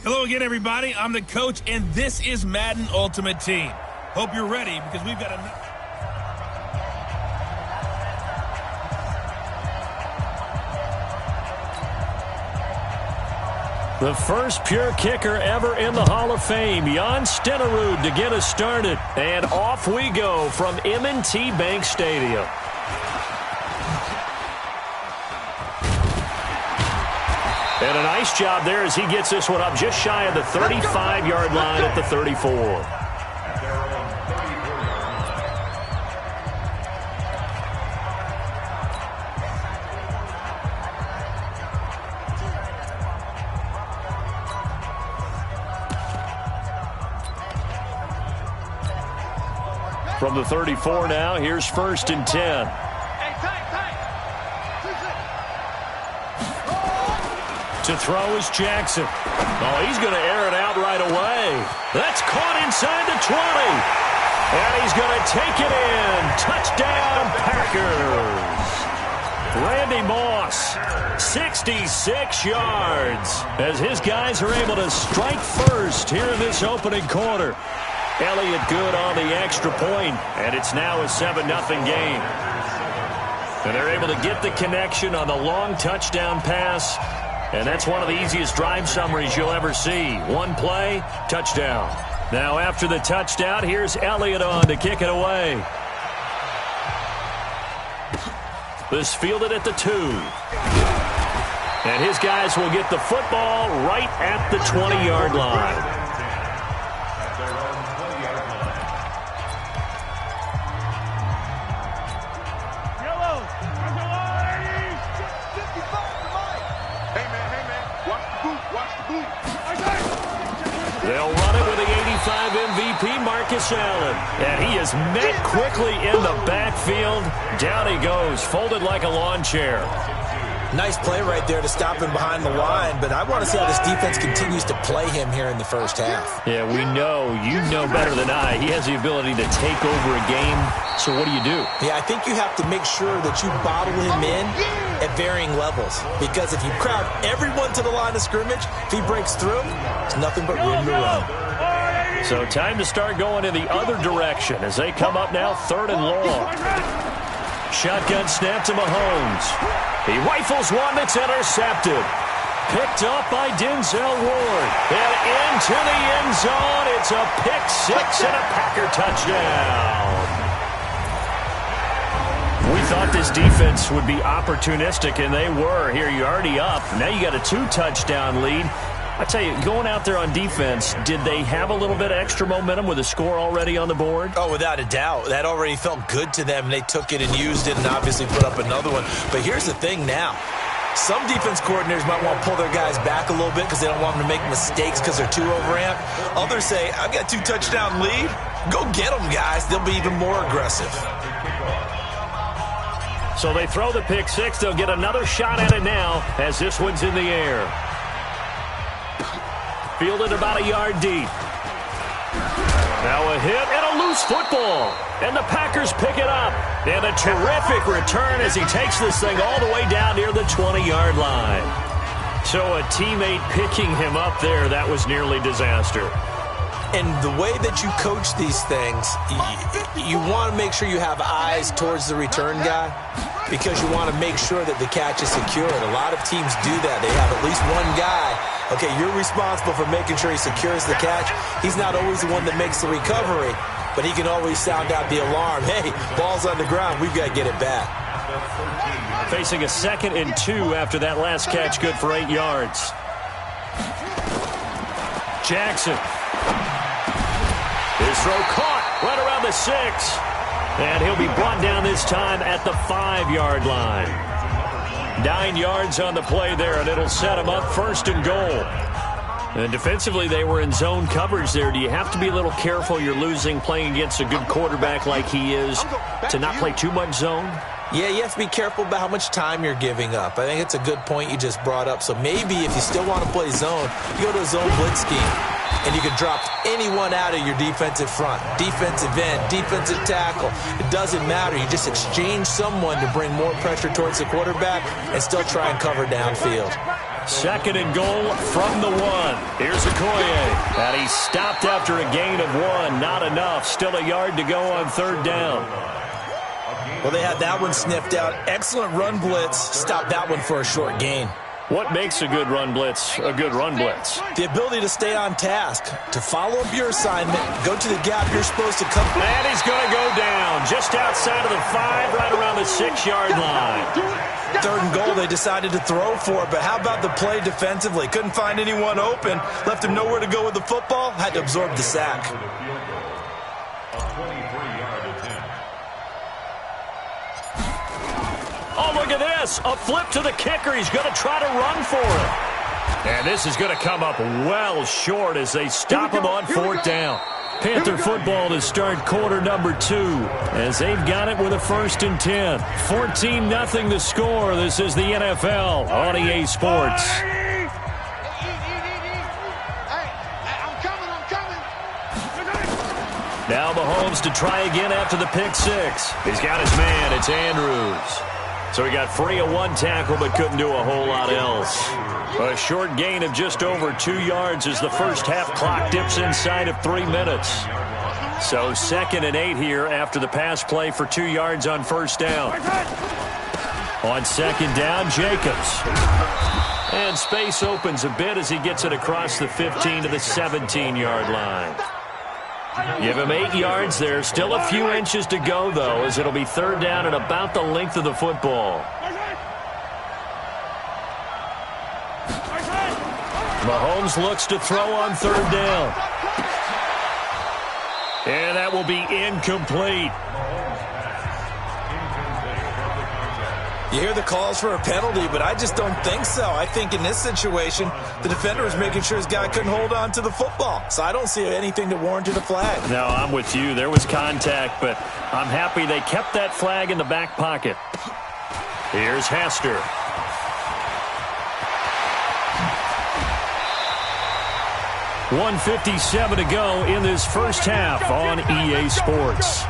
Hello again, everybody. I'm the coach, and this is Madden Ultimate Team. Hope you're ready because we've got a... The first pure kicker ever in the Hall of Fame, Jan Stenerud, to get us started. And off we go from M&T Bank Stadium. And a nice job there as he gets this one up just shy of the 35-yard line at the 34. From the 34 now, here's 1st and 10. To throw is Jackson. Oh, he's going to air it out right away. That's caught inside the 20. And he's going to take it in. Touchdown, Packers. Randy Moss, 66 yards, as his guys are able to strike first here in this opening quarter. Elliott good on the extra point, and it's now a 7-0 game. And they're able to get the connection on the long touchdown pass, and that's one of the easiest drive summaries you'll ever see. One play, touchdown. Now after the touchdown, here's Elliott on to kick it away. This fielded at the 2. And his guys will get the football right at the 20-yard line. They'll run it with the 85 MVP, Marcus Allen. And he is met quickly in the backfield. Down he goes, folded like a lawn chair. Nice play right there to stop him behind the line, but I want to see how this defense continues to play him here in the first half. Yeah, we know. You know better than I. He has the ability to take over a game. So what do you do? Yeah, I think you have to make sure that you bottle him in at varying levels. Because if you crowd everyone to the line of scrimmage, if he breaks through, it's nothing but room to run. So time to start going in the other direction as they come up now 3rd and long. Shotgun snap to Mahomes. He rifles one that's intercepted. Picked up by Denzel Ward. And into the end zone. It's a pick 6 and a Packer touchdown. We thought this defense would be opportunistic, and they were. Here, you're already up. Now you got a 2-touchdown lead. I tell you, going out there on defense, did they have a little bit of extra momentum with a score already on the board? Oh, without a doubt. That already felt good to them. They took it and used it and obviously put up another one. But here's the thing now. Some defense coordinators might want to pull their guys back a little bit because they don't want them to make mistakes because they're too overamped. Others say, I've got a 2-touchdown lead. Go get them, guys. They'll be even more aggressive. So they throw the pick 6. They'll get another shot at it now as this one's in the air. Fielded about a yard deep. Now a hit and a loose football. And the Packers pick it up. And a terrific return as he takes this thing all the way down near the 20-yard line. So a teammate picking him up there, that was nearly disaster. And the way that you coach these things, you want to make sure you have eyes towards the return guy because you want to make sure that the catch is secured. A lot of teams do that. They have at least one guy. Okay, you're responsible for making sure he secures the catch. He's not always the one that makes the recovery, but he can always sound out the alarm. Hey, ball's on the ground. We've got to get it back. Facing a 2nd and 2 after that last catch, good for 8 yards. Jackson. His throw caught right around the 6. And he'll be brought down this time at the 5-yard line. 9 yards on the play there, and it'll set him up 1st and goal. And defensively, they were in zone coverage there. Do you have to be a little careful? You're losing playing against a good quarterback like he is to not play too much zone? Yeah, you have to be careful about how much time you're giving up. I think it's a good point you just brought up. So maybe if you still want to play zone, you go to a zone blitz scheme. And you can drop anyone out of your defensive front, defensive end, defensive tackle. It doesn't matter. You just exchange someone to bring more pressure towards the quarterback and still try and cover downfield. Second and goal from the 1. Here's Okoye. And he's stopped after a gain of 1. Not enough. Still a yard to go on third down. Well, they had that one sniffed out. Excellent run blitz. Stopped that one for a short gain. What makes a good run blitz a good run blitz? The ability to stay on task, to follow up your assignment, go to the gap you're supposed to come. And he's going to go down just outside of the 5, right around the 6-yard line. Third and goal, they decided to throw for it, but how about the play defensively? Couldn't find anyone open, left him nowhere to go with the football, had to absorb the sack. Oh, look at this. A flip to the kicker. He's going to try to run for it. And this is going to come up well short as they stop him on fourth down. Panther football to start quarter number 2 as they've got it with a 1st and 10. 14-0 the score. This is the NFL on EA Sports. Now Mahomes to try again after the pick 6. He's got his man. It's Andrews. So he got free of 1 tackle but couldn't do a whole lot else. A short gain of just over 2 yards as the first half clock dips inside of 3 minutes. So 2nd and 8 here after the pass play for 2 yards on first down. On 2nd down, Jacobs. And space opens a bit as he gets it across the 15 to the 17-yard line. Give him 8 yards there. Still a few inches to go, though, as it'll be 3rd down and about the length of the football. Mahomes looks to throw on 3rd down. And that will be incomplete. You hear the calls for a penalty, but I just don't think so. I think in this situation, the defender was making sure his guy couldn't hold on to the football. So I don't see anything to warrant a flag. No, I'm with you. There was contact, but I'm happy they kept that flag in the back pocket. Here's Hester. .157 to go in this first half on EA Sports.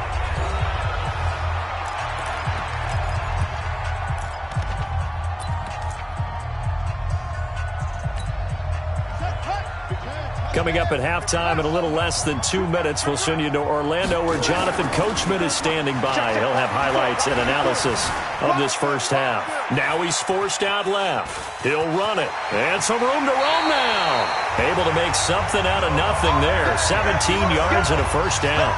Coming up at halftime in a little less than 2 minutes, we'll send you to Orlando where Jonathan Coachman is standing by. He'll have highlights and analysis of this first half. Now he's forced out left. He'll run it. And some room to roam now. Able to make something out of nothing there. 17 yards and a first down.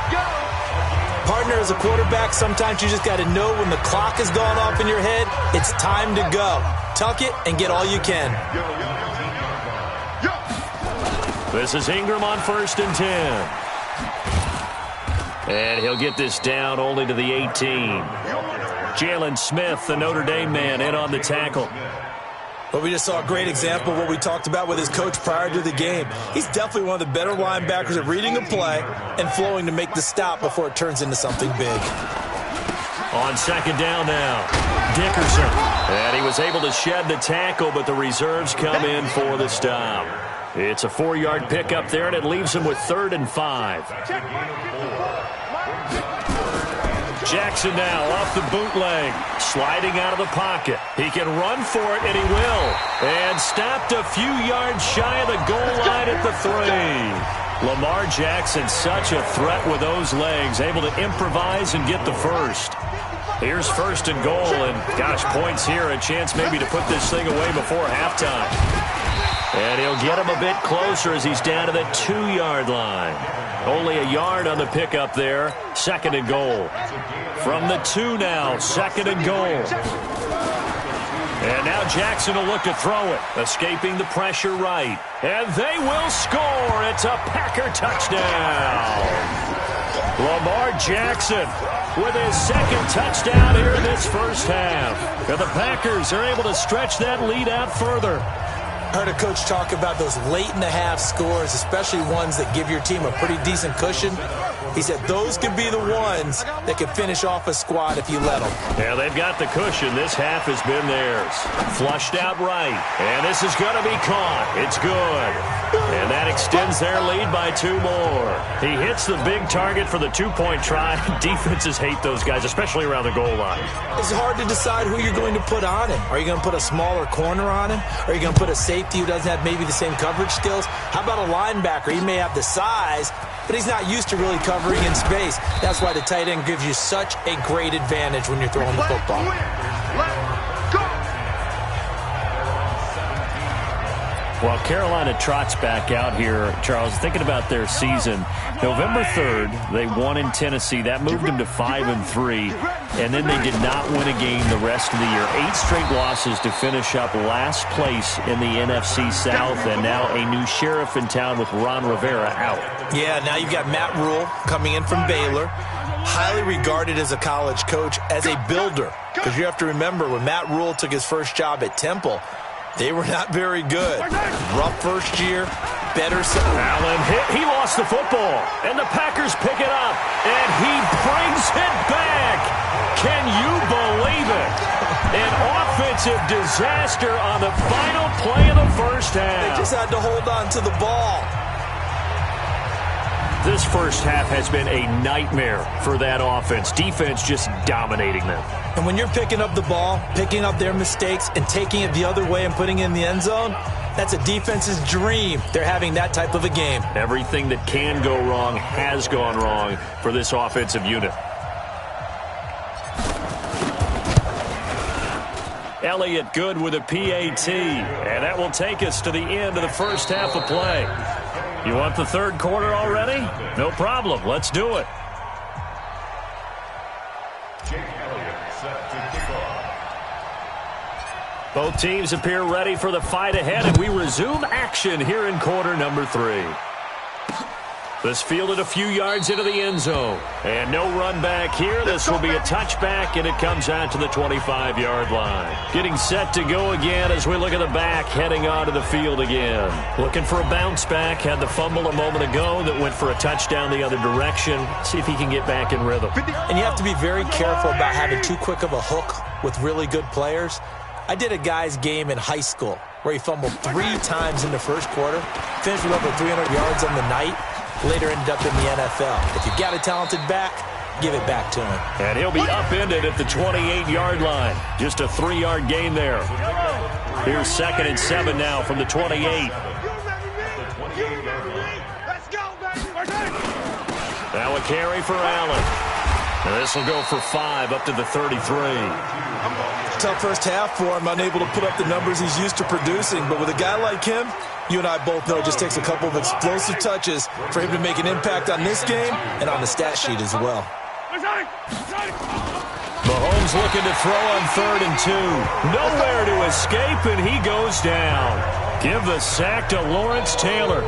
Partner, as a quarterback, sometimes you just got to know when the clock has gone off in your head, it's time to go. Tuck it and get all you can. This is Ingram on 1st and 10. And he'll get this down only to the 18. Jalen Smith, the Notre Dame man, in on the tackle. But we just saw a great example of what we talked about with his coach prior to the game. He's definitely one of the better linebackers at reading a play and flowing to make the stop before it turns into something big. On 2nd down now, Dickerson. And he was able to shed the tackle, but the reserves come in for the stop. It's a 4-yard pickup there, and it leaves him with 3rd and 5. Jackson now off the bootleg, sliding out of the pocket. He can run for it, and he will. And stopped a few yards shy of the goal line at the 3. Lamar Jackson, such a threat with those legs, able to improvise and get the first. Here's 1st and goal, and gosh, points here, a chance maybe to put this thing away before halftime. And he'll get him a bit closer as he's down to the 2-yard line. Only a yard on the pickup there. 2nd and goal. From the 2 now, 2nd and goal. And now Jackson will look to throw it, escaping the pressure right. And they will score. It's a Packer touchdown. Lamar Jackson with his 2nd touchdown here in this first half. And the Packers are able to stretch that lead out further. Heard a coach talk about those late-in-the-half scores, especially ones that give your team a pretty decent cushion. He said those could be the ones that can finish off a squad if you let them. Yeah, they've got the cushion. This half has been theirs. Flushed out right. And this is going to be caught. It's good. And that extends their lead by 2 more. He hits the big target for the 2-point try. Defenses hate those guys, especially around the goal line. It's hard to decide who you're going to put on him. Are you going to put a smaller corner on him? Are you going to put a safety who doesn't have maybe the same coverage skills? How about a linebacker? He may have the size, but he's not used to really covering in space. That's why the tight end gives you such a great advantage when you're throwing the football. Well, Carolina trots back out here, Charles, thinking about their season. November 3rd, they won in Tennessee. That moved them to 5-3, and then they did not win a game the rest of the year. 8 straight losses to finish up last place in the NFC South, and now a new sheriff in town with Ron Rivera out. Yeah, now you've got Matt Rule coming in from Baylor, highly regarded as a college coach, as a builder. Because you have to remember, when Matt Rule took his first job at Temple, they were not very good. Rough first year, better second. Allen hit. He lost the football. And the Packers pick it up. And he brings it back. Can you believe it? An offensive disaster on the final play of the first half. They just had to hold on to the ball. This first half has been a nightmare for that offense. Defense just dominating them. And when you're picking up the ball, picking up their mistakes, and taking it the other way and putting it in the end zone, that's a defense's dream. They're having that type of a game. Everything that can go wrong has gone wrong for this offensive unit. Elliott good with a PAT. And that will take us to the end of the first half of play. You want the third quarter already? No problem. Let's do it. Both teams appear ready for the fight ahead, and we resume action here in quarter number 3. This fielded a few yards into the end zone. And no run back here. This will be a touchback, and it comes out to the 25-yard line. Getting set to go again as we look at the back, heading onto the field again. Looking for a bounce back. Had the fumble a moment ago that went for a touchdown the other direction. See if he can get back in rhythm. And you have to be very careful about having too quick of a hook with really good players. I did a guy's game in high school where he fumbled 3 times in the first quarter, finished with over 300 yards on the night, later ended up in the NFL. If you've got a talented back, give it back to him. And he'll be upended at the 28-yard line. Just a 3-yard gain there. Here's 2nd and 7 now from the 28. Now a carry for Allen. And this will go for 5 up to the 33. Tough first half for him, unable to put up the numbers he's used to producing. But with a guy like him, you and I both know it just takes a couple of explosive touches for him to make an impact on this game and on the stat sheet as well. Mahomes looking to throw on 3rd and 2. Nowhere to escape, and he goes down. Give the sack to Lawrence Taylor.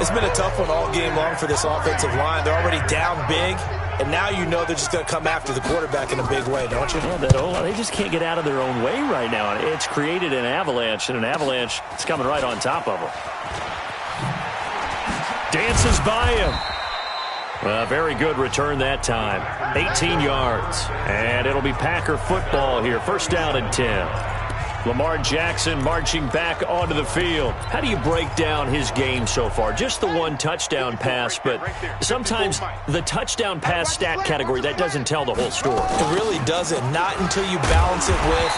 It's been a tough one all game long for this offensive line. They're already down big. And now you know they're just going to come after the quarterback in a big way, don't you? Yeah, they just can't get out of their own way right now. It's created an avalanche, and an avalanche is coming right on top of them. Dances by him. Very good return that time. 18 yards. And it'll be Packer football here. First down and 10. Lamar Jackson marching back onto the field. How do you break down his game so far? Just the 1 touchdown pass, but sometimes the touchdown pass stat category, that doesn't tell the whole story. It really doesn't. Not until you balance it with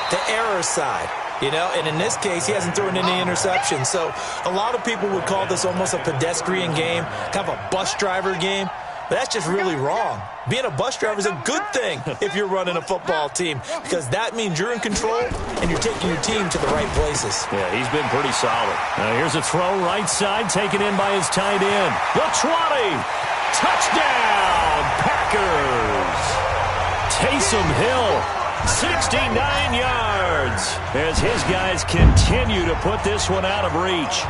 the error side. You know, and in this case, he hasn't thrown any interceptions. So a lot of people would call this almost a pedestrian game, kind of a bus driver game. But that's just really wrong. Being a bus driver is a good thing if you're running a football team, because that means you're in control and you're taking your team to the right places. Yeah, he's been pretty solid. Here's a throw right side, taken in by his tight end. The 20. Touchdown, Packers. Taysom Hill, 69 yards, as his guys continue to put this one out of reach.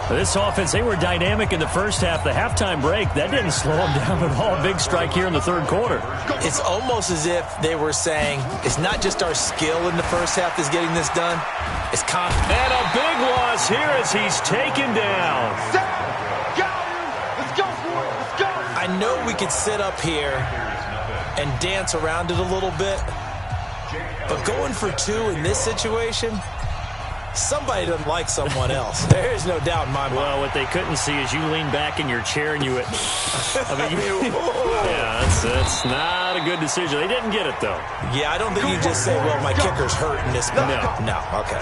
This offense, they were dynamic in the first half. The halftime break, that didn't slow them down at all. Big strike here in the third quarter. It's almost as if they were saying, it's not just our skill in the first half that's getting this done. It's confidence. And a big loss here as he's taken down. Let's go for it. know we could sit up here and dance around it a little bit, but going for 2 in this situation, somebody doesn't like someone else. There is no doubt in my mind. Well, what they couldn't see is you lean back in your chair and you went, yeah, that's not a good decision. They didn't get it, though. Yeah, I don't think you just say, well, my kicker's hurt in this moment. No, okay.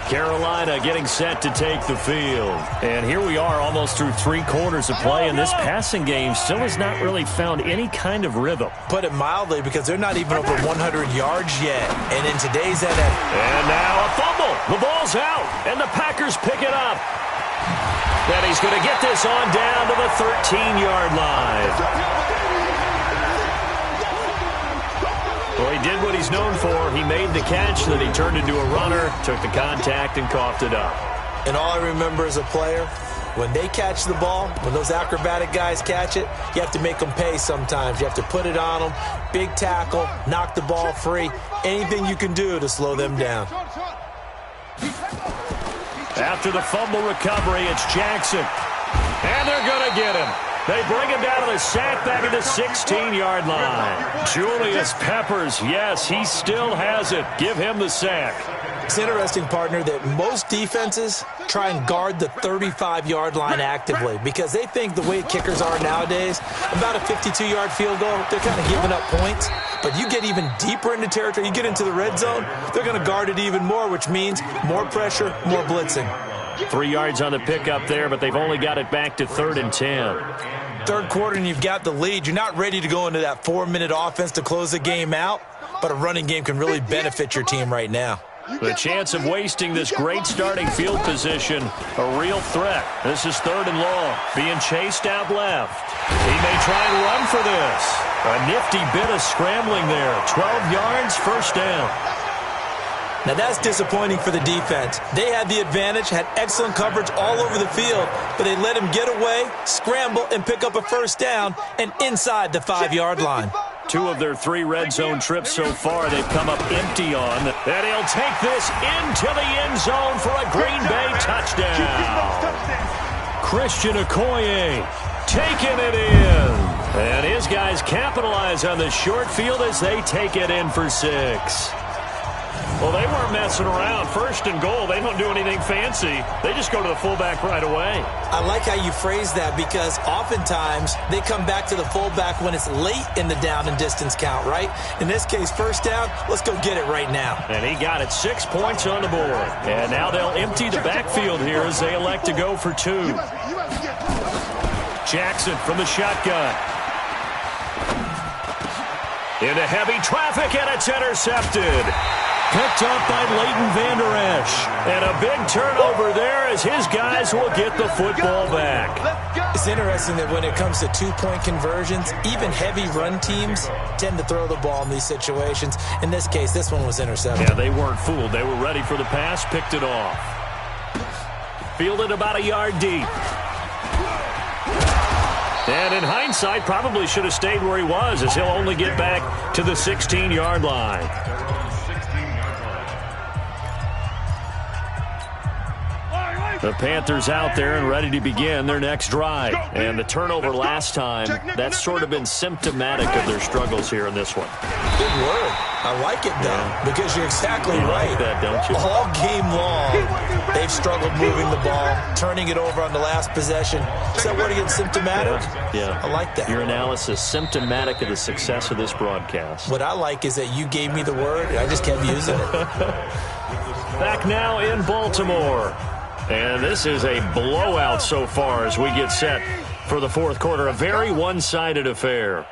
Carolina getting set to take the field. And here we are almost through 3 quarters of play, and this passing game still has not really found any kind of rhythm. Put it mildly, because they're not even over 100 yards yet. And in today's NFL. And now a fumble. The ball's out, and the Packers pick it up. And he's going to get this on down to the 13-yard line. Well, he did what he's known for. He made the catch, then he turned into a runner, took the contact, and coughed it up. And all I remember as a player, when they catch the ball, when those acrobatic guys catch it, you have to make them pay sometimes. You have to put it on them, big tackle, knock the ball free, anything you can do to slow them down. After the fumble recovery, it's Jackson. And they're going to get him. They bring him down to the sack back at the 16-yard line. Julius Peppers, yes, he still has it. Give him the sack. It's interesting, partner, that most defenses try and guard the 35-yard line actively because they think the way kickers are nowadays, about a 52-yard field goal, they're kind of giving up points. But you get even deeper into territory, you get into the red zone, they're going to guard it even more, which means more pressure, more blitzing. 3 yards on the pickup there, but they've only got it back to 3rd and 10. Third quarter and you've got the lead. You're not ready to go into that 4-minute offense to close the game out, but a running game can really benefit your team right now. The chance of wasting this great starting field position, a real threat. This is 3rd and long, being chased out left. He may try and run for this. A nifty bit of scrambling there. 12 yards, first down. Now that's disappointing for the defense. They had the advantage, had excellent coverage all over the field, but they let him get away, scramble, and pick up a first down, and inside the 5-yard line. 2 of their 3 red zone trips so far they've come up empty on. And he'll take this into the end zone for a Green Bay touchdown. Christian Okoye taking it in. And his guys capitalize on the short field as they take it in for 6. Well, they weren't messing around. 1st and goal, they don't do anything fancy. They just go to the fullback right away. I like how you phrase that because oftentimes they come back to the fullback when it's late in the down and distance count, right? In this case, first down, let's go get it right now. And he got it, 6 points on the board. And now they'll empty the backfield here as they elect to go for 2. Jackson from the shotgun. Into heavy traffic, and it's intercepted. Picked up by Leighton Vander Esch. And a big turnover there as his guys will get the football back. It's interesting that when it comes to 2-point conversions, even heavy run teams tend to throw the ball in these situations. In this case, this one was intercepted. Yeah, they weren't fooled. They were ready for the pass, picked it off. Fielded about a yard deep. And in hindsight, probably should have stayed where he was as he'll only get back to the 16-yard line. The Panthers out there and ready to begin their next drive. And the turnover last time, that's sort of been symptomatic of their struggles here in this one. Good word. I like it, though, because you're exactly right. Like that, don't you? All game long, they've struggled moving the ball, turning it over on the last possession. Is that word again, symptomatic? Yeah. I like that. Your analysis, symptomatic of the success of this broadcast. What I like is that you gave me the word, and I just kept using it. Back now in Baltimore. And this is a blowout so far as we get set for the 4th quarter. A very one-sided affair.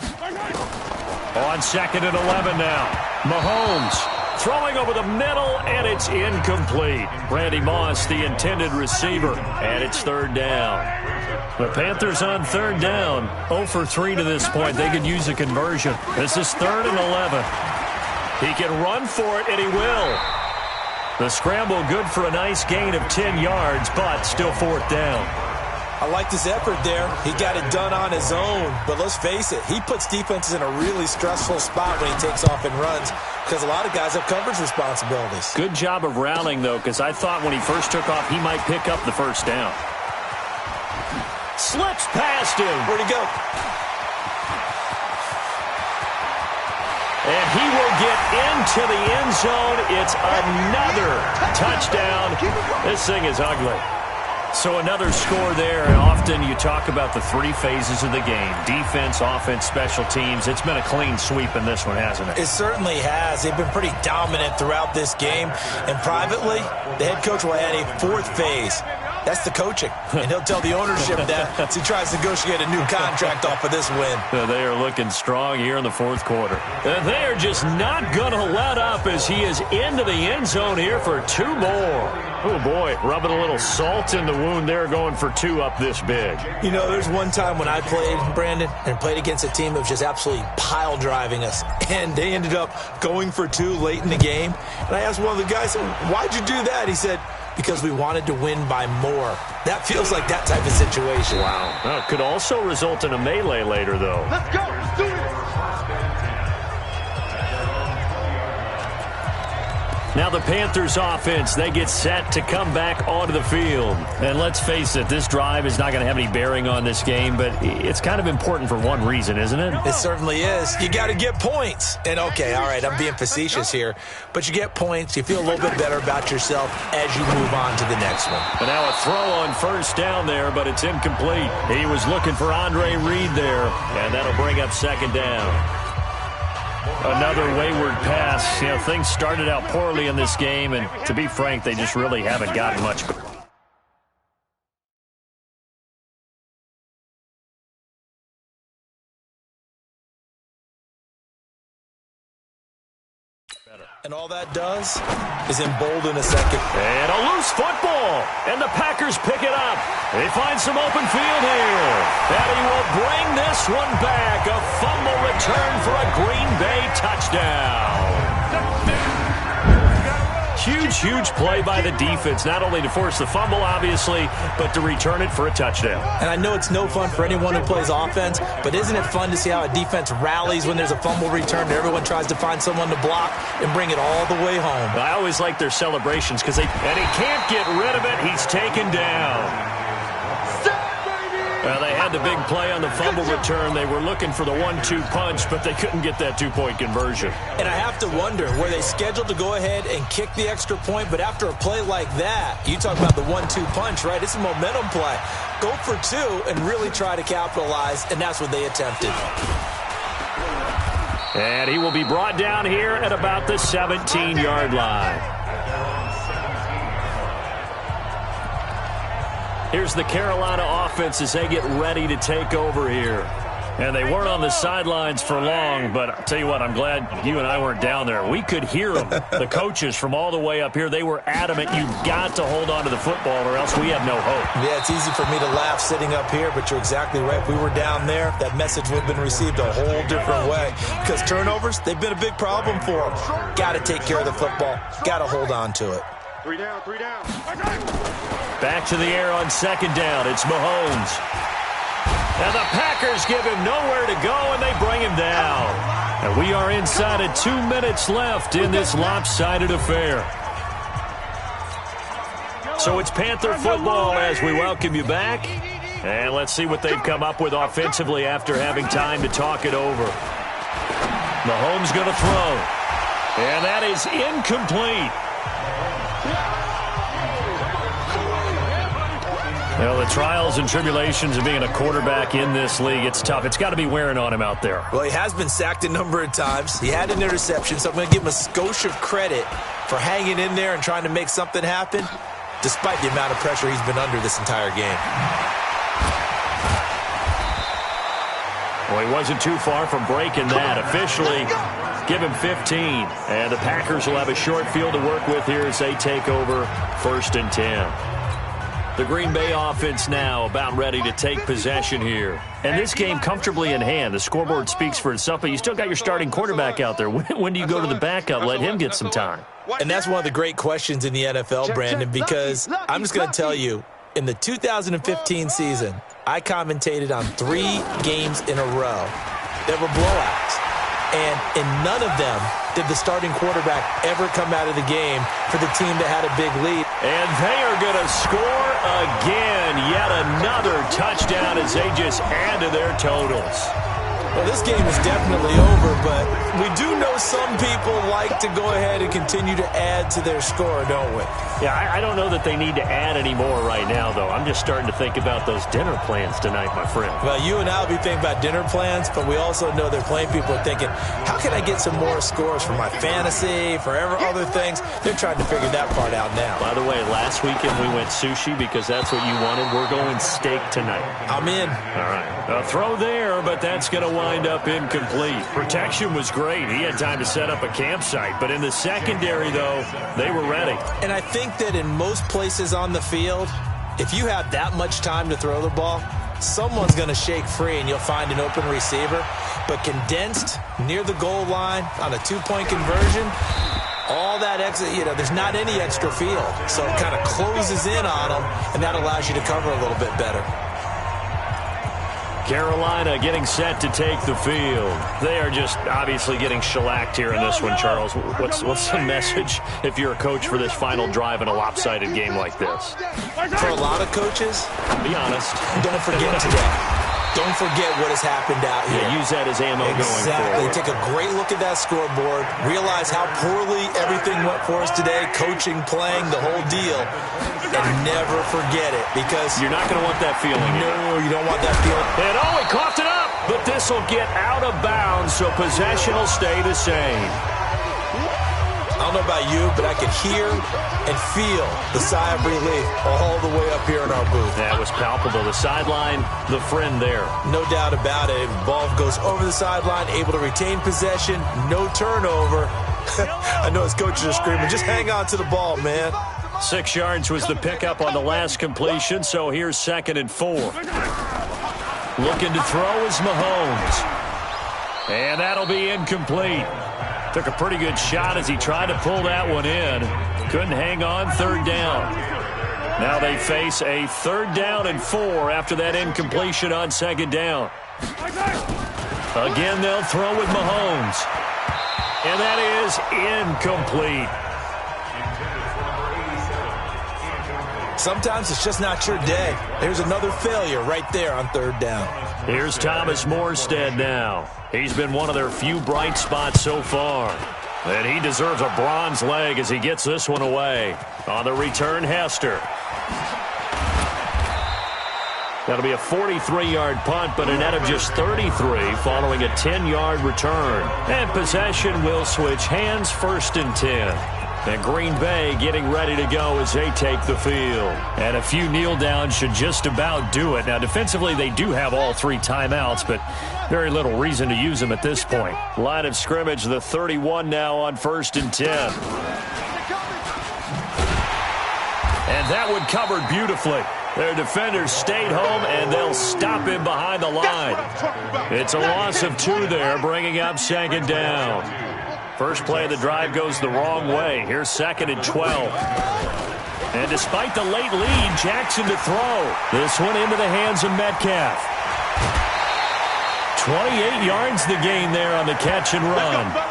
On 2nd and 11 now. Mahomes throwing over the middle, and it's incomplete. Randy Moss, the intended receiver, and it's 3rd down. The Panthers on 3rd down. 0 for 3 to this point. They could use a conversion. This is 3rd and 11. He can run for it, and he will. The scramble good for a nice gain of 10 yards, but still 4th down. I liked his effort there. He got it done on his own. But let's face it, he puts defenses in a really stressful spot when he takes off and runs because a lot of guys have coverage responsibilities. Good job of rallying, though, because I thought when he first took off, he might pick up the 1st down. Slips past him. Where'd he go? And he will get into the end zone. It's another touchdown. This thing is ugly. So another score there. Often you talk about the three phases of the game: defense, offense, special teams. It's been a clean sweep in this one, hasn't it? It certainly has. They've been pretty dominant throughout this game. And privately, the head coach will add a fourth phase. That's the coaching. And he'll tell the ownership that as he tries to negotiate a new contract off of this win. They are looking strong here in the fourth quarter. And they are just not going to let up as he is into the end zone here for two more. Oh, boy, rubbing a little salt in the wound there, going for two up this big. You know, there's one time when I played, Brandon, and played against a team that was just absolutely pile driving us. And they ended up going for two late in the game. And I asked one of the guys, why'd you do that? He said, because we wanted to win by more. That feels like that type of situation. Wow. Well, it could also result in a melee later, though. Let's go. Let's do it. Now the Panthers offense, they get set to come back onto the field. And let's face it, this drive is not going to have any bearing on this game, but it's kind of important for one reason, isn't it? It certainly is. You got to get points. And okay, all right, I'm being facetious here, but you get points, you feel a little bit better about yourself as you move on to the next one. And now a throw on first down there, but it's incomplete. He was looking for Andre Reed there, and that'll bring up second down. Another wayward pass. You know, things started out poorly in this game, and to be frank, they just really haven't gotten much better. And all that does is embolden a second. And a loose football. And the Packers pick it up. They find some open field here. And he will bring this one back. A fumble return for a Green Bay touchdown. Huge play by the defense, not only to force the fumble, obviously, but to return it for a touchdown. And I know it's no fun for anyone who plays offense, but isn't it fun to see how a defense rallies when there's a fumble return and everyone tries to find someone to block and bring it all the way home? I always like their celebrations because and he can't get rid of it. He's taken down. Well, they had the big play on the fumble return. They were looking for the 1-2 punch, but they couldn't get that two-point conversion. And I have to wonder, were they scheduled to go ahead and kick the extra point, but after a play like that, you talk about the 1-2 punch, right? It's a momentum play. Go for two and really try to capitalize, and that's what they attempted. And he will be brought down here at about the 17-yard line. Here's the Carolina offense as they get ready to take over here. And they weren't on the sidelines for long, but I'll tell you what, I'm glad you and I weren't down there. We could hear them, the coaches from all the way up here. They were adamant, you've got to hold on to the football or else we have no hope. Yeah, it's easy for me to laugh sitting up here, but you're exactly right. If we were down there, that message would have been received a whole different way. Because turnovers, they've been a big problem for them. Got to take care of the football. Got to hold on to it. 3 down, 3 down. Back to the air on second down. It's Mahomes. And the Packers give him nowhere to go, and they bring him down. And we are inside of 2 minutes left in this lopsided affair. So it's Panther football as we welcome you back. And let's see what they've come up with offensively after having time to talk it over. Mahomes going to throw. And that is incomplete. You know, the trials and tribulations of being a quarterback in this league, it's tough. It's got to be wearing on him out there. Well, he has been sacked a number of times. He had an interception, so I'm going to give him a skosh of credit for hanging in there and trying to make something happen, despite the amount of pressure he's been under this entire game. Well, he wasn't too far from breaking that. Officially, give him 15. And the Packers will have a short field to work with here as they take over 1st and 10. The Green Bay offense now about ready to take possession here. And this game comfortably in hand. The scoreboard speaks for itself, but you still got your starting quarterback out there. When do you go to the backup, let him get some time? And that's one of the great questions in the NFL, Brandon, because I'm just going to tell you, in the 2015 season, I commentated on 3 games in a row that were blowouts. And in none of them did the starting quarterback ever come out of the game for the team that had a big lead. And they are going to score again. Yet another touchdown as they just add to their totals. Well, this game is definitely over, but we do know some people like to go ahead and continue to add to their score, don't we? Yeah, I don't know that they need to add any more right now, though. I'm just starting to think about those dinner plans tonight, my friend. Well, you and I will be thinking about dinner plans, but we also know there are plenty of people are thinking, how can I get some more scores for my fantasy, for other things? They're trying to figure that part out now. By the way, last weekend we went sushi because that's what you wanted. We're going steak tonight. I'm in. All right. A throw there, but that's going to wind up incomplete. Protection was great. He had time to set up a campsite, but in the secondary, though, they were ready. And I think that in most places on the field, if you have that much time to throw the ball, someone's going to shake free and you'll find an open receiver. But condensed near the goal line on a two-point conversion, all that extra, there's not any extra field. So it kind of closes in on them, and that allows you to cover a little bit better. Carolina getting set to take the field. They are just obviously getting shellacked here in this one, Charles. What's the message if you're a coach for this final drive in a lopsided game like this? For a lot of coaches, be honest. Don't forget today. Don't forget what has happened out here. Yeah, use that as ammo going Exactly. forward. Take a great look at that scoreboard. Realize how poorly everything went for us today. Coaching, playing, the whole deal. And never forget it, because you're not going to want that feeling. No, you don't want that feeling. And he coughed it up, but this will get out of bounds, so possession will stay the same. I don't know about you, but I could hear and feel the sigh of relief all the way up here in our booth. That was palpable. The sideline, the friend there. No doubt about it. Ball goes over the sideline, able to retain possession, no turnover. I know his coaches are screaming, just hang on to the ball, man. 6 yards was the pickup on the last completion, so here's 2nd and 4. Looking to throw is Mahomes. And that'll be incomplete. Took a pretty good shot as he tried to pull that one in. Couldn't hang on, 3rd down. Now they face a 3rd down and 4 after that incompletion on 2nd down. Again, they'll throw with Mahomes. And that is incomplete. Sometimes it's just not your day. There's another failure right there on 3rd down. Here's Thomas Morstead now. He's been one of their few bright spots so far. And he deserves a bronze leg as he gets this one away. On the return, Hester. That'll be a 43-yard punt, but a net of just 33 following a 10-yard return. And possession will switch hands, 1st and 10. And Green Bay getting ready to go as they take the field. And a few kneel downs should just about do it. Now, defensively, they do have all 3 timeouts, but very little reason to use them at this point. Line of scrimmage, the 31 now on 1st and 10. And that one covered beautifully. Their defenders stayed home, and they'll stop him behind the line. It's a loss of 2 there, bringing up 2nd down. First play of the drive goes the wrong way. Here's 2nd and 12. And despite the late lead, Jackson to throw. This one into the hands of Metcalf. 28 yards the gain there on the catch and run.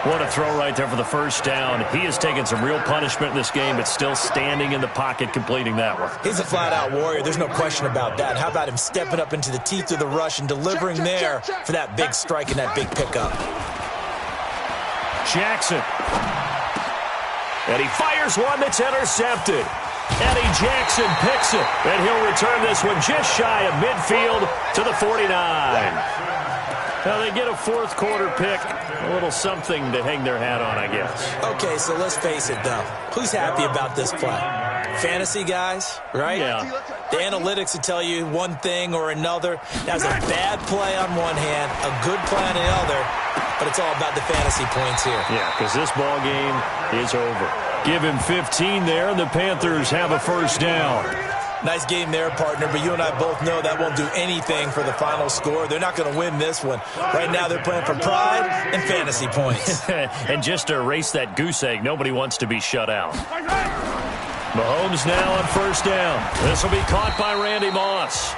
What a throw right there for the 1st down. He has taken some real punishment in this game, but still standing in the pocket completing that one. He's a flat-out warrior. There's no question about that. How about him stepping up into the teeth of the rush and delivering there for that big strike and that big pickup. Jackson. And he fires one that's intercepted. Eddie Jackson picks it, and he'll return this one just shy of midfield to the 49. Now they get a 4th quarter pick. A little something to hang their hat on, I guess. Okay, so let's face it, though. Who's happy about this play? Fantasy guys, right? Yeah. The analytics will tell you one thing or another. That's a bad play on one hand, a good play on the other, but it's all about the fantasy points here. Yeah, because this ball game is over. Give him 15 there, and the Panthers have a 1st down. Nice game there, partner, but you and I both know that won't do anything for the final score. They're not going to win this one. Right now they're playing for pride and fantasy points. And just to erase that goose egg, nobody wants to be shut out. Mahomes now on first down. This will be caught by Randy Moss.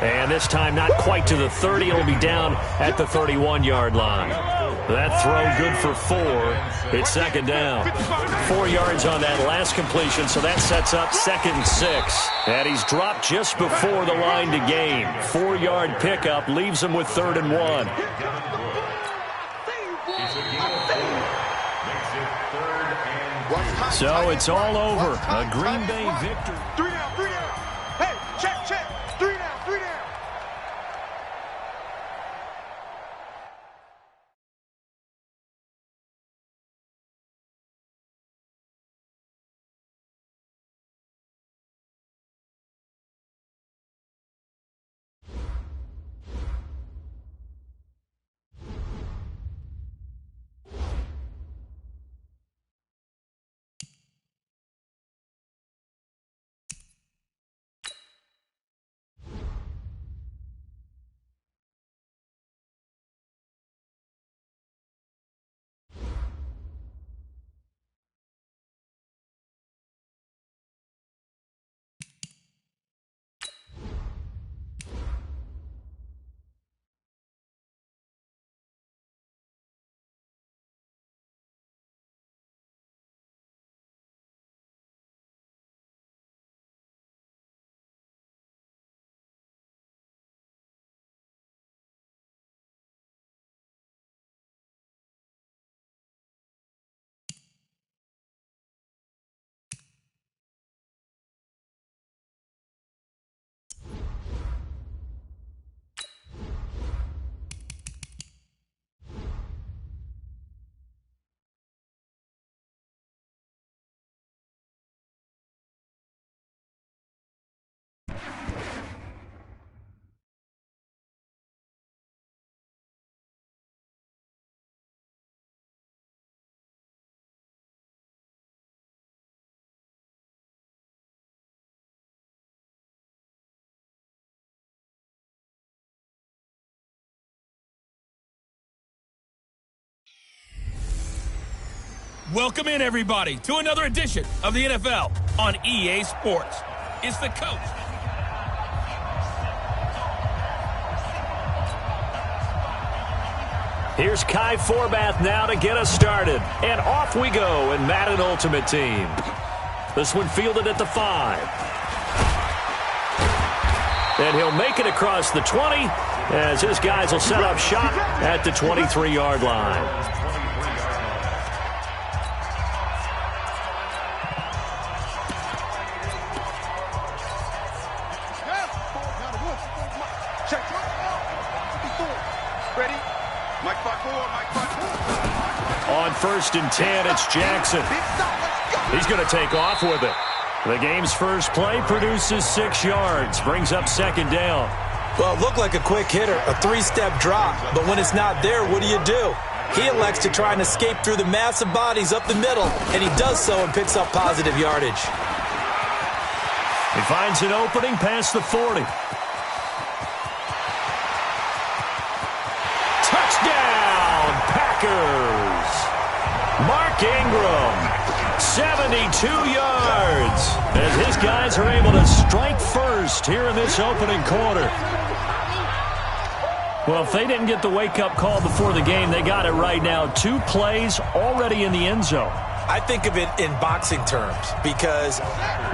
And this time not quite to the 30. It'll be down at the 31-yard line. That throw good for 4. It's second down. 4 yards on that last completion, so that sets up 2nd and 6. And he's dropped just before the line to gain. 4-yard pickup leaves him with 3rd and 1. So it's all over. A Green Bay victory. 3 down, 3 down. Hey, check, check. 3 down, 3 down. Welcome in, everybody, to another edition of the NFL on EA Sports. It's the coach. Here's Kai Forbath now to get us started. And off we go in Madden Ultimate Team. This one fielded at the 5. And he'll make it across the 20 as his guys will set up shop at the 23-yard line. On 1st and 10, it's Jackson. He's going to take off with it. The game's first play produces 6 yards, brings up 2nd down. Well, it looked like a quick hitter, a 3-step drop, but when it's not there, what do? He elects to try and escape through the massive bodies up the middle, and he does so and picks up positive yardage. He finds an opening past the 40. Touchdown, Packers! Mark Ingram, 72 yards, as his guys are able to strike first here in this opening quarter. Well, if they didn't get the wake-up call before the game, they got it right now. 2 plays already in the end zone. I think of it in boxing terms because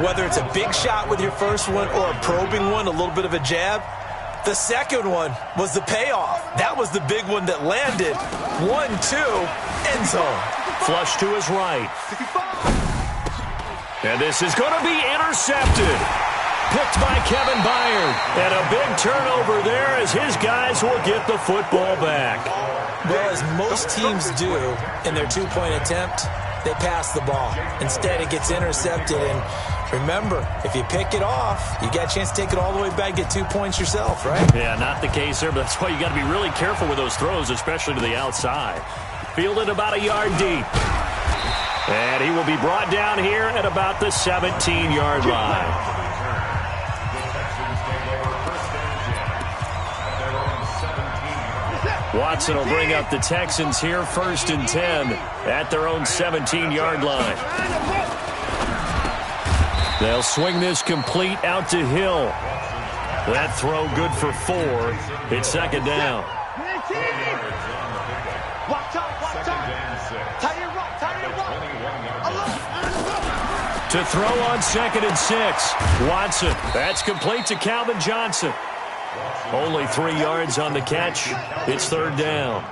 whether it's a big shot with your first one or a probing one, a little bit of a jab, the second one was the payoff. That was the big one that landed. 1-2, end zone. Flush to his right. And this is going to be intercepted. Picked by Kevin Byard. And a big turnover there as his guys will get the football back. Well, as most teams do in their 2-point attempt, they pass the ball. Instead, it gets intercepted. And remember, if you pick it off, you got a chance to take it all the way back, get 2 points yourself, right? Yeah, not the case there, but that's why you got to be really careful with those throws, especially to the outside. Fielded about a yard deep. And he will be brought down here at about the 17-yard line. Watson will bring up the Texans here, 1st and 10 at their own 17-yard line. They'll swing this complete out to Hill. That throw good for 4. It's second down. To throw on 2nd and 6. Watson. That's complete to Calvin Johnson. Only 3 yards on the catch. It's 3rd down.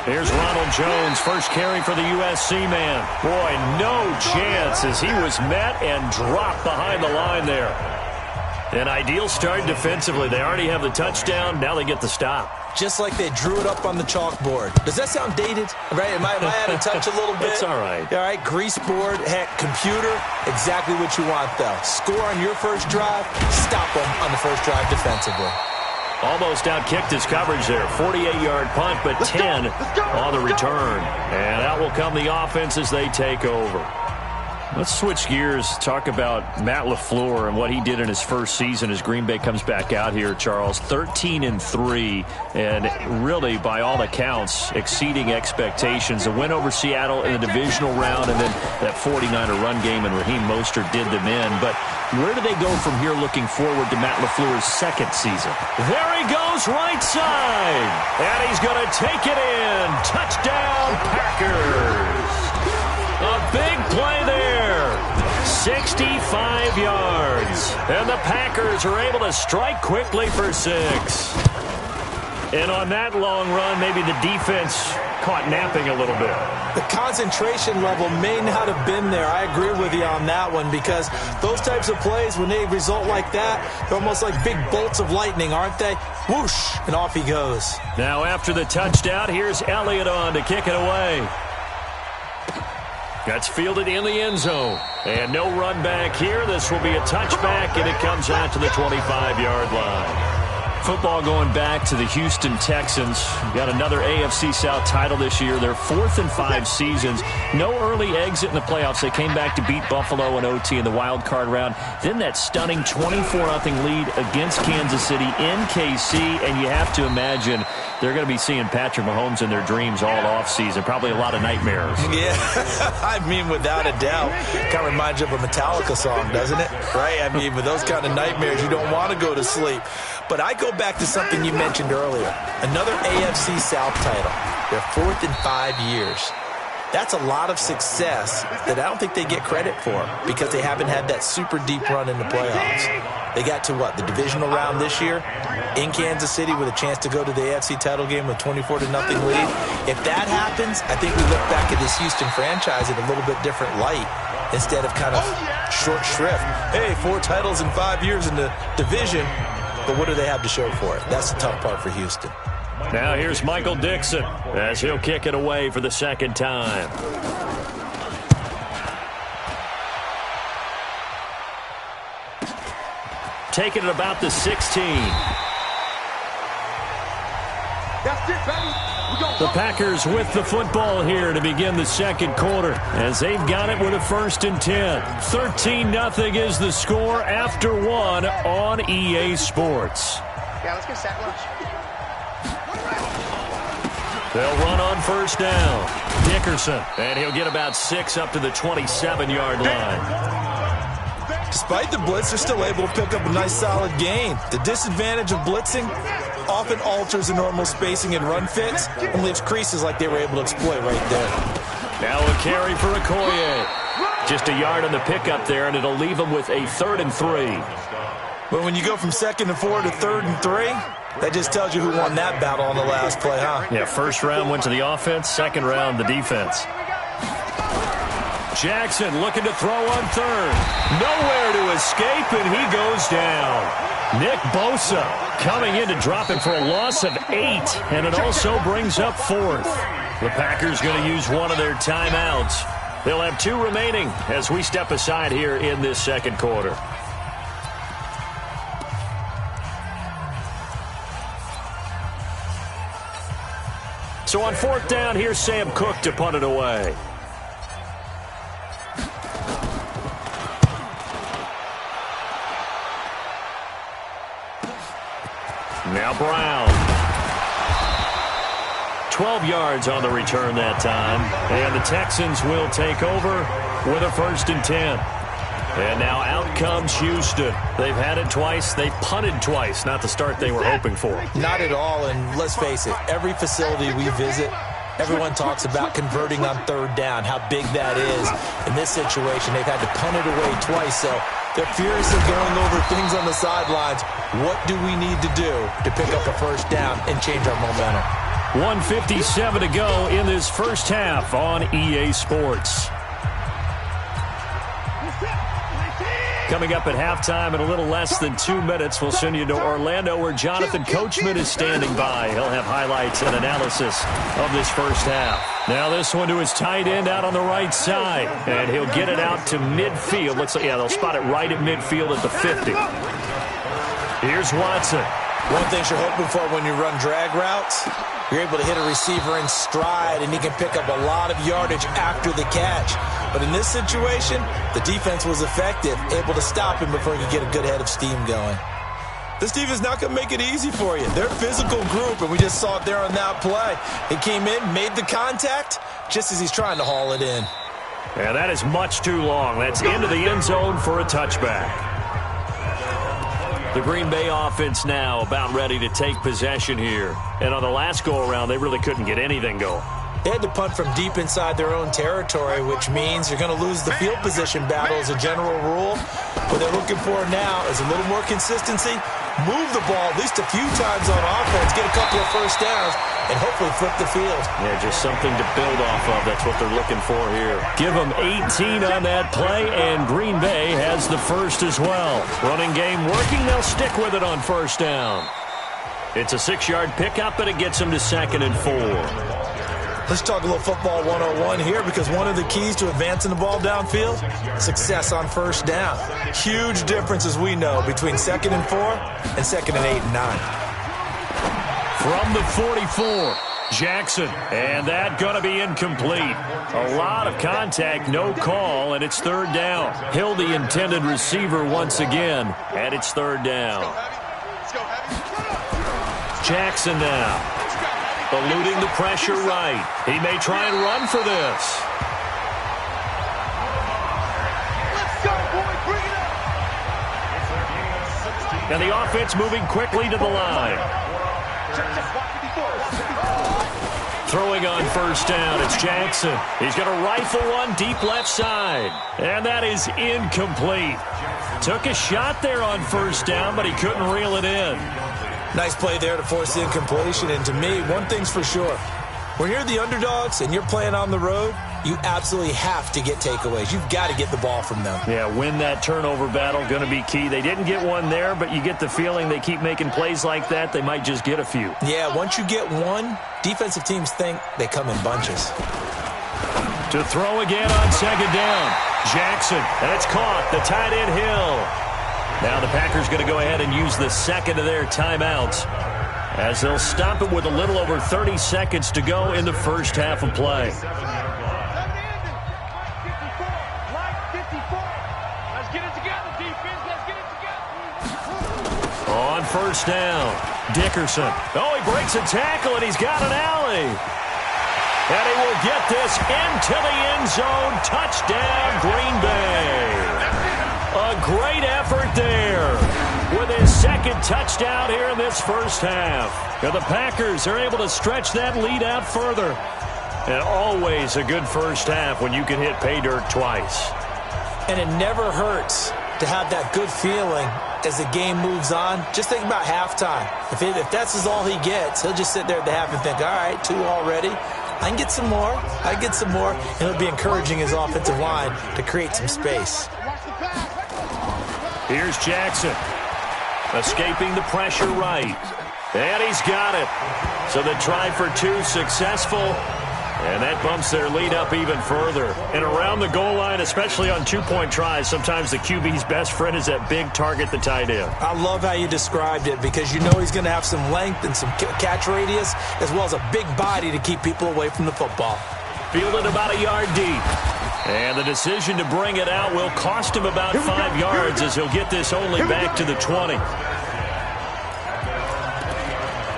Here's Ronald Jones, first carry for the USC man. Boy, no chance as he was met and dropped behind the line there. An ideal start defensively. They already have the touchdown. Now they get the stop. Just like they drew it up on the chalkboard. Does that sound dated? Right? Am I out of touch a little bit? It's all right. All right, grease board, heck, computer, exactly what you want, though. Score on your first drive, stop them on the first drive defensively. Almost outkicked his coverage there. 48-yard punt, but 10 on the return. And out will come the offense as they take over. Let's switch gears, talk about Matt LaFleur and what he did in his first season as Green Bay comes back out here, Charles. 13-3, and really, by all accounts, exceeding expectations. A win over Seattle in the divisional round, and then that 49er run game, and Raheem Mostert did them in. But where do they go from here looking forward to Matt LaFleur's second season? There he goes, right side. And he's going to take it in. Touchdown, Packers. A big play there. 65 yards. And the Packers are able to strike quickly for 6. And on that long run, maybe the defense caught napping a little bit. The concentration level may not have been there. I agree with you on that one, because those types of plays, when they result like that, they're almost like big bolts of lightning, aren't they? Whoosh, and off he goes. Now after the touchdown, here's Elliott on to kick it away. That's fielded in the end zone. And no run back here. This will be a touchback, and it comes out to the 25-yard line. Football going back to the Houston Texans. Got another AFC South title this year. Their 4th in 5 seasons. No early exit in the playoffs. They came back to beat Buffalo in OT in the wild card round. Then that stunning 24-0 lead against Kansas City in KC. And you have to imagine they're going to be seeing Patrick Mahomes in their dreams all offseason. Probably a lot of nightmares. Yeah, I mean, without a doubt. Kind of reminds you of a Metallica song, doesn't it? Right? I mean, with those kind of nightmares, you don't want to go to sleep. But I go back to something you mentioned earlier. Another AFC South title. Their 4th in 5 years. That's a lot of success that I don't think they get credit for, because they haven't had that super deep run in the playoffs. They got to, what, the divisional round this year in Kansas City with a chance to go to the AFC title game with 24-0 lead. If that happens, I think we look back at this Houston franchise in a little bit different light instead of kind of short shrift. Hey, 4 titles in 5 years in the division. But what do they have to show for it? That's the tough part for Houston. Now here's Michael Dixon as he'll kick it away for the second time. Taking it about the 16. That's it, baby. The Packers with the football here to begin the second quarter, as they've got it with a 1st and 10. 13-0 is the score after 1 on EA Sports. Yeah, let's get sack lunch. They'll run on 1st down. Dickerson, and he'll get about 6 up to the 27-yard line. Despite the blitz, they're still able to pick up a nice solid gain. The disadvantage of blitzing often alters the normal spacing and run fits and leaves creases like they were able to exploit right there. Now a carry for Okoye. Just a yard on the pickup there, and it'll leave him with a 3rd and 3. But when you go from 2nd and 4 to 3rd and 3, that just tells you who won that battle on the last play, huh? Yeah, 1st round went to the offense, 2nd round the defense. Jackson looking to throw on 3rd. Nowhere to escape, and he goes down. Nick Bosa coming in to drop it for a loss of 8, and it also brings up 4th. The Packers going to use one of their timeouts. They'll have 2 remaining as we step aside here in this second quarter. So on 4th down, here's Sam Cook to punt it away. Now Brown. 12 yards on the return that time. And the Texans will take over with a 1st and 10. And now out comes Houston. They've had it twice. They've punted twice. Not the start they were hoping for. Not at all, and let's face it, every facility we visit, everyone talks about converting on 3rd down, how big that is. In this situation, they've had to punt it away twice, so they're furiously going over things on the sidelines. What do we need to do to pick up a 1st down and change our momentum? 1:57 to go in this first half on EA Sports. Coming up at halftime in a little less than 2 minutes, we'll send you to Orlando where Jonathan Coachman is standing by. He'll have highlights and analysis of this first half. Now this one to his tight end out on the right side, and he'll get it out to midfield. Looks like, yeah, they'll spot it right at midfield at the 50. Here's Watson. One thing you're hoping for when you run drag routes, you're able to hit a receiver in stride, and he can pick up a lot of yardage after the catch. But in this situation, the defense was effective, able to stop him before he could get a good head of steam going. This defense is not going to make it easy for you. They're a physical group, and we just saw it there on that play. He came in, made the contact, just as he's trying to haul it in. And that is much too long. That's into the end zone for a touchback. The Green Bay offense now about ready to take possession here. And on the last go-around, they really couldn't get anything going. They had to punt from deep inside their own territory, which means you're going to lose the field position battle as a general rule. What they're looking for now is a little more consistency, move the ball at least a few times on offense, get a couple of 1st downs, and hopefully flip the field. Yeah, just something to build off of. That's what they're looking for here. Give them 18 on that play, and Green Bay has the 1st as well. Running game working. They'll stick with it on 1st down. It's a 6-yard pickup, and it gets them to 2nd and 4. Let's talk a little football 101 here, because one of the keys to advancing the ball downfield, success on 1st down. Huge difference, as we know, between 2nd and 4 and 2nd and 8 and 9. From the 44, Jackson, and that going to be incomplete. A lot of contact, no call, and it's 3rd down. Hill, the intended receiver once again, and it's 3rd down. Jackson now. Eluding the pressure right. He may try and run for this. Let's go, boy. Bring it up. And the offense moving quickly to the line. Throwing on 1st down, it's Jackson. He's going to rifle one deep left side. And that is incomplete. Took a shot there on 1st down, but he couldn't reel it in. Nice play there to force the incompletion. And to me, one thing's for sure. When you're the underdogs and you're playing on the road, you absolutely have to get takeaways. You've got to get the ball from them. Yeah, win that turnover battle, going to be key. They didn't get one there, but you get the feeling they keep making plays like that, they might just get a few. Yeah, once you get one, defensive teams think they come in bunches. To throw again on 2nd down. Jackson, and it's caught. The tight end Hill. Now the Packers going to go ahead and use the 2nd of their timeouts as they'll stop it with a little over 30 seconds to go in the first half of play. On 1st down, Dickerson. Oh, he breaks a tackle, and he's got an alley. And he will get this into the end zone. Touchdown, Green Bay. A great effort there with his 2nd touchdown here in this first half. And the Packers are able to stretch that lead out further. And always a good first half when you can hit pay dirt twice. And it never hurts to have that good feeling as the game moves on. Just think about halftime. If that's all he gets, he'll just sit there at the half and think, all right, 2 already. I can get some more. I get some more. And it'll be encouraging his offensive line to create some space. Here's Jackson, escaping the pressure right. And he's got it. So the try for 2 successful. And that bumps their lead up even further. And around the goal line, especially on 2-point tries, sometimes the QB's best friend is that big target, the tight end. I love how you described it, because you know he's going to have some length and some catch radius, as well as a big body to keep people away from the football. Fielded about a yard deep. And the decision to bring it out will cost him about 5 yards as he'll get this only back to the 20.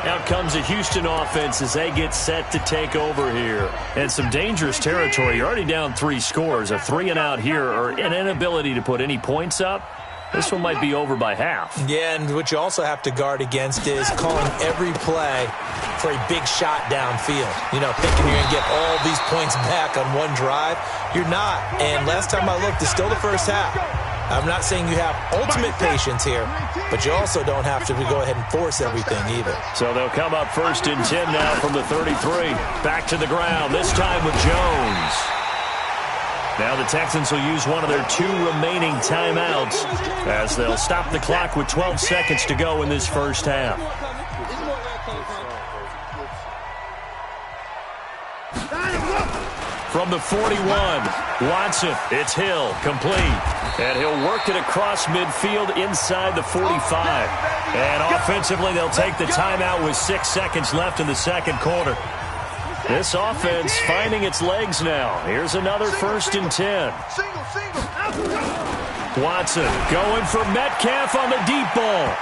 Out comes the Houston offense as they get set to take over here. And some dangerous territory. You're already down 3 scores. A 3-and-out here, or an inability to put any points up. This one might be over by half. Yeah, and what you also have to guard against is calling every play for a big shot downfield. You know, thinking you're going to get all these points back on one drive. You're not. And last time I looked, it's still the first half. I'm not saying you have ultimate patience here, but you also don't have to go ahead and force everything either. So they'll come up 1st and 10 now from the 33. Back to the ground, this time with Jones. Now the Texans will use one of their 2 remaining timeouts as they'll stop the clock with 12 seconds to go in this first half. From the 41, Watson, it's Hill, complete. And he'll work it across midfield inside the 45. And offensively, they'll take the timeout with 6 seconds left in the second quarter. This offense finding its legs now. Here's another 1st and 10. Watson going for Metcalf on the deep ball.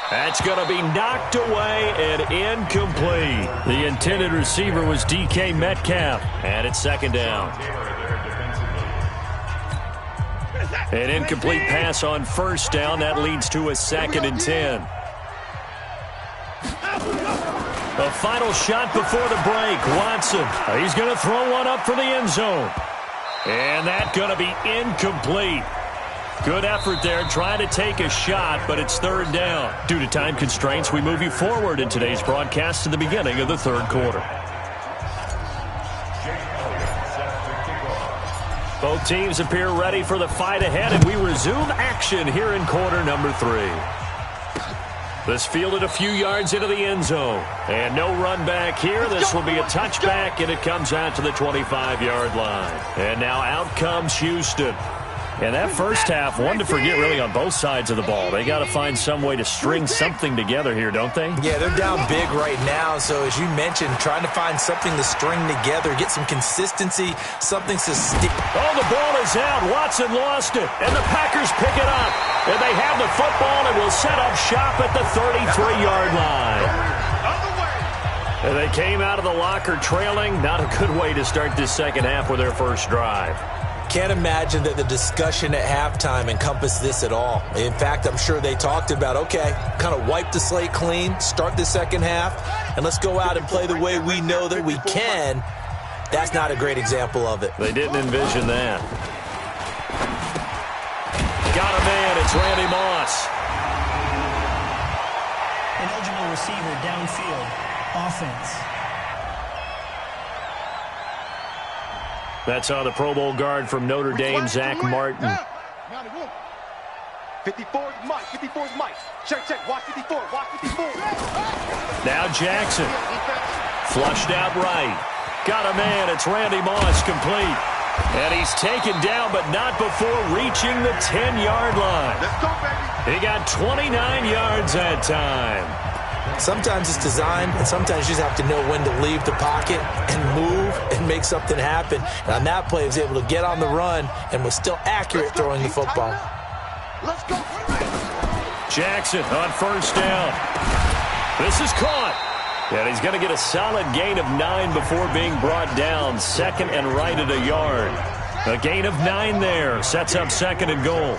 That's going to be knocked away and incomplete. The intended receiver was DK Metcalf. And it's 2nd down. An incomplete pass on 1st down. That leads to a 2nd and 10. A final shot before the break. Watson, he's going to throw one up for the end zone. And that's going to be incomplete. Good effort there, trying to take a shot, but it's 3rd down. Due to time constraints, we move you forward in today's broadcast to the beginning of the 3rd quarter. Both teams appear ready for the fight ahead, and we resume action here in quarter number 3. This fielded a few yards into the end zone. And no run back here. This will be a touchback, and it comes out to the 25-yard line. And now out comes Houston. And that first half, one to forget really on both sides of the ball. They got to find some way to string something together here, don't they? Yeah, they're down big right now. So as you mentioned, trying to find something to string together, get some consistency, something to stick. Oh, the ball is out. Watson lost it. And the Packers pick it up. And they have the football and will set up shop at the 33-yard line. And they came out of the locker trailing. Not a good way to start this second half with their first drive. Can't imagine that the discussion at halftime encompassed this at all. In fact, I'm sure they talked about, okay, kind of wipe the slate clean, start the second half, and let's go out and play the way we know that we can. That's not a great example of it. They didn't envision that. Got a man, it's Randy Moss. An eligible receiver downfield, offense. That's on the Pro Bowl guard from Notre Dame, Zach Martin. 54 is Mike. 54 is Mike. Check. Watch 54. Watch 54. Now Jackson. Flushed out right. Got a man. It's Randy Moss, complete. And he's taken down, but not before reaching the 10-yard line. Let's go, baby. He got 29 yards that time. Sometimes it's designed, and sometimes you just have to know when to leave the pocket and move and make something happen. And on that play, he was able to get on the run and was still accurate throwing the football. Let's go. Jackson on 1st down. This is caught. And he's going to get a solid gain of 9 before being brought down. 2nd and right at a yard. A gain of 9 there. Sets up 2nd and goal.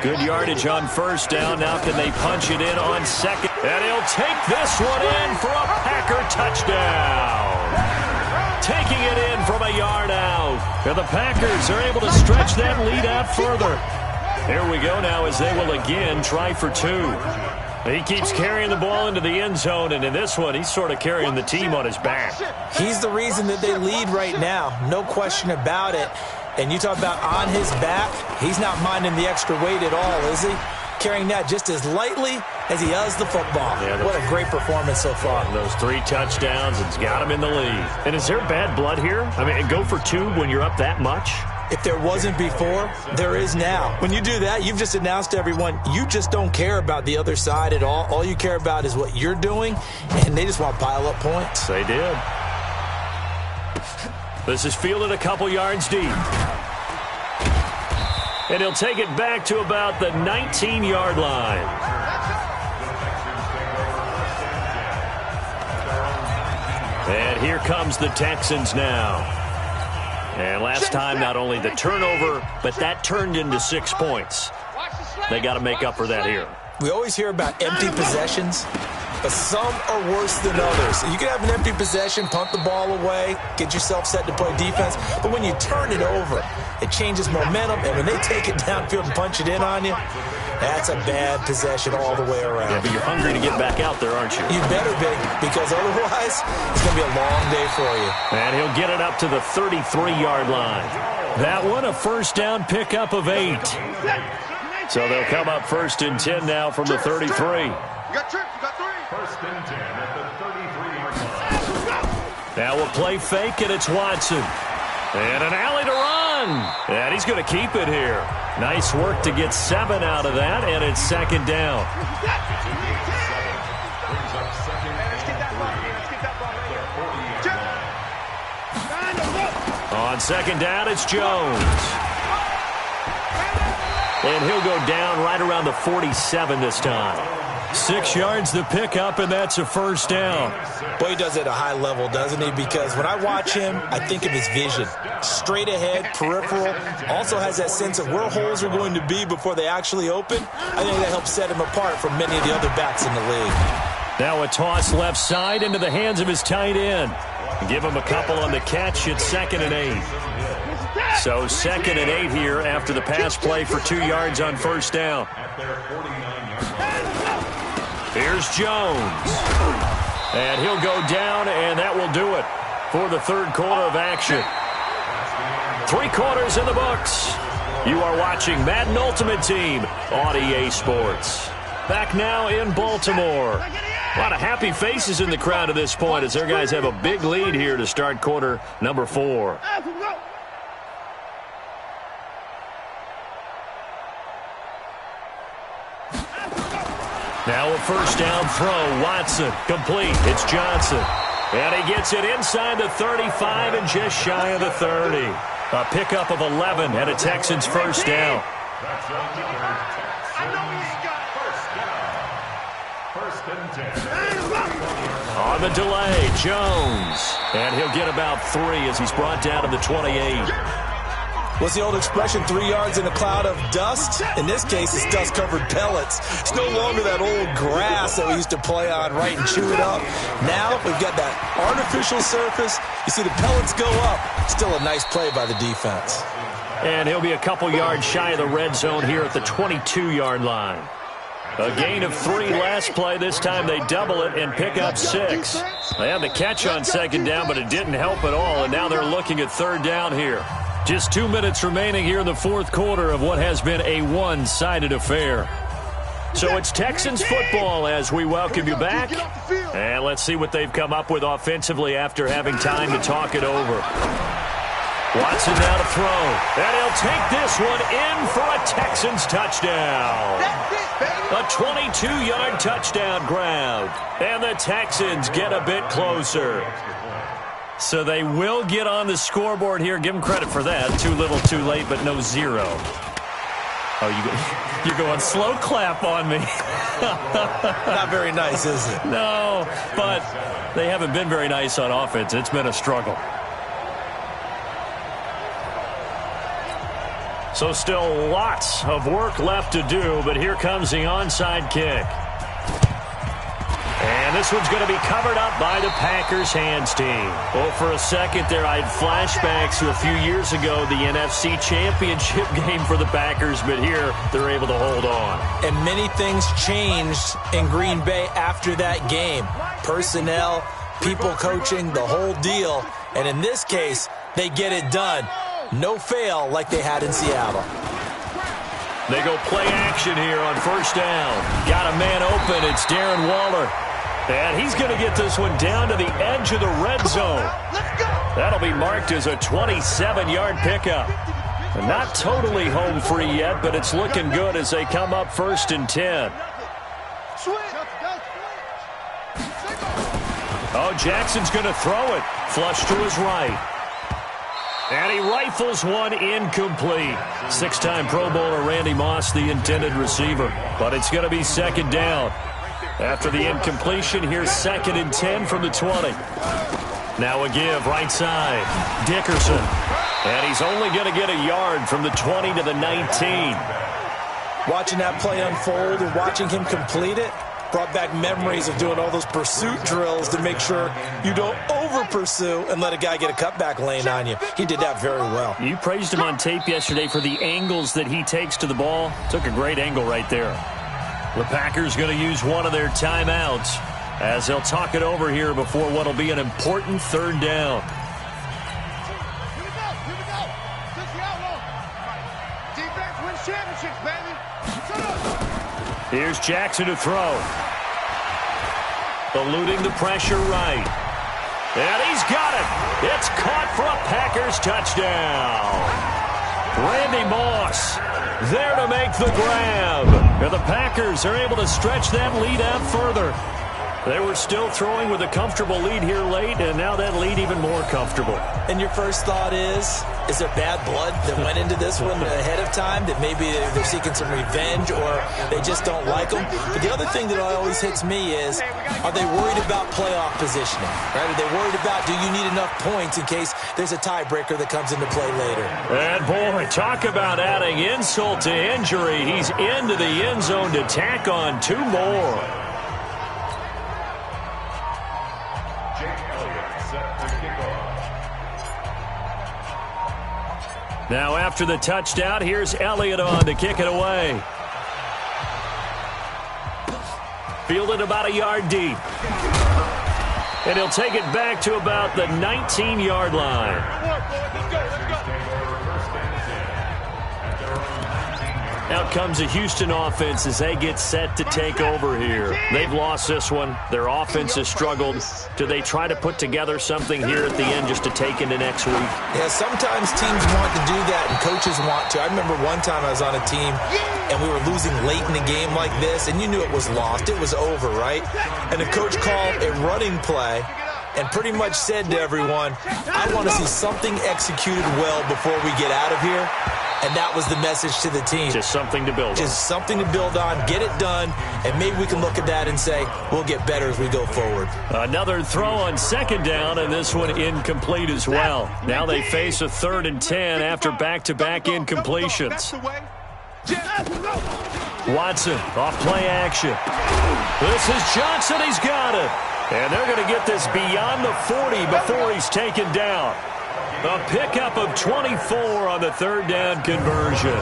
Good yardage on 1st down. Now can they punch it in on 2nd? And he'll take this one in for a Packer touchdown. Taking it in from a yard out. And the Packers are able to stretch that lead out further. Here we go now as they will again try for 2. He keeps carrying the ball into the end zone, and in this one, he's sort of carrying the team on his back. He's the reason that they lead right now. No question about it. And you talk about on his back, he's not minding the extra weight at all, is he? Carrying that just as lightly as he does the football. Yeah, what a great performance so far. Those 3 touchdowns, it's got him in the lead. And is there bad blood here? I mean, go for 2 when you're up that much? If there wasn't before, there is now. When you do that, you've just announced to everyone, you just don't care about the other side at all. All you care about is what you're doing, and they just want to pile up points. They did. This is fielded a couple yards deep. And he'll take it back to about the 19-yard line. And here comes the Texans now. And last time, not only the turnover, but that turned into 6 points. They got to make up for that here. We always hear about empty possessions, but some are worse than others. You can have an empty possession, punt the ball away, get yourself set to play defense, but when you turn it over, it changes momentum, and when they take it downfield and punch it in on you, that's a bad possession all the way around. Yeah, but you're hungry to get back out there, aren't you? You better be, because otherwise, it's going to be a long day for you. And he'll get it up to the 33-yard line. That one, a first down pickup of 8. So they'll come up 1st and 10 now from the 33. You got trips, you got 3. 1st and 10 at the 33-yard line. Now we'll play fake, and it's Watson. And an alley to run. And he's going to keep it here. Nice work to get 7 out of that, and it's 2nd down. On 2nd down, it's Jones. And he'll go down right around the 47 this time. 6 yards to pick up, and that's a first down. Boy, he does it at a high level, doesn't he? Because when I watch him, I think of his vision. Straight ahead, peripheral. Also has that sense of where holes are going to be before they actually open. I think that helps set him apart from many of the other backs in the league. Now a toss left side into the hands of his tight end. Give him a couple on the catch. It's 2nd and 8. So 2nd and 8 here after the pass play for 2 yards on first down. Here's Jones. And he'll go down, and that will do it for the 3rd quarter of action. 3 quarters in the books. You are watching Madden Ultimate Team on EA Sports. Back now in Baltimore. A lot of happy faces in the crowd at this point as their guys have a big lead here to start quarter number 4. Now a first down throw. Watson complete. It's Johnson. And he gets it inside the 35 and just shy of the 30. A pickup of 11 and a Texans first down. On the delay, Jones. And he'll get about 3 as he's brought down to the 28. What's the old expression, 3 yards in a cloud of dust? In this case, it's dust-covered pellets. It's no longer that old grass that we used to play on, right, and chew it up. Now we've got that artificial surface. You see the pellets go up. Still a nice play by the defense. And he'll be a couple yards shy of the red zone here at the 22-yard line. A gain of 3 last play. This time they double it and pick up 6. They had the catch on 2nd down, but it didn't help at all, and now they're looking at 3rd down here. Just 2 minutes remaining here in the 4th quarter of what has been a one-sided affair. So it's Texans football as we welcome you back. And let's see what they've come up with offensively after having time to talk it over. Watson now to throw. And he'll take this one in for a Texans touchdown. A 22-yard touchdown grab. And the Texans get a bit closer. So they will get on the scoreboard here. Give them credit for that. Too little, too late, but no 0. Oh, you're going slow clap on me. Not very nice, is it? No, but they haven't been very nice on offense. It's been a struggle. So still lots of work left to do, but here comes the onside kick. And this one's going to be covered up by the Packers hands team. Well, for a second there, I had flashbacks to a few years ago, the NFC Championship game for the Packers, but here they're able to hold on. And many things changed in Green Bay after that game. Personnel, people coaching, the whole deal. And in this case, they get it done. No fail like they had in Seattle. They go play action here on first down. Got a man open. It's Darren Waller. And he's going to get this one down to the edge of the red zone. That'll be marked as a 27-yard pickup. And not totally home free yet, but it's looking good as they come up 1st and 10. Oh, Jackson's going to throw it. Flush to his right. And he rifles one incomplete. 6-time Pro Bowler Randy Moss, the intended receiver. But it's going to be 2nd down. After the incompletion, here's 2nd and 10 from the 20. Now a give right side. Dickerson. And he's only going to get a yard from the 20 to the 19. Watching that play unfold and watching him complete it brought back memories of doing all those pursuit drills to make sure you don't over-pursue and let a guy get a cutback lane on you. He did that very well. You praised him on tape yesterday for the angles that he takes to the ball. Took a great angle right there. The Packers going to use one of their timeouts as they'll talk it over here before what will be an important third down. Here's Jackson to throw. Eluding the pressure right. And he's got it. It's caught for a Packers touchdown. Randy Moss there to make the grab. And the Packers are able to stretch that lead out further. They were still throwing with a comfortable lead here late, and now that lead even more comfortable. And your first thought is there bad blood that went into this one ahead of time, that maybe they're seeking some revenge or they just don't like them? But the other thing that always hits me is, are they worried about playoff positioning? Right? Are they worried about, do you need enough points in case there's a tiebreaker that comes into play later? And boy, talk about adding insult to injury. He's into the end zone to tack on two more. Now after the touchdown, here's Elliott on to kick it away. Fielded about a yard deep. And he'll take it back to about the 19-yard line. Out comes the Houston offense as they get set to take over here. They've lost this one. Their offense has struggled. Do they try to put together something here at the end just to take into next week? Yeah, sometimes teams want to do that and coaches want to. I remember one time I was on a team and we were losing late in a game like this, and you knew it was lost. It was over, right? And the coach called a running play and pretty much said to everyone, I want to see something executed well before we get out of here. And that was the message to the team. Just something to build on. Just something to build on, get it done, and maybe we can look at that and say, we'll get better as we go forward. Another throw on second down, and this one incomplete as well. Now they face a 3rd and 10 after back-to-back incompletions. Watson off play action. This is Johnson. He's got it. And they're going to get this beyond the 40 before he's taken down. A pickup of 24 on the 3rd down conversion.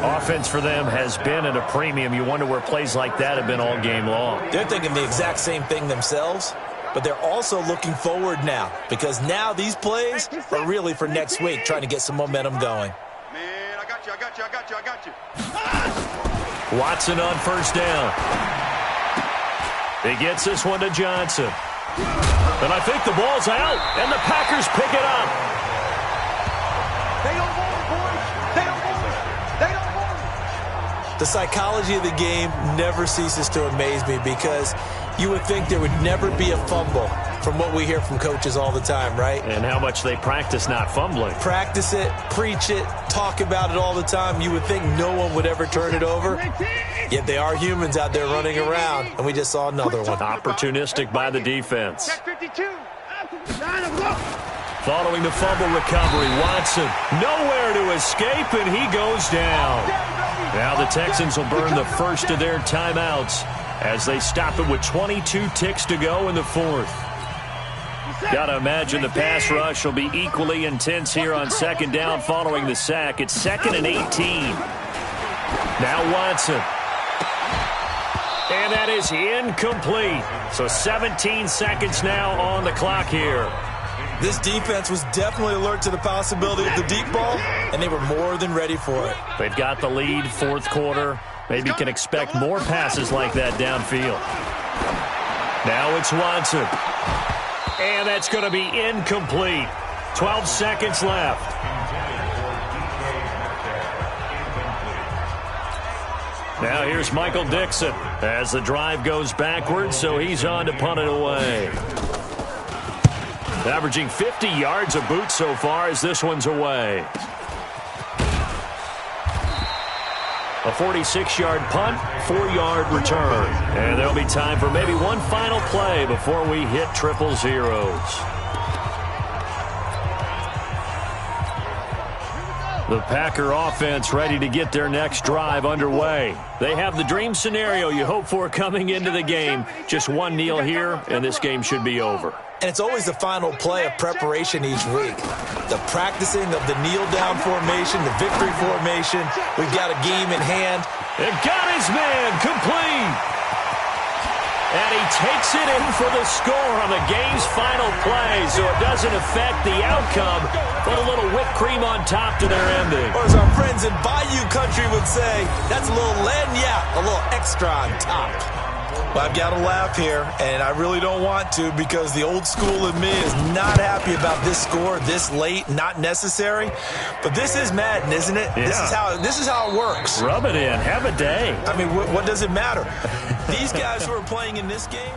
Offense for them has been at a premium. You wonder where plays like that have been all game long. They're thinking the exact same thing themselves, but they're also looking forward now, because now these plays are really for next week, trying to get some momentum going. Man, I got you. Watson on 1st down. He gets this one to Johnson. And I think the ball's out, and the Packers pick it up. They don't want it, boys. They don't want it. They don't want it. The psychology of the game never ceases to amaze me, because you would think there would never be a fumble from what we hear from coaches all the time, right? And how much they practice not fumbling. Practice it, preach it, talk about it all the time. You would think no one would ever turn it over. Yet they are humans out there running around, and we just saw another one. Opportunistic by the defense. Check 52. Following the fumble recovery, Watson nowhere to escape, and he goes down. Now the Texans will burn the first of their timeouts as they stop it with 22 ticks to go in the 4th. Got to imagine the pass rush will be equally intense here on 2nd down following the sack. It's 2nd and 18. Now Watson. And that is incomplete. So 17 seconds now on the clock here. This defense was definitely alert to the possibility of the deep ball, and they were more than ready for it. They've got the lead, 4th quarter. Maybe you can expect more passes like that downfield. Now it's Watson. And that's going to be incomplete. 12 seconds left. Now here's Michael Dixon as the drive goes backwards, so he's on to punt it away. Averaging 50 yards a boot so far as this one's away. A 46-yard punt, 4-yard return. And there'll be time for maybe one final play before we hit triple zeros. The Packer offense ready to get their next drive underway. They have the dream scenario you hope for coming into the game. Just one kneel here, and this game should be over. And it's always the final play of preparation each week. The practicing of the kneel-down formation, the victory formation. We've got a game in hand. It got his man complete. And he takes it in for the score on the game's final play, so it doesn't affect the outcome, but a little whipped cream on top to their ending. Or as our friends in Bayou Country would say, that's a little lagniappe, a little extra on top. Well, I've got to laugh here, and I really don't want to because the old school in me is not happy about this score this late, not necessary. But this is Madden, isn't it? Yeah. This is how it works. Rub it in. Have a day. I mean, what does it matter? These guys who are playing in this game,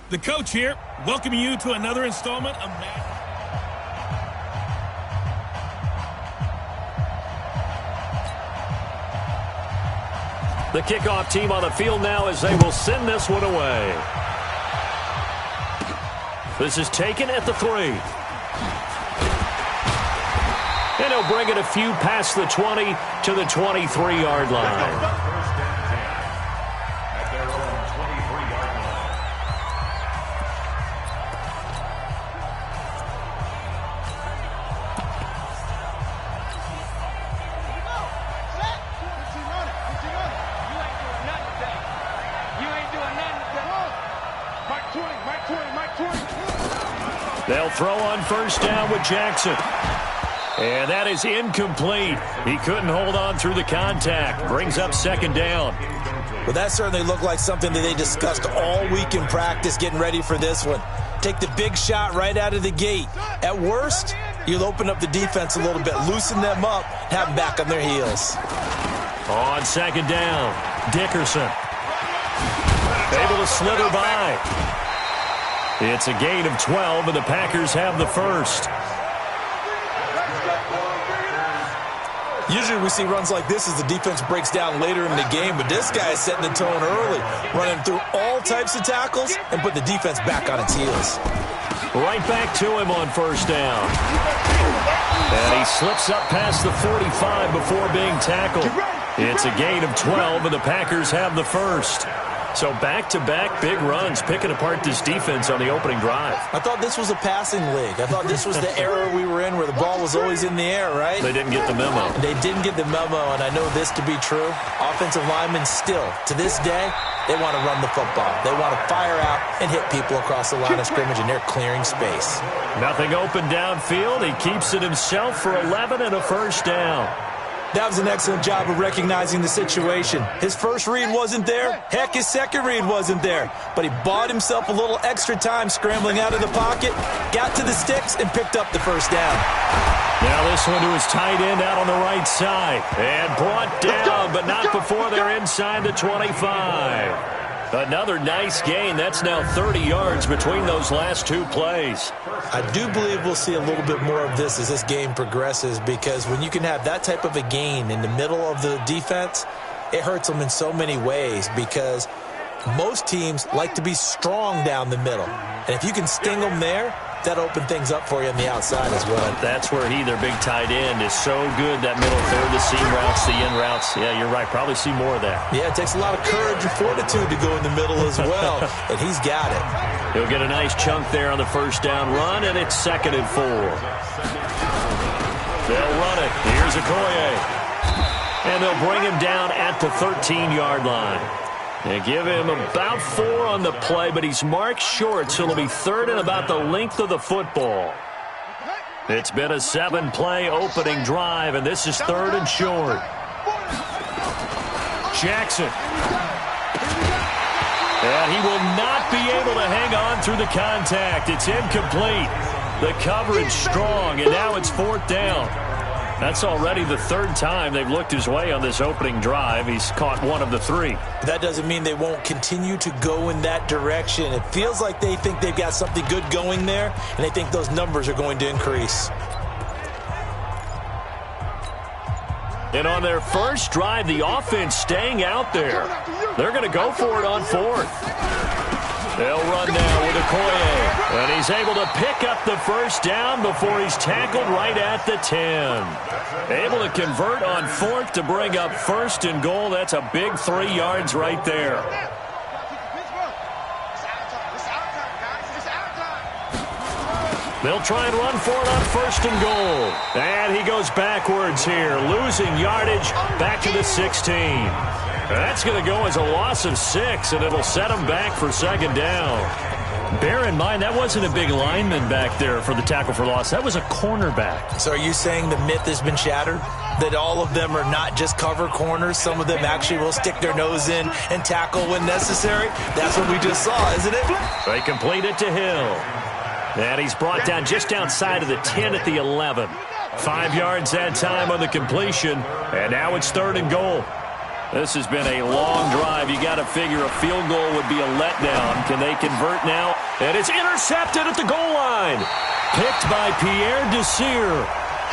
the coach here, welcoming you to another installment of Madden. The kickoff team on the field now as they will send this one away. This is taken at the 3. And he'll bring it a few past the 20 to the 23-yard line. They'll throw on first down with Jackson. And that is incomplete. He couldn't hold on through the contact. Brings up second down. Well, that certainly looked like something that they discussed all week in practice getting ready for this one. Take the big shot right out of the gate. At worst, You'll open up the defense a little bit, loosen them up, have them back on their heels. On second down, Dickerson. Able to slither by. It's a gain of 12, and the Packers have the first. Usually we see runs like this as the defense breaks down later in the game, but this guy is setting the tone early, running through all types of tackles and put the defense back on its heels. Right back to him on first down. And he slips up past the 45 before being tackled. It's a gain of 12, and the Packers have the first. So back-to-back big runs, picking apart this defense on the opening drive. I thought this was a passing league. I thought this was the era we were in where the ball was always in the air, right? They didn't get the memo. They didn't get the memo, and I know this to be true. Offensive linemen still, to this day, they want to run the football. They want to fire out and hit people across the line of scrimmage, and they're clearing space. Nothing open downfield. He keeps it himself for 11 and a first down. That was an excellent job of recognizing the situation. His first read wasn't there. Heck, his second read wasn't there. But he bought himself a little extra time scrambling out of the pocket, got to the sticks, and picked up the first down. Now this one to his tight end out on the right side. And brought down, but not before they're inside the 25. Another nice gain. That's now 30 yards between those last two plays. I do believe we'll see a little bit more of this as this game progresses, because when you can have that type of a gain in the middle of the defense, it hurts them in so many ways, because most teams like to be strong down the middle. And if you can sting them there, that open things up for you on the outside as well. But that's where their big tight end, is so good, that middle third, the seam routes, the in routes. Yeah, you're right. Probably see more of that. Yeah, it takes a lot of courage and fortitude to go in the middle as well, and he's got it. He'll get a nice chunk there on the first down run, and it's 2nd and 4. They'll run it. Here's Okoye. And they'll bring him down at the 13-yard line. They give him about 4 on the play, but he's marked short, so it'll be 3rd and about the length of the football. It's been a 7-play opening drive, and this is 3rd and short. Jackson. And he will not be able to hang on through the contact. It's incomplete. The coverage strong, and now it's 4th down. That's already the 3rd time they've looked his way on this opening drive. He's caught 1 of the 3. That doesn't mean they won't continue to go in that direction. It feels like they think they've got something good going there, and they think those numbers are going to increase. And on their first drive, the offense staying out there. They're going to go for it on 4th. They'll run now with Okoye. And he's able to pick up the first down before he's tackled right at the 10. Able to convert on 4th to bring up 1st and goal. That's a big 3 yards right there. They'll try and run for it on 1st and goal. And he goes backwards here, losing yardage back to the 16. That's going to go as a loss of 6, and it'll set him back for 2nd down. Bear in mind, that wasn't a big lineman back there for the tackle for loss. That was a cornerback. So are you saying the myth has been shattered? That all of them are not just cover corners? Some of them actually will stick their nose in and tackle when necessary? That's what we just saw, isn't it? They complete it to Hill. And he's brought down just outside of the 10 at the 11. 5 yards that time on the completion, and now it's 3rd and goal. This has been a long drive. You got to figure a field goal would be a letdown. Can they convert now? And it's intercepted at the goal line. Picked by Pierre Desir.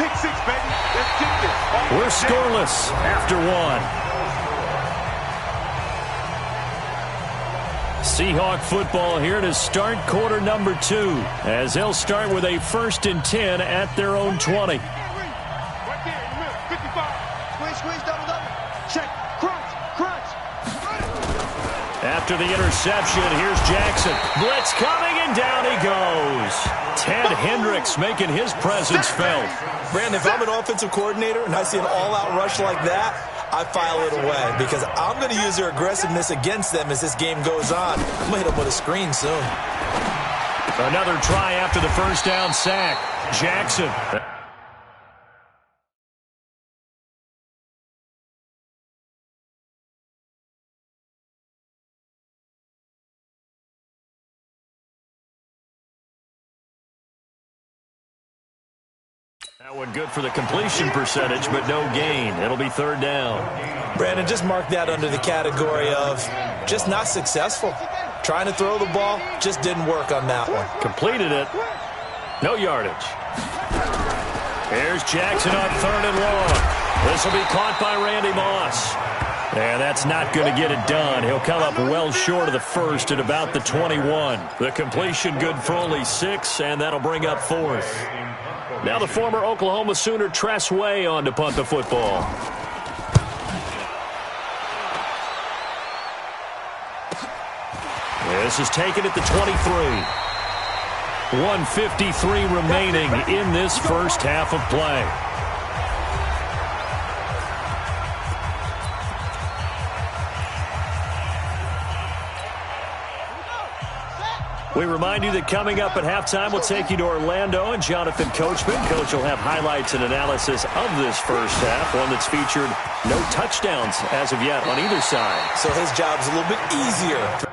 Pick 6, baby. Let's get this. We're scoreless after 1. Seahawk football here to start quarter number 2, as they'll start with a 1st and 10 at their own 20. Right there in the middle. 55. Squeeze, double. Check. Crunch. After the interception, here's Jackson. Blitz coming, and down he goes. Ted Hendricks making his presence felt. Brandon, if I'm an offensive coordinator and I see an all-out rush like that, I file it away, because I'm going to use their aggressiveness against them as this game goes on. I'm going to hit them with a screen soon. Another try after the first down sack. Jackson. That one good for the completion percentage, but no gain. It'll be third down. Brandon, just mark that under the category of just not successful. Trying to throw the ball, just didn't work on that one. Completed it. No yardage. Here's Jackson on third and long. This will be caught by Randy Moss. And that's not going to get it done. He'll come up well short of the first at about the 21. The completion good for only 6, and that'll bring up fourth. Now the former Oklahoma Sooner Tress Way on to punt the football. This is taken at the 23. 1:53 remaining in this first half of play. We remind you that coming up at halftime, we'll take you to Orlando and Jonathan Coachman. Coach will have highlights and analysis of this first half, one that's featured no touchdowns as of yet on either side. So his job's a little bit easier.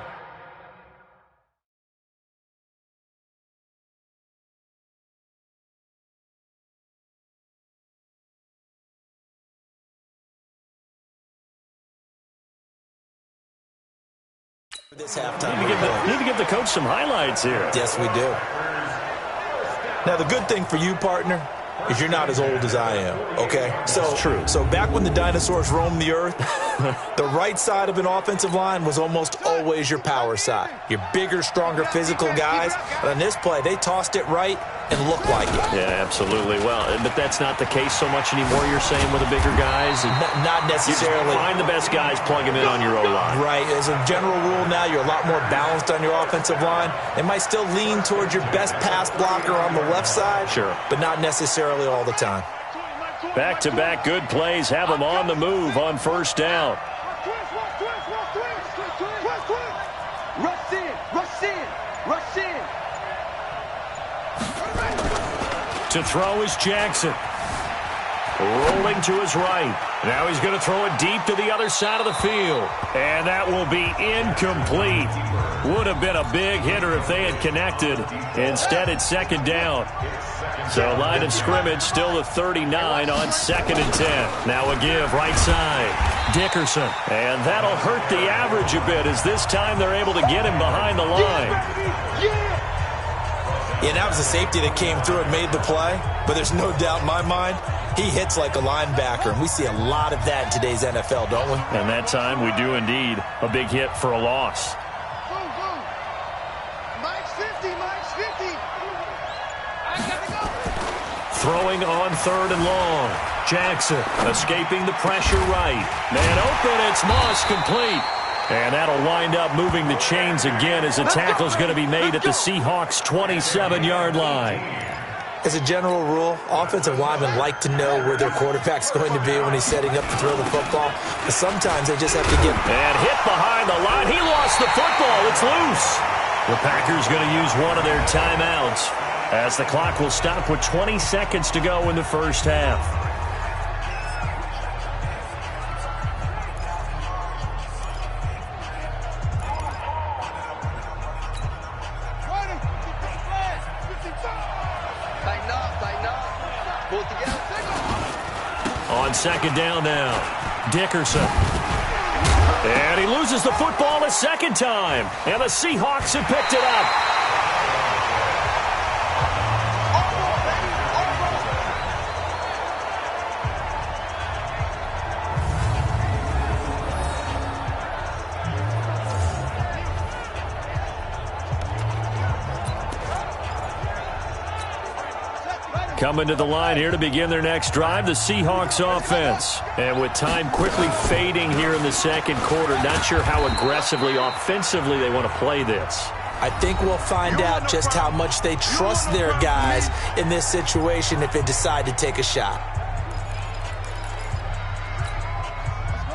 This halftime. Need to give the coach some highlights here. Yes, we do. Now, the good thing for you, partner, is you're not as old as I am, okay? That's true. So back when the dinosaurs roamed the earth, the right side of an offensive line was almost always your power side. Your bigger, stronger, physical guys. And on this play, they tossed it right and looked like it. Yeah, absolutely. Well, but that's not the case so much anymore, you're saying, with the bigger guys? Not necessarily. You just find the best guys, plug them in on your O-line. Right. As a general rule now, you're a lot more balanced on your offensive line. They might still lean towards your best pass blocker on the left side. Sure. But not necessarily all the time. Back-to-back good plays have them on the move on first down. Rush in, rush in, rush in. To throw is Jackson. Rolling to his right. Now he's going to throw it deep to the other side of the field. And that will be incomplete. Would have been a big hitter if they had connected. Instead, it's second down. So line of scrimmage still the 39 on 2nd and 10. Now a give right side. Dickerson. And that'll hurt the average a bit as this time they're able to get him behind the line. Yeah, that was a safety that came through and made the play. But there's no doubt in my mind, he hits like a linebacker. And we see a lot of that in today's NFL, don't we? And that time we do indeed. A big hit for a loss. Throwing on 3rd and long. Jackson escaping the pressure right. Man open, it's Moss complete. And that'll wind up moving the chains again as the tackle's going to be made at the Seahawks' 27-yard line. As a general rule, offensive linemen like to know where their quarterback's going to be when he's setting up to throw the football. But sometimes they just have to get... And hit behind the line. He lost the football. It's loose. The Packers going to use one of their timeouts as the clock will stop with 20 seconds to go in the first half. On 2nd down now, Dickerson. And he loses the football a second time. And the Seahawks have picked it up. Coming to the line here to begin their next drive, the Seahawks offense. And with time quickly fading here in the second quarter, not sure how aggressively, offensively they want to play this. I think we'll find out just how much they trust their guys in this situation if they decide to take a shot.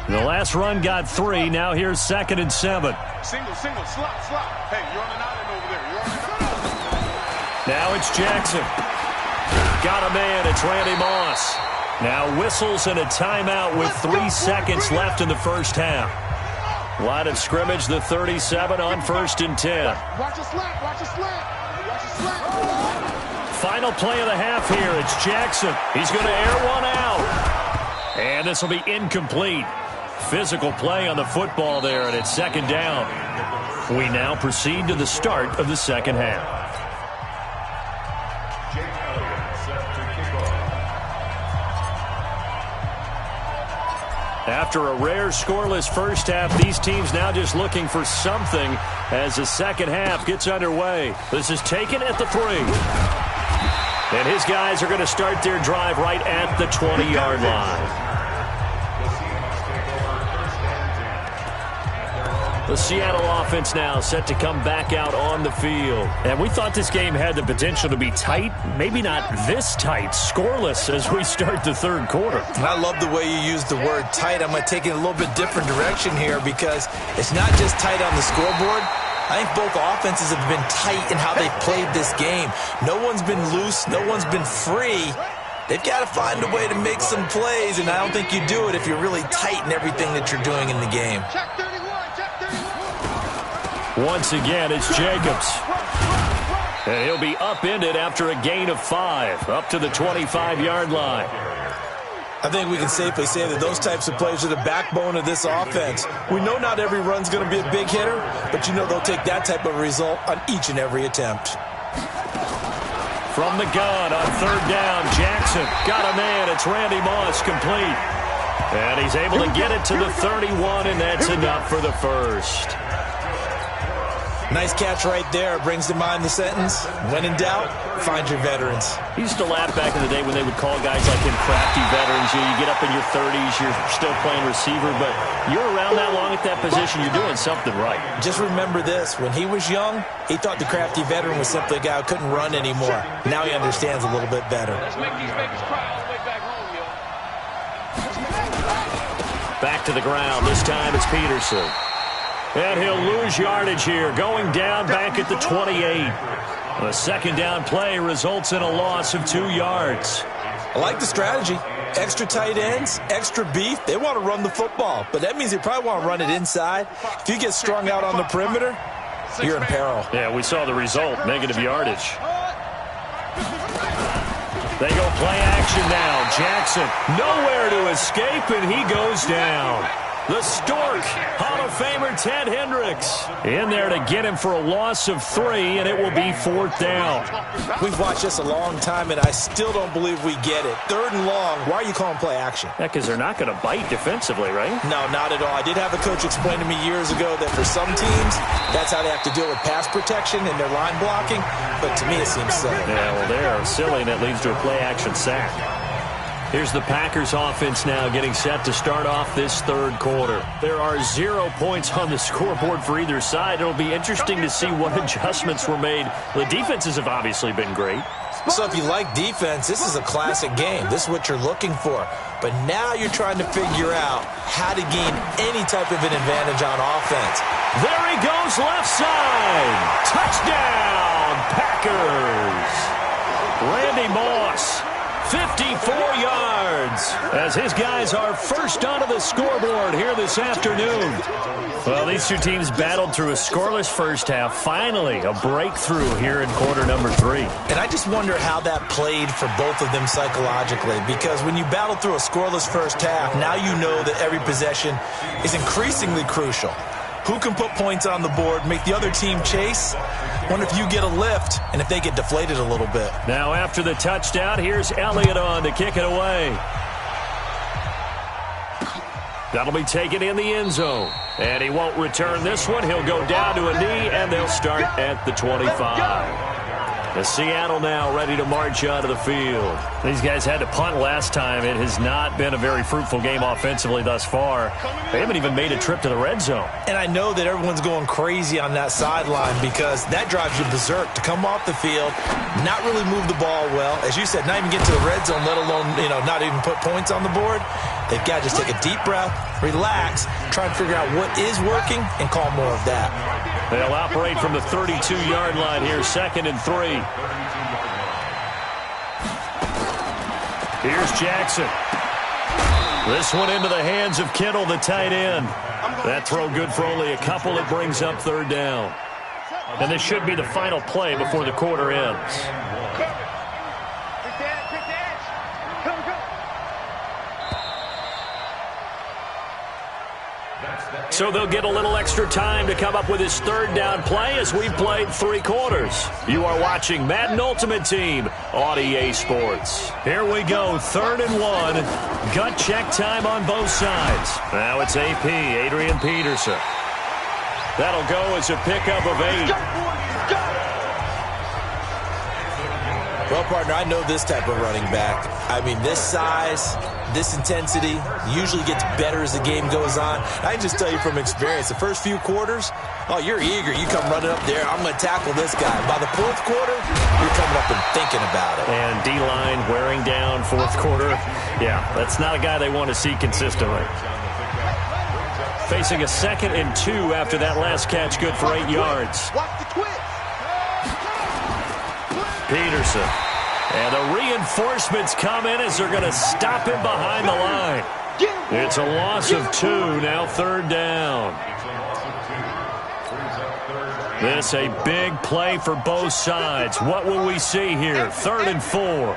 The last run got 3. Now here's 2nd and 7. Single, slot. Hey, you're on an island over there. You're on an island. Now it's Jackson. Got a man. It's Randy Moss. Now whistles and a timeout with 3 seconds left in the first half. Line of scrimmage, the 37 on 1st and 10. Watch a slant. final play of the half here. It's Jackson. He's going to air one out. And this will be incomplete. Physical play on the football there, and it's second down. We now proceed to the start of the second half. After a rare scoreless first half, these teams now just looking for something as the second half gets underway. This is taken at the 3. And his guys are going to start their drive right at the 20-yard line. The Seattle offense now set to come back out on the field. And we thought this game had the potential to be tight, maybe not this tight, scoreless as we start the third quarter. And I love the way you use the word tight. I'm going to take it a little bit different direction here because it's not just tight on the scoreboard. I think both offenses have been tight in how they've played this game. No one's been loose. No one's been free. They've got to find a way to make some plays, and I don't think you do it if you're really tight in everything that you're doing in the game. Once again, it's Jacobs. And he'll be upended after a gain of 5, up to the 25-yard line. I think we can safely say that those types of plays are the backbone of this offense. We know not every run's going to be a big hitter, but you know they'll take that type of result on each and every attempt. From the gun on third down, Jackson got a man. It's Randy Moss complete. And he's able to get it to the 31, and that's enough for the first. Nice catch right there. Brings to mind the sentence, when in doubt, find your veterans. He used to laugh back in the day when they would call guys like him crafty veterans. You get up in your 30s, you're still playing receiver, but you're around that long at that position, you're doing something right. Just remember this. When he was young, he thought the crafty veteran was simply a guy who couldn't run anymore. Now he understands a little bit better. Let's make these babies cry all the way back home, yo. Back to the ground. This time it's Peterson. And he'll lose yardage here, going down back at the 28. A second down play results in a loss of 2 yards. I like the strategy. Extra tight ends, extra beef. They want to run the football, but that means they probably want to run it inside. If you get strung out on the perimeter, you're in peril. Yeah, we saw the result, negative yardage. They go play action now. Jackson nowhere to escape, and he goes down. The Stork, Hall of Famer Ted Hendricks, in there to get him for a loss of 3, and it will be 4th down. We've watched this a long time, and I still don't believe we get it. 3rd and long, why are you calling play action? Yeah, because they're not going to bite defensively, right? No, not at all. I did have a coach explain to me years ago that for some teams, that's how they have to deal with pass protection and their line blocking, but to me it seems silly. Yeah, well, they're silly, and it leads to a play action sack. Here's the Packers offense now getting set to start off this third quarter. There are 0 points on the scoreboard for either side. It'll be interesting to see what adjustments were made. The defenses have obviously been great. So if you like defense, this is a classic game. This is what you're looking for. But now you're trying to figure out how to gain any type of an advantage on offense. There he goes, left side. Touchdown, Packers. Randy Moss. 54 yards as his guys are first onto the scoreboard here this afternoon. Well, these two teams battled through a scoreless first half. Finally, a breakthrough here in quarter number 3. And I just wonder how that played for both of them psychologically, because when you battle through a scoreless first half, now you know that every possession is increasingly crucial. Who can put points on the board, make the other team chase? Wonder if you get a lift and if they get deflated a little bit. Now after the touchdown, here's Elliott on to kick it away. That'll be taken in the end zone. And he won't return this one. He'll go down to a knee, and they'll start at the 25. The Seattle now ready to march onto the field. These guys had to punt last time. It has not been a very fruitful game offensively thus far. They haven't even made a trip to the red zone. And I know that everyone's going crazy on that sideline because that drives you berserk to come off the field, not really move the ball well. As you said, not even get to the red zone, let alone, not even put points on the board. They've got to just take a deep breath, relax, try and figure out what is working, and call more of that. They'll operate from the 32-yard line here, 2nd and 3. Here's Jackson. This one into the hands of Kittle, the tight end. That throw good for only a couple. It brings up 3rd down. And this should be the final play before the quarter ends. So they'll get a little extra time to come up with his third down play as we've played 3 quarters. You are watching Madden Ultimate Team on EA Sports. Here we go, 3rd and 1. Gut check time on both sides. Now it's AP, Adrian Peterson. That'll go as a pickup of 8. Well, partner, I know this type of running back. I mean, this size, this intensity usually gets better as the game goes on. I can just tell you from experience, the first few quarters, oh, you're eager. You come running up there, I'm going to tackle this guy. By the 4th quarter, you're coming up and thinking about it. And D-line wearing down 4th quarter. Yeah, that's not a guy they want to see consistently. Facing a 2nd and 2 after that last catch, good for 8 yards. Watch the twitch. Peterson. And the reinforcements come in as they're going to stop him behind the line. It's a loss of 2, now 3rd down. This a big play for both sides. What will we see here? 3rd and 4.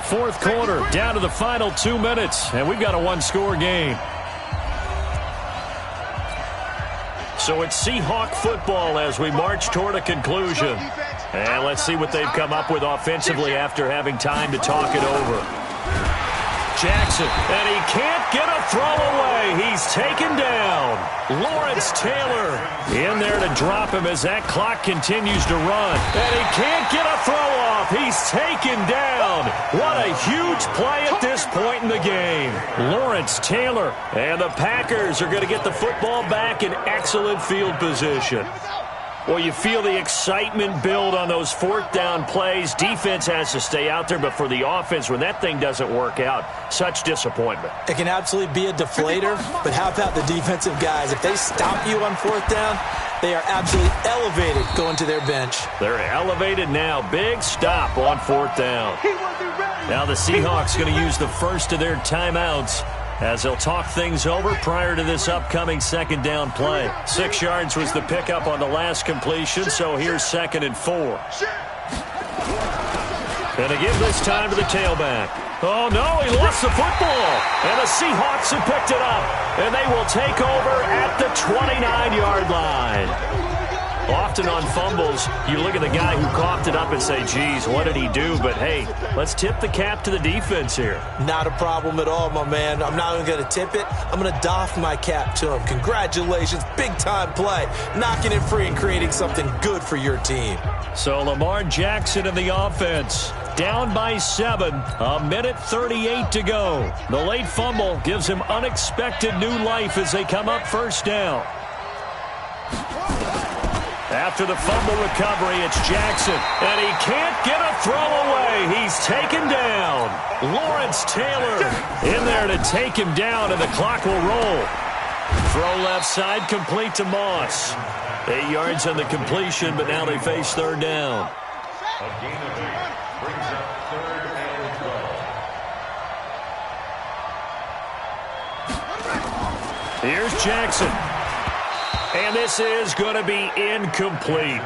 4th quarter, down to the final 2 minutes, and we've got a 1-score game. So it's Seahawk football as we march toward a conclusion. And let's see what they've come up with offensively after having time to talk it over. Jackson, and he can't get a throw away. He's taken down. Lawrence Taylor in there to drop him as that clock continues to run. And he can't get a throw off. He's taken down. What a huge play at this point in the game. Lawrence Taylor, and the Packers are going to get the football back in excellent field position. Well, you feel the excitement build on those 4th down plays. Defense has to stay out there, but for the offense, when that thing doesn't work out, such disappointment. It can absolutely be a deflator, but how about the defensive guys? If they stop you on 4th down, they are absolutely elevated going to their bench. They're elevated now. Big stop on 4th down. Now the Seahawks going to use the first of their timeouts as they'll talk things over prior to this upcoming 2nd down play. 6 yards was the pickup on the last completion, so here's 2nd and 4. And to give this time to the tailback. Oh, no, he lost the football. And the Seahawks have picked it up, and they will take over at the 29-yard line. Often on fumbles, you look at the guy who coughed it up and say, geez, what did he do? But, hey, let's tip the cap to the defense here. Not a problem at all, my man. I'm not even going to tip it. I'm going to doff my cap to him. Congratulations. Big-time play. Knocking it free and creating something good for your team. So Lamar Jackson in the offense. Down by 7. 1:38 to go. The late fumble gives him unexpected new life as they come up 1st down. After the fumble recovery, it's Jackson. And he can't get a throw away. He's taken down. Lawrence Taylor in there to take him down, and the clock will roll. Throw left side, complete to Moss. 8 yards on the completion, but now they face 3rd down. Here's Jackson. And this is going to be incomplete.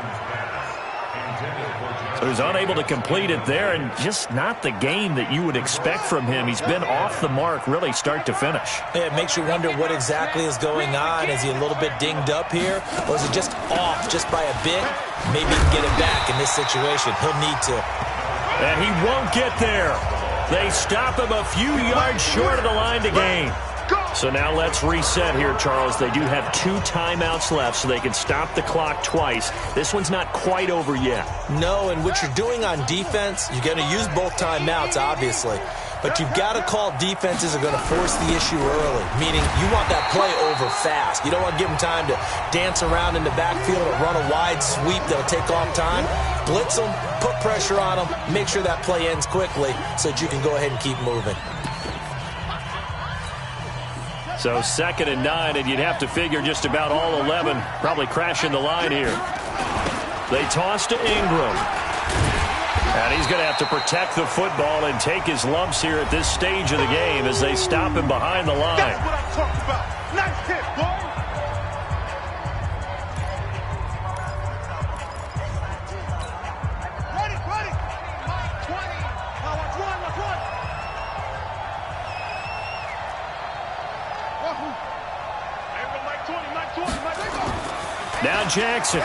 So he's unable to complete it there, and just not the game that you would expect from him. He's been off the mark, really, start to finish. Yeah, it makes you wonder what exactly is going on. Is he a little bit dinged up here, or is he just off just by a bit? Maybe he can get it back in this situation. He'll need to. And he won't get there. They stop him a few yards short of the line to gain. So now let's reset here, Charles. They do have 2 timeouts left, so they can stop the clock twice. This one's not quite over yet. No, and what you're doing on defense, you're going to use both timeouts, obviously. But you've got to call defenses that are going to force the issue early, meaning you want that play over fast. You don't want to give them time to dance around in the backfield or run a wide sweep that'll take off time. Blitz them, put pressure on them, make sure that play ends quickly so that you can go ahead and keep moving. So 2nd and 9, and you'd have to figure just about all 11 probably crashing the line here. They toss to Ingram. And he's going to have to protect the football and take his lumps here at this stage of the game as they stop him behind the line. That's what I'm talking about. Nice hit, boy. Ready. 20. Now let's run. Now Jackson.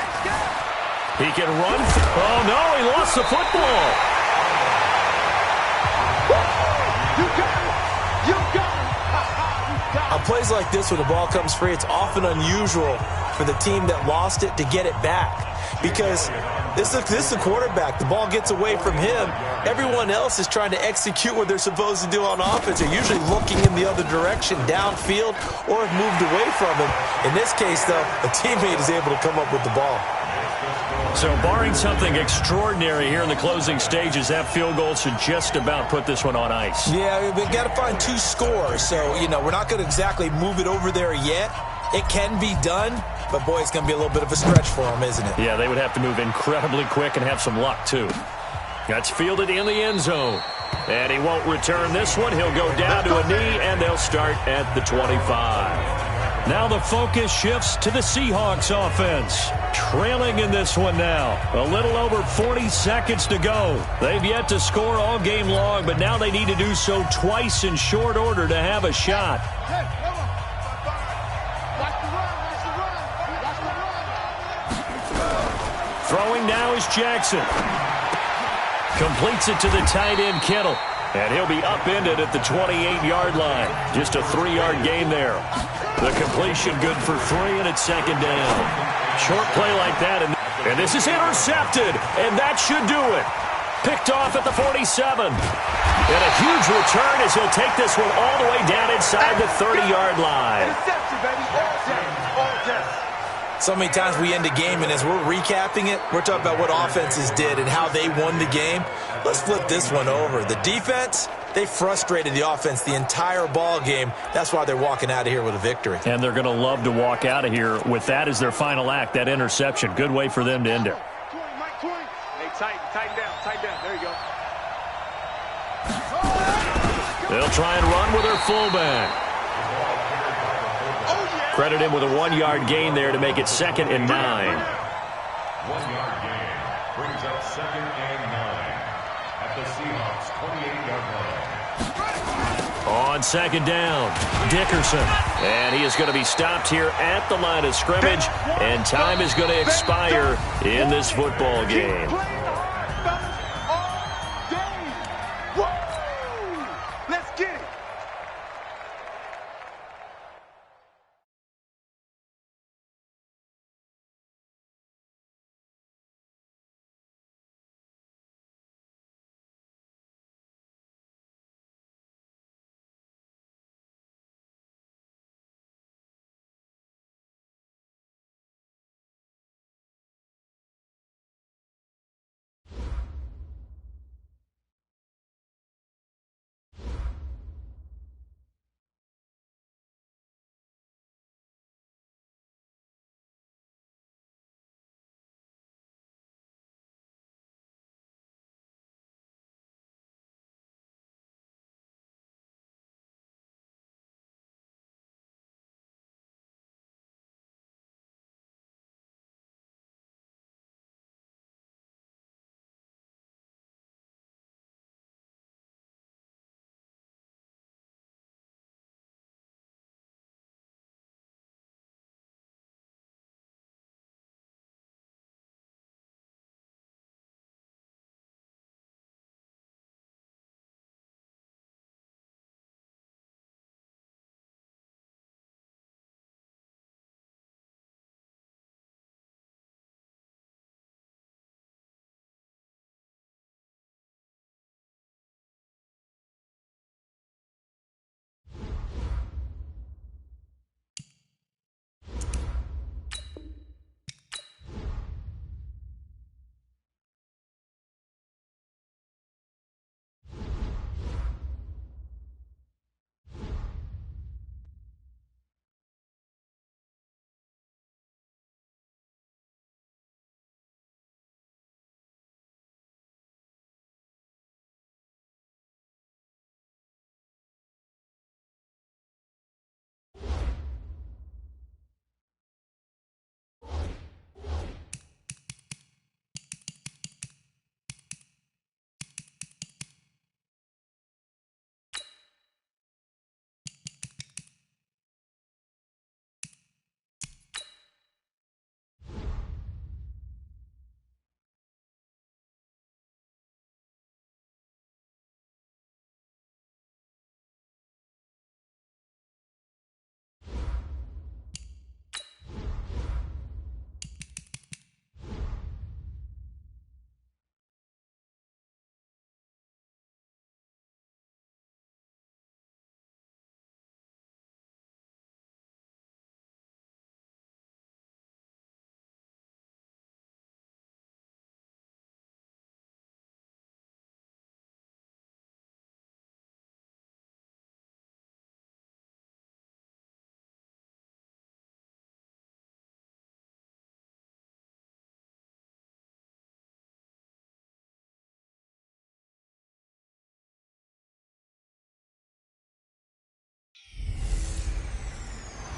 He can run. Oh, no, he lost the football. You got it. You got it. On plays like this, when the ball comes free, it's often unusual for the team that lost it to get it back. Because this is the quarterback. The ball gets away from him. Everyone else is trying to execute what they're supposed to do on offense. They're usually looking in the other direction, downfield, or have moved away from him. In this case, though, a teammate is able to come up with the ball. So barring something extraordinary here in the closing stages, that field goal should just about put this one on ice. Yeah, we've got to find 2 scores. So, we're not going to exactly move it over there yet. It can be done, but, boy, it's going to be a little bit of a stretch for them, isn't it? Yeah, they would have to move incredibly quick and have some luck, too. That's fielded in the end zone. And he won't return this one. He'll go down to a knee, and they'll start at the 25. Now the focus shifts to the Seahawks offense. Trailing in this one now. A little over 40 seconds to go. They've yet to score all game long, but now they need to do so twice in short order to have a shot. Throwing now is Jackson. Completes it to the tight end, Kittle. And he'll be upended at the 28-yard line. Just a 3-yard gain there. The completion good for 3, and it's second down. Short play like that, and this is intercepted, and that should do it. Picked off at the 47. And a huge return as he'll take this one all the way down inside the 30-yard line. Interception, baby. All day. All day. So many times we end a game, and as we're recapping it, we're talking about what offenses did and how they won the game. Let's flip this one over. The defense, they frustrated the offense the entire ball game. That's why they're walking out of here with a victory. And they're going to love to walk out of here with that as their final act, that interception. Good way for them to end it. Hey, tighten down. There you go. They'll try and run with their fullback. Credit him with a 1-yard gain there to make it 2nd and 9. 1-yard gain brings up 2nd and 9 at the Seahawks 28-yard line. On 2nd down, Dickerson. And he is going to be stopped here at the line of scrimmage. And time is going to expire in this football game.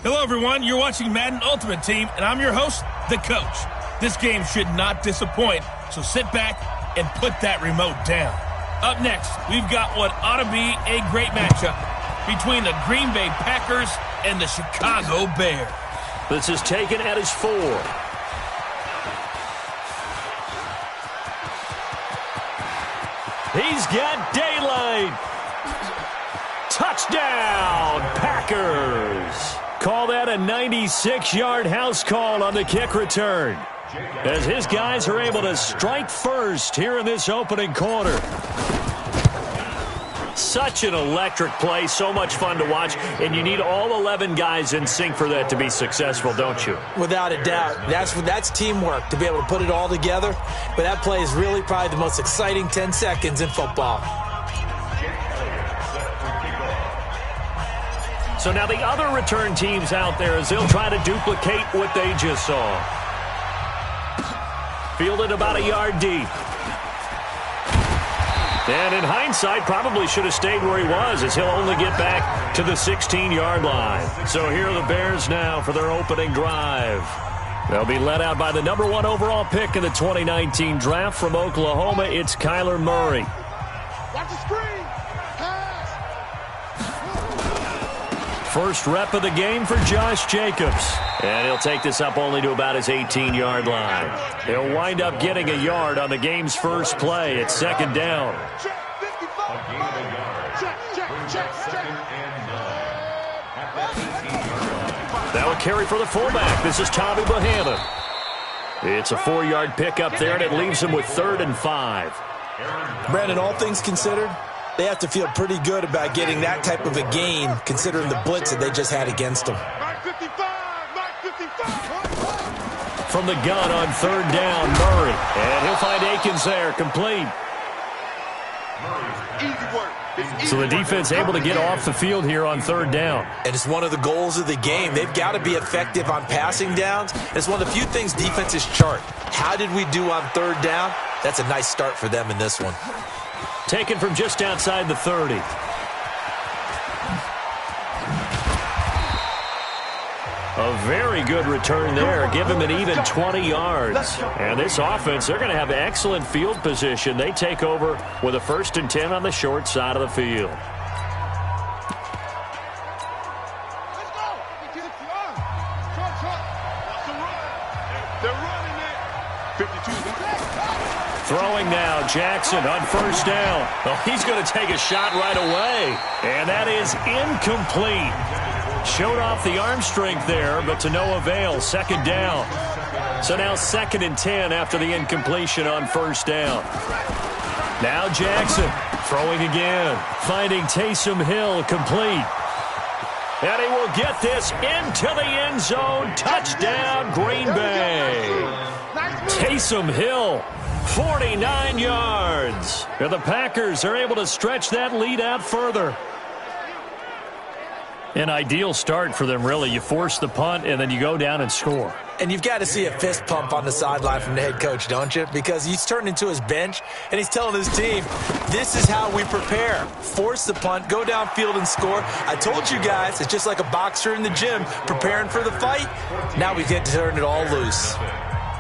Hello, everyone. You're watching Madden Ultimate Team, and I'm your host, the coach. This game should not disappoint, so sit back and put that remote down. Up next, we've got what ought to be a great matchup between the Green Bay Packers and the Chicago Bears. This is taken at his 4. He's got daylight. Touchdown, Packers. Call that a 96-yard house call on the kick return, as his guys are able to strike first here in this opening quarter. Such an electric play, so much fun to watch, and you need all 11 guys in sync for that to be successful, don't you? Without a doubt. That's teamwork, to be able to put it all together. But that play is really probably the most exciting 10 seconds in football. So now the other return teams out there, as they'll try to duplicate what they just saw. Fielded about a yard deep. And in hindsight, probably should have stayed where he was, as he'll only get back to the 16-yard line. So here are the Bears now for their opening drive. They'll be led out by the number 1 overall pick in the 2019 draft from Oklahoma. It's Kyler Murray. Watch the screen. First rep of the game for Josh Jacobs. And he'll take this up only to about his 18-yard line. He'll wind up getting a yard on the game's first play. It's second down. Check, 55. Check. Second and 9. At the 18-yard line. That will carry for the fullback. This is Tommy Bohannon. It's a 4-yard pickup there, and it leaves him with 3rd and 5. Brandon, all things considered, they have to feel pretty good about getting that type of a gain, considering the blitz that they just had against them. 55. From the gun on 3rd down, Murray. And he'll find Akins there, complete. Easy work. So the defense able to get off the field here on 3rd down. And it's one of the goals of the game. They've got to be effective on passing downs. It's one of the few things defenses chart. How did we do on 3rd down? That's a nice start for them in this one. Taken from just outside the 30. A very good return there. Give him an even 20 yards. And this offense, they're going to have excellent field position. They take over with a 1st and 10 on the short side of the field. Let's go. They're running it. 52. Throwing now, Jackson on 1st down. Oh, he's going to take a shot right away. And that is incomplete. Showed off the arm strength there, but to no avail. 2nd down. So now 2nd and 10 after the incompletion on 1st down. Now Jackson throwing again. Finding Taysom Hill complete. And he will get this into the end zone. Touchdown, Green Bay. Taysom Hill. 49 yards. And the Packers are able to stretch that lead out further. An ideal start for them, really. You force the punt, and then you go down and score. And you've got to see a fist pump on the sideline from the head coach, don't you? Because he's turned into his bench, and he's telling his team, this is how we prepare. Force the punt, go downfield and score. I told you guys, it's just like a boxer in the gym preparing for the fight. Now we get to turn it all loose.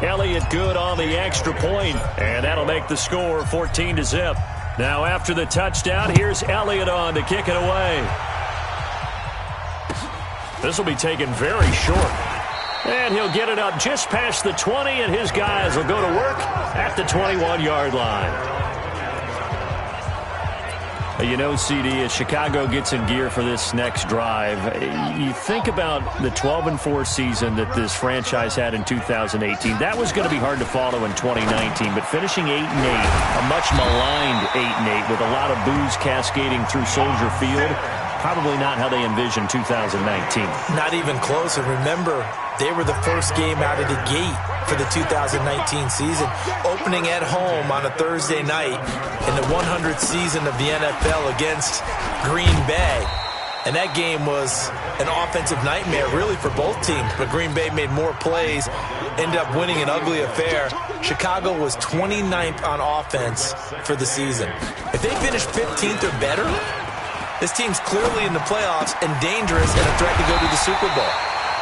Elliott good on the extra point, and that'll make the score 14-0. Now after the touchdown, here's Elliott on to kick it away. This will be taken very short. And he'll get it up just past the 20, and his guys will go to work at the 21-yard line. You know, CD, as Chicago gets in gear for this next drive, you think about the 12-4 season that this franchise had in 2018. That was going to be hard to follow in 2019, but finishing 8-8, a much maligned 8-8 with a lot of boos cascading through Soldier Field, probably not how they envisioned 2019. Not even close. And remember, they were the first game out of the gate for the 2019 season, opening at home on a Thursday night in the 100th season of the NFL against Green Bay. And that game was an offensive nightmare, really, for both teams. But Green Bay made more plays, ended up winning an ugly affair. Chicago was 29th on offense for the season. If they finish 15th or better, This team's clearly in the playoffs and dangerous and a threat to go to the Super Bowl.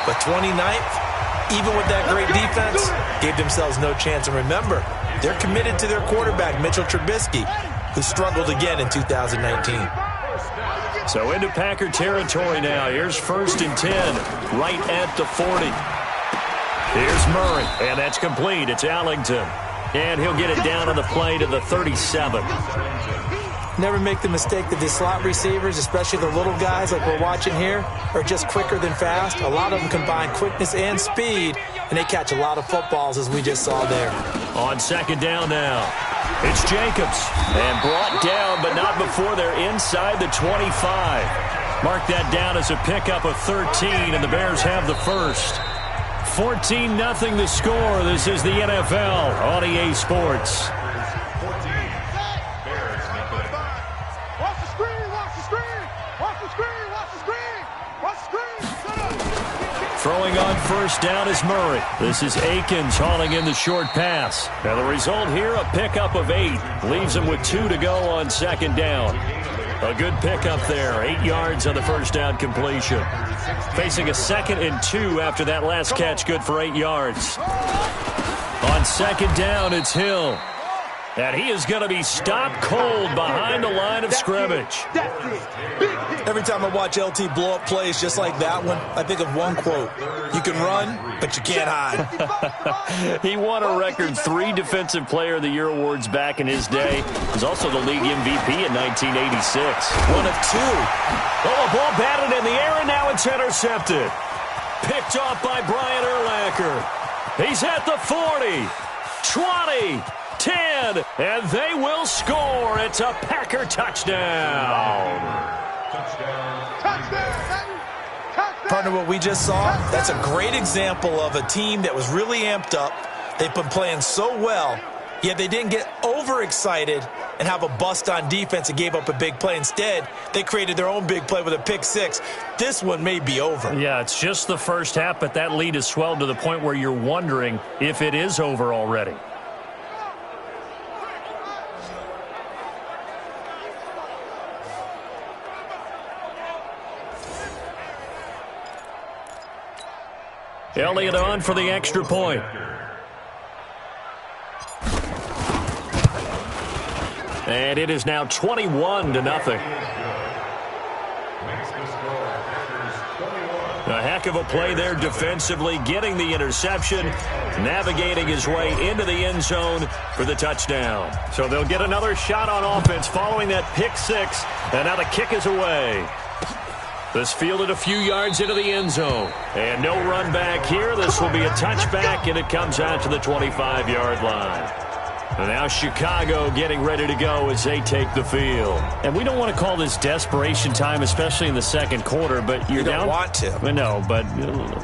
But 29th, even with that great defense, gave themselves no chance. And remember, they're committed to their quarterback, Mitchell Trubisky, who struggled again in 2019. So into Packer territory now. Here's 1st and 10, right at the 40. Here's Murray, and that's complete. It's Allington. And he'll get it down on the play to the 37. Never make the mistake that the slot receivers, especially the little guys like we're watching here, are just quicker than fast. A lot of them combine quickness and speed, and they catch a lot of footballs, as we just saw there. On 2nd down now, it's Jacobs. And brought down, but not before they're inside the 25. Mark that down as a pickup of 13, and the Bears have the first. 14-0 the score. This is the NFL on EA Sports. Throwing on 1st down is Murray. This is Akins hauling in the short pass. And the result here, a pickup of 8. Leaves him with 2 to go on 2nd down. A good pickup there. 8 yards on the 1st down completion. Facing a 2nd and 2 after that last catch, good for 8 yards. On 2nd down, it's Hill. And he is going to be stopped cold behind the line of scrimmage. Every time I watch LT blow up plays just like that one, I think of one quote. You can run, but you can't hide. He won a record 3 Defensive Player of the Year awards back in his day. He was also the league MVP in 1986. One of 2. Oh, a ball batted in the air, and now it's intercepted. Picked off by Brian Urlacher. He's at the 40, 20, 10, and they will score. It's a Packer touchdown. Partner, what we just saw, that's a great example of a team that was really amped up. They've been playing so well, yet they didn't get overexcited and have a bust on defense and gave up a big play. Instead, they created their own big play with a pick 6. This one may be over. Yeah, it's just the first half, but that lead has swelled to the point where you're wondering if it is over already. Elliott on for the extra point. And it is now 21-0. A heck of a play there defensively, getting the interception, navigating his way into the end zone for the touchdown. So they'll get another shot on offense following that pick 6, and now the kick is away. This fielded a few yards into the end zone. And no run back here. This will be a touchback, and it comes out to the 25-yard line. And now Chicago getting ready to go as they take the field. And we don't want to call this desperation time, especially in the second quarter, but you're down. You don't want to. No, but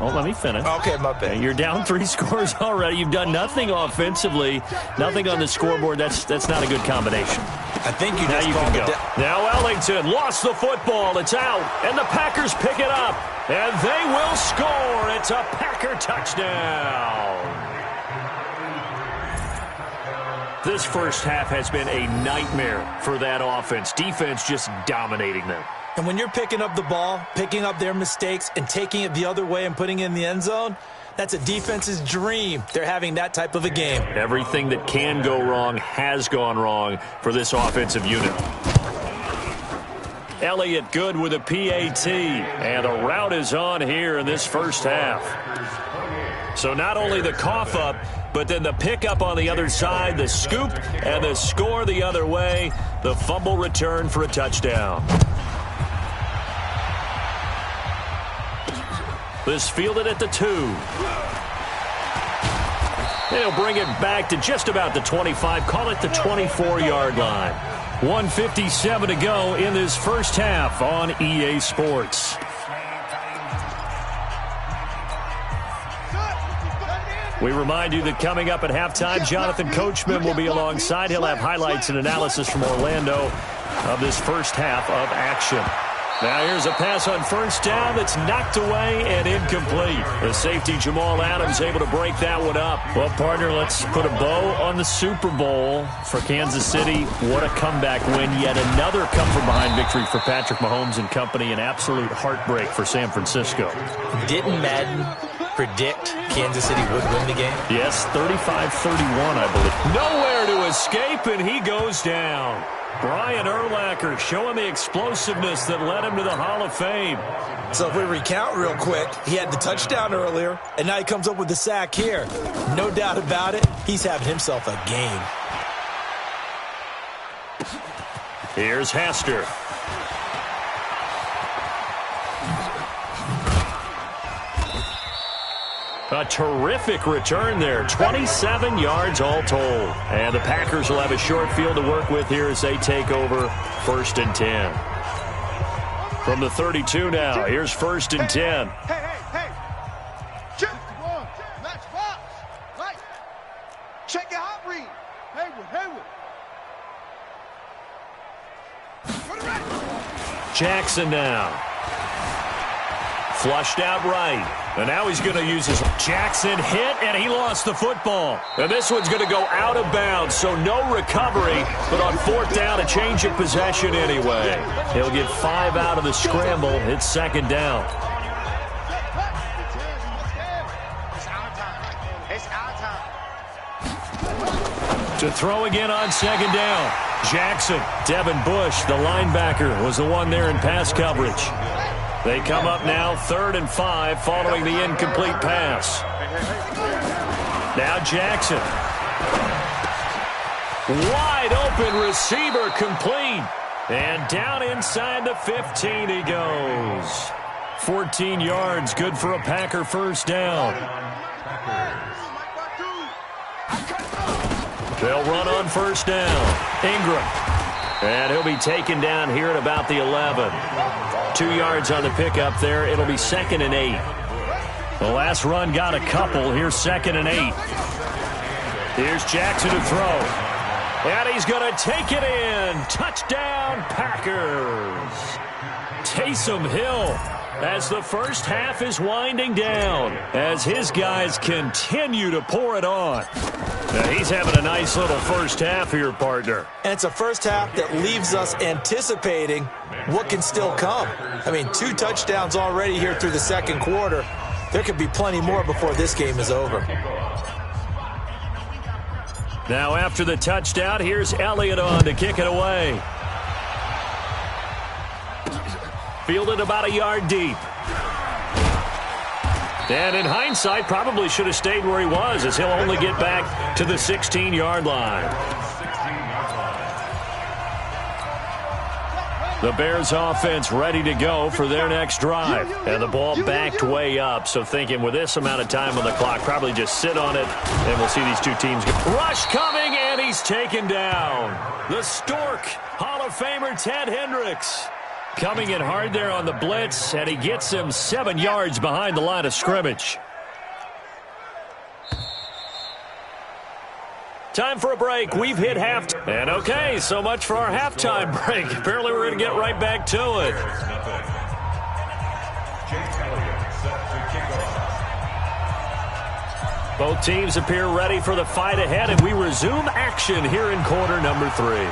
let me finish. Okay, my bad. You're down 3 scores already. You've done nothing offensively, nothing on the scoreboard. That's not a good combination. I think you now just you called can go. Now Ellington lost the football. It's out, and the Packers pick it up, and they will score. It's a Packer touchdown. This first half has been a nightmare for that offense. Defense just dominating them. And when you're picking up the ball, picking up their mistakes, and taking it the other way and putting it in the end zone, that's a defense's dream. They're having that type of a game. Everything that can go wrong has gone wrong for this offensive unit. Elliott good with a PAT, and a route is on here in this first half. So not only the cough up, but then the pickup on the other side, the scoop, and the score the other way, the fumble return for a touchdown. This fielded at the 2. They'll bring it back to just about the 25, call it the 24-yard line. 1:57 to go in this first half on EA Sports. We remind you that coming up at halftime, Jonathan Coachman will be alongside. He'll have highlights and analysis from Orlando of this first half of action. Now here's a pass on first down that's knocked away and incomplete. The safety Jamal Adams able to break that one up. Well, partner, let's put a bow on the Super Bowl for Kansas City. What a comeback win. Yet another come-from-behind victory for Patrick Mahomes and company. An absolute heartbreak for San Francisco. Didn't Madden predict Kansas City would win the game? Yes, 35-31, I believe. Nowhere to escape, and he goes down. Brian Urlacher showing the explosiveness that led him to the Hall of Fame. So if we recount real quick, he had the touchdown earlier, and now he comes up with the sack here. No doubt about it, he's having himself a game. Here's Hester. A terrific return there. 27 yards all told. And the Packers will have a short field to work with here as they take over 1st and 10. From the 32 now, here's 1st and 10. Hey. Check. Match box. Right. Check your hot read. Haywood. Jackson now. Flushed out right. And now he's going to use his Jackson hit, and he lost the football. And this one's going to go out of bounds, so no recovery. But on 4th down, a change of possession anyway. He'll get 5 out of the scramble. It's 2nd down. To throw again on 2nd down. Jackson. Devin Bush, the linebacker, was the one there in pass coverage. They come up now 3rd and 5 following the incomplete pass. Now Jackson. Wide open receiver complete. And down inside the 15 he goes. 14 yards, good for a Packer 1st down. They'll run on 1st down. Ingram. And he'll be taken down here at about the 11. 2 yards on the pickup there. It'll be 2nd and 8. The last run got a couple. Here's 2nd and 8. Here's Jackson to throw. And he's going to take it in. Touchdown, Packers. Taysom Hill as the first half is winding down, as his guys continue to pour it on. Now he's having a nice little first half here, partner. And it's a first half that leaves us anticipating what can still come. I mean, 2 touchdowns already here through the 2nd quarter. There could be plenty more before this game is over. Now after the touchdown, here's Elliott on to kick it away. Fielded about a yard deep. And in hindsight, probably should have stayed where he was, as he'll only get back to the 16-yard line. The Bears offense ready to go for their next drive. And the ball backed way up, so thinking with this amount of time on the clock, probably just sit on it, and we'll see these two teams go. Rush coming, and he's taken down. The Stork, Hall of Famer Ted Hendricks. Coming in hard there on the blitz, and he gets him 7 yards behind the line of scrimmage. Time for a break. We've hit halftime. And okay, so much for our halftime break. Apparently we're going to get right back to it. Both teams appear ready for the fight ahead, and we resume action here in quarter number 3.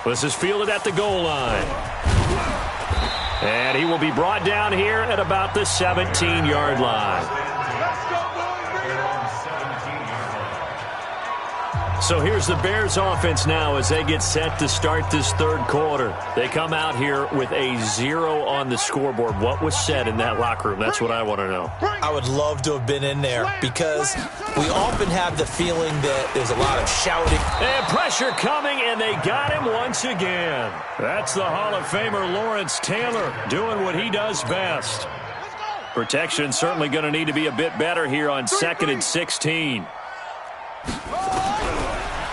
This is fielded at the goal line. And he will be brought down here at about the 17-yard line. So here's the Bears offense now as they get set to start this 3rd quarter. They come out here with a 0 on the scoreboard. What was said in that locker room? That's what I want to know. I would love to have been in there because we often have the feeling that there's a lot of shouting. And pressure coming, and they got him once again. That's the Hall of Famer Lawrence Taylor doing what he does best. Protection certainly going to need to be a bit better here on 2nd and 16.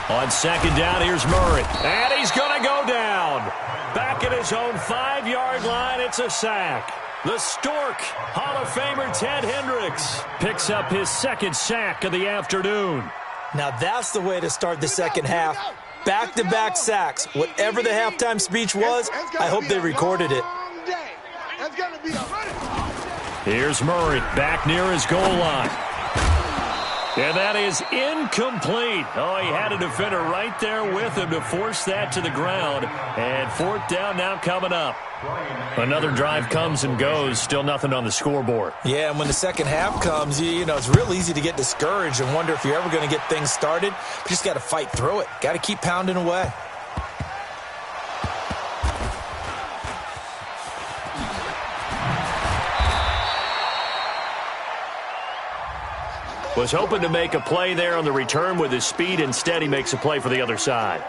On 2nd down, here's Murray. And he's going to go down. Back at his own 5-yard line, it's a sack. The Stork, Hall of Famer Ted Hendricks, picks up his 2nd sack of the afternoon. Now that's the way to start the 2nd half. Back-to-back sacks. Whatever the halftime speech was, I hope they recorded it. Here's Murray back near his goal line. And that is incomplete. Oh, he had a defender right there with him to force that to the ground. And fourth down now coming up. Another drive comes and goes. Still nothing on the scoreboard. Yeah, and when the second half comes, you know, it's real easy to get discouraged and wonder if you're ever going to get things started. You just got to fight through it. Got to keep pounding away. Was hoping to make a play there on the return with his speed. Instead, he makes a play for the other side.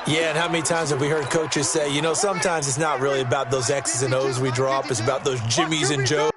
Yeah, and how many times have we heard coaches say, you know, sometimes it's not really about those X's and O's we drop. It's about those Jimmies and Joes.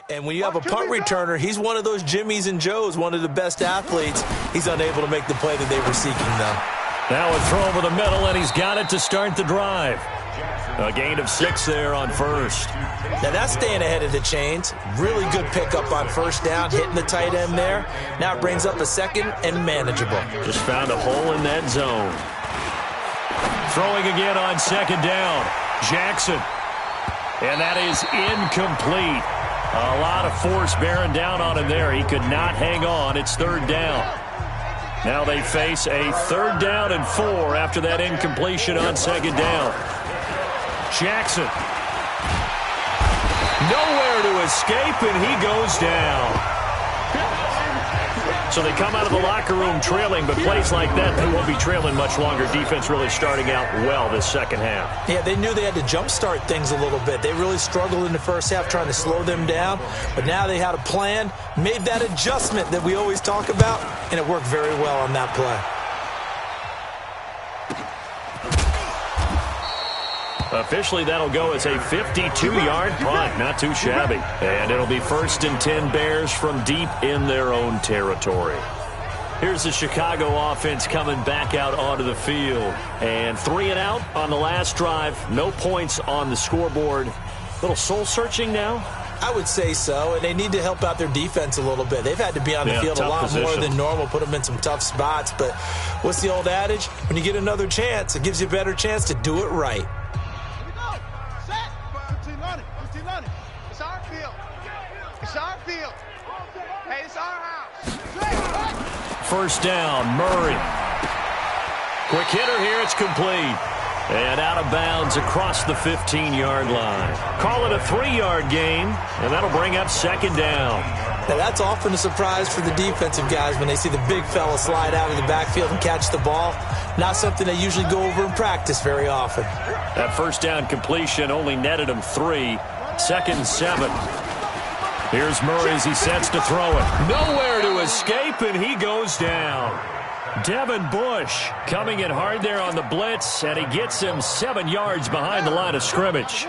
And when you have a punt returner, he's one of those Jimmies and Joes, one of the best athletes. He's unable to make the play that they were seeking, though. Now a throw over the middle, and he's got it to start the drive. A gain of 6 there on first. Now that's staying ahead of the chains. Really good pickup on first down, hitting the tight end there. Now it brings up a second and manageable. Just found a hole in that zone. Throwing again on second down. Jackson. And that is incomplete. A lot of force bearing down on him there. He could not hang on. It's third down. Now they face a third down and 4 after that incompletion on second down. Jackson. Nowhere to escape, and he goes down. So they come out of the locker room trailing, but plays like that, they won't be trailing much longer. Defense really starting out well this second half. Yeah, they knew they had to jumpstart things a little bit. They really struggled in the first half trying to slow them down, but now they had a plan, made that adjustment that we always talk about, and it worked very well on that play. Officially, that'll go as a 52-yard punt. Not too shabby. And it'll be 1st and 10 Bears from deep in their own territory. Here's the Chicago offense coming back out onto the field. And 3 and out on the last drive. No points on the scoreboard. A little soul-searching now? I would say so, and they need to help out their defense a little bit. They've had to be on the field a lot more than normal, put them in some tough spots. But what's the old adage? When you get another chance, it gives you a better chance to do it right. It's our field. It's our field. Hey, it's our house. First down, Murray. Quick hitter here, it's complete. And out of bounds across the 15-yard line. Call it a 3-yard gain, and that'll bring up second down. Now, that's often a surprise for the defensive guys when they see the big fella slide out of the backfield and catch the ball. Not something they usually go over in practice very often. That first down completion only netted him 3. 2nd and 7. Here's Murray as he sets to throw it. Nowhere to escape, and he goes down. Devin Bush coming in hard there on the blitz, and he gets him 7 yards behind the line of scrimmage.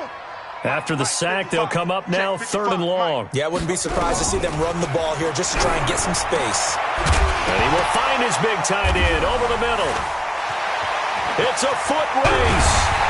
After the sack, they'll come up now 3rd and long. Yeah, I wouldn't be surprised to see them run the ball here just to try and get some space. And he will find his big tight end over the middle. It's a foot race.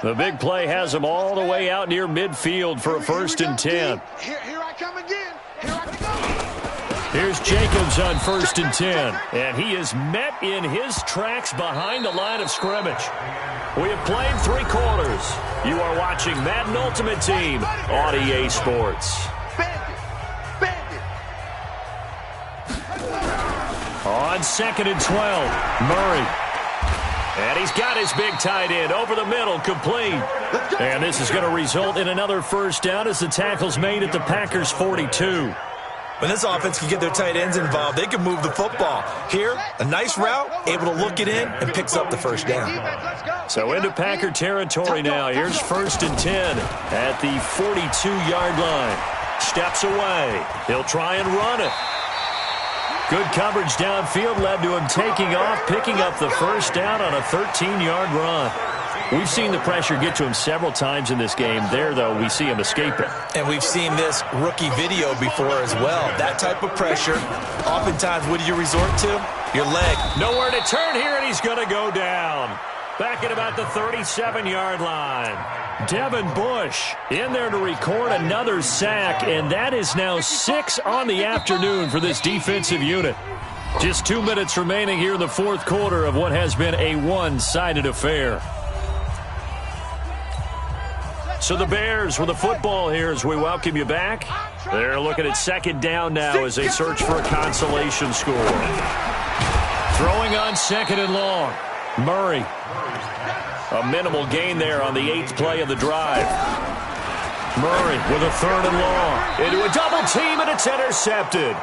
The big play has him all the way out near midfield for a 1st and 10. Here I come again. Here I come. Here's Jacobs on 1st and 10. And he is met in his tracks behind the line of scrimmage. We have played 3 quarters. You are watching Madden Ultimate Team on EA Sports. On 2nd and 12, Murray. And he's got his big tight end over the middle, complete. And this is going to result in another first down as the tackle's made at the Packers' 42. When this offense can get their tight ends involved, they can move the football. Here, a nice route, able to look it in, and picks up the first down. So into Packer territory now. Here's 1st and 10 at the 42-yard line. Steps away. He'll try and run it. Good coverage downfield led to him taking off, picking up the first down on a 13-yard run. We've seen the pressure get to him several times in this game. There, though, we see him escaping. And we've seen this rookie video before as well. That type of pressure, oftentimes, what do you resort to? Your leg. Nowhere to turn here, and he's going to go down. Back at about the 37-yard line. Devin Bush in there to record another sack, and that is now 6 on the afternoon for this defensive unit. Just 2 minutes remaining here in the 4th quarter of what has been a one-sided affair. So the Bears with the football here as we welcome you back. They're looking at second down now as they search for a consolation score. Throwing on 2nd and long. Murray. A minimal gain there on the 8th play of the drive. Murray with a 3rd and long. Into a double team, and it's intercepted.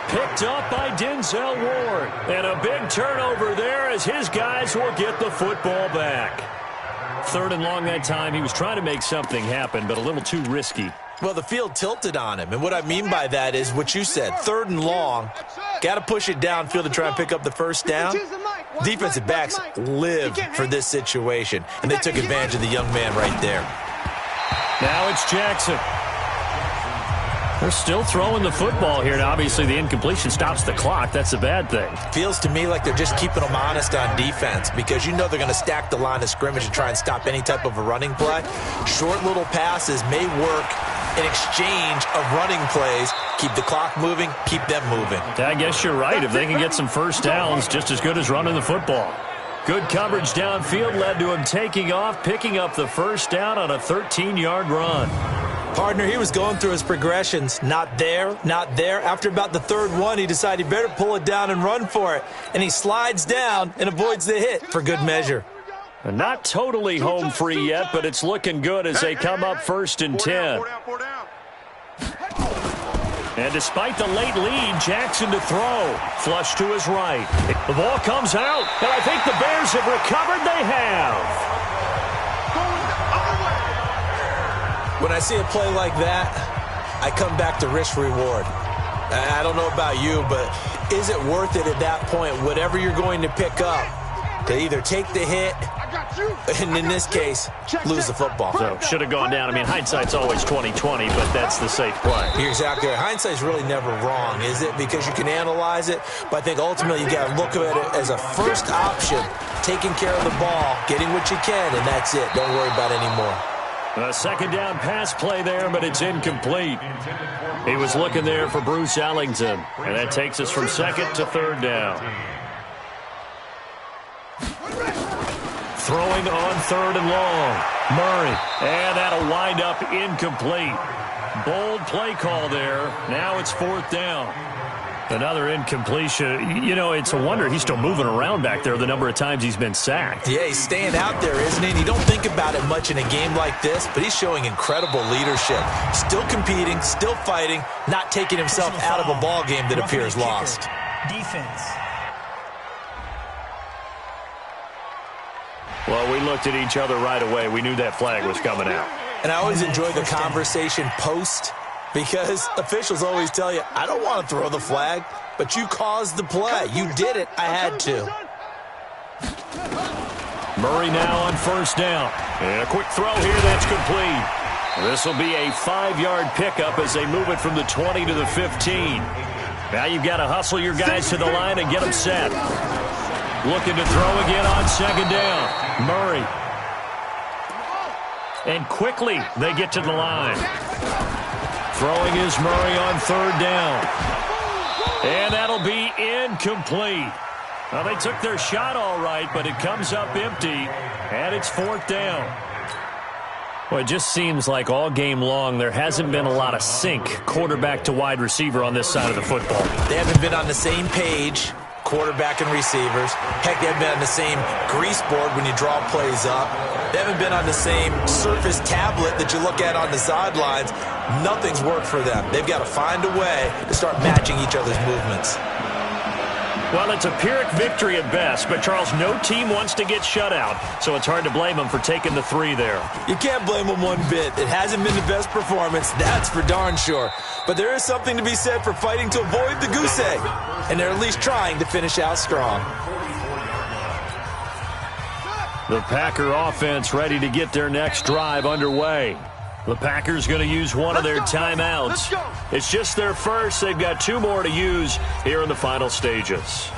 Picked up by Denzel Ward. And a big turnover there as his guys will get the football back. 3rd and long that time. He was trying to make something happen, but a little too risky. Well, the field tilted on him, and what I mean by that is what you said, 3rd and long, got to push it downfield to try and pick up the first down. Defensive backs live for this situation, and they took advantage of the young man right there. Now it's Jackson. They're still throwing the football here, and obviously the incompletion stops the clock. That's a bad thing. Feels to me like they're just keeping them honest on defense because you know they're going to stack the line of scrimmage and try and stop any type of a running play. Short little passes may work in exchange of running plays. Keep the clock moving, keep them moving. I guess you're right. If they can get some first downs, just as good as running the football. Good coverage downfield led to him taking off, picking up the first down on a 13-yard run. Partner, he was going through his progressions. Not there, not there. After about the 3rd one, he decided he better pull it down and run for it. And he slides down and avoids the hit for good measure. Not totally home free yet, but it's looking good as they come up 1st and 10. And despite the late lead, Jackson to throw. Flush to his right. The ball comes out, and I think the Bears have recovered. They have. When I see a play like that, I come back to risk-reward. I don't know about you, but is it worth it at that point, whatever you're going to pick up, to either take the hit, and in this case, lose the football? So, should have gone down. I mean, hindsight's always 20/20, but that's the safe play. You're exactly right. Hindsight's really never wrong, is it? Because you can analyze it, but I think ultimately you got to look at it as a first option, taking care of the ball, getting what you can, and that's it. Don't worry about it anymore. A 2nd down pass play there, but it's incomplete. He was looking there for Bruce Ellington, and that takes us from 2nd to 3rd down. Throwing on 3rd and long. Murray, and that'll wind up incomplete. Bold play call there. Now it's 4th down. Another incompletion. You know, it's a wonder he's still moving around back there the number of times he's been sacked. Yeah, he's staying out there, isn't he? And you don't think about it much in a game like this, but he's showing incredible leadership. Still competing, still fighting, not taking himself out of a ball game that appears lost. Defense. Well, we looked at each other right away. We knew that flag was coming out. And I always enjoy the conversation post, because officials always tell you, I don't want to throw the flag, but you caused the play. You did it. I had to. Murray now on 1st down. And a quick throw here. That's complete. This will be a 5-yard pickup as they move it from the 20 to the 15. Now you've got to hustle your guys to the line and get them set. Looking to throw again on 2nd down. Murray. And quickly they get to the line. Throwing is Murray on 3rd down. And that'll be incomplete. Well, they took their shot all right, but it comes up empty, and it's 4th down. Well, it just seems like all game long there hasn't been a lot of sync quarterback to wide receiver on this side of the football. They haven't been on the same page, quarterback and receivers. Heck, they haven't been on the same grease board when you draw plays up. They haven't been on the same Surface tablet that you look at on the sidelines. Nothing's worked for them. They've got to find a way to start matching each other's movements. Well, it's a Pyrrhic victory at best, but, Charles, no team wants to get shut out, so it's hard to blame them for taking the 3 there. You can't blame them one bit. It hasn't been the best performance, that's for darn sure. But there is something to be said for fighting to avoid the goose egg, and they're at least trying to finish out strong. The Packer offense ready to get their next drive underway. The Packers going to use one of their timeouts. It's just their first. They've got 2 more to use here in the final stages.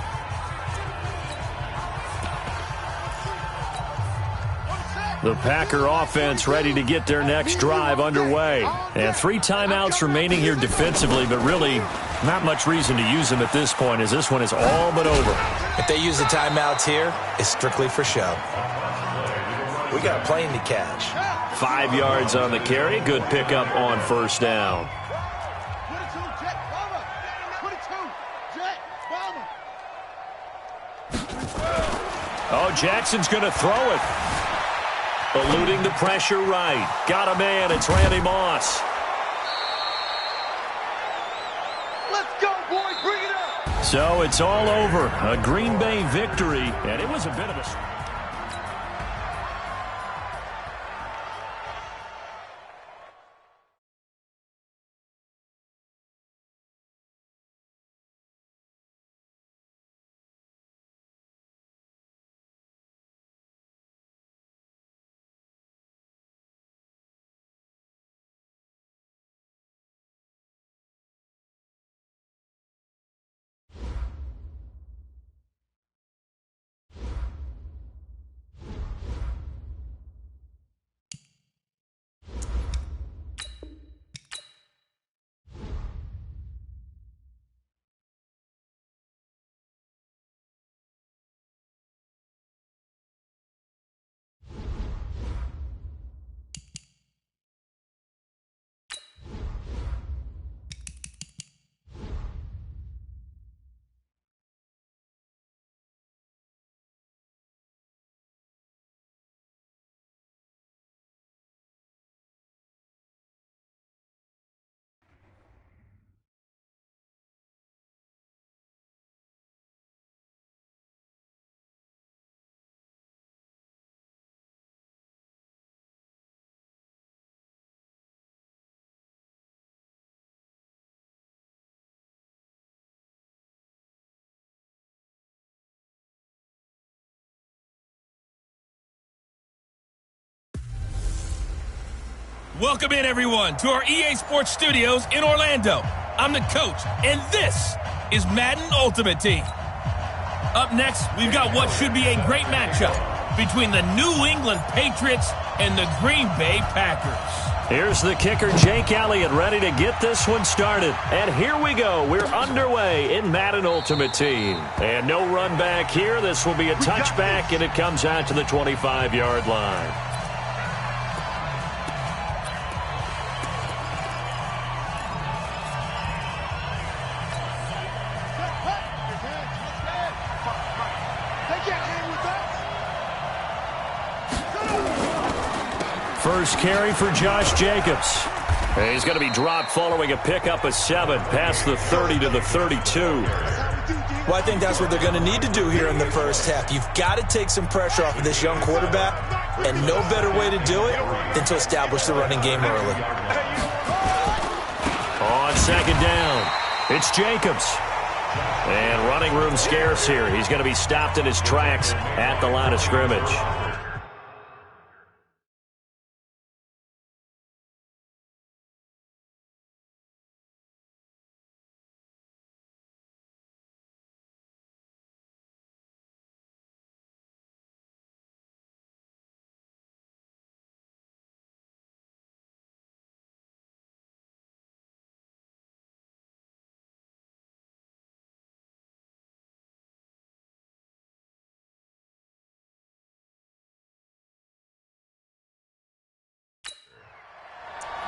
The Packer offense ready to get their next drive underway. And 3 timeouts remaining here defensively, but really not much reason to use them at this point as this one is all but over. If they use the timeouts here, it's strictly for show. We got a plane to catch. 5 yards on the carry. Good pickup on 1st down. 22, jet, bomber. 22, jet, bomber. Oh, Jackson's going to throw it. Eluding the pressure right. Got a man. It's Randy Moss. Let's go, boys. Bring So it's all over. A Green Bay victory, and it was a bit of a... Welcome in, everyone, to our EA Sports Studios in Orlando. I'm the coach, and this is Madden Ultimate Team. Up next, we've got what should be a great matchup between the New England Patriots and the Green Bay Packers. Here's the kicker, Jake Elliott, ready to get this one started. And here we go. We're underway in Madden Ultimate Team. And no run back here. This will be a touchback, and it comes out to the 25-yard line. First carry for Josh Jacobs. He's going to be dropped following a pickup of 7 past the 30 to the 32. Well, I think that's what they're going to need to do here in the first half. You've got to take some pressure off of this young quarterback, and no better way to do it than to establish the running game early. On second down, it's Jacobs. And running room scarce here. He's going to be stopped in his tracks at the line of scrimmage.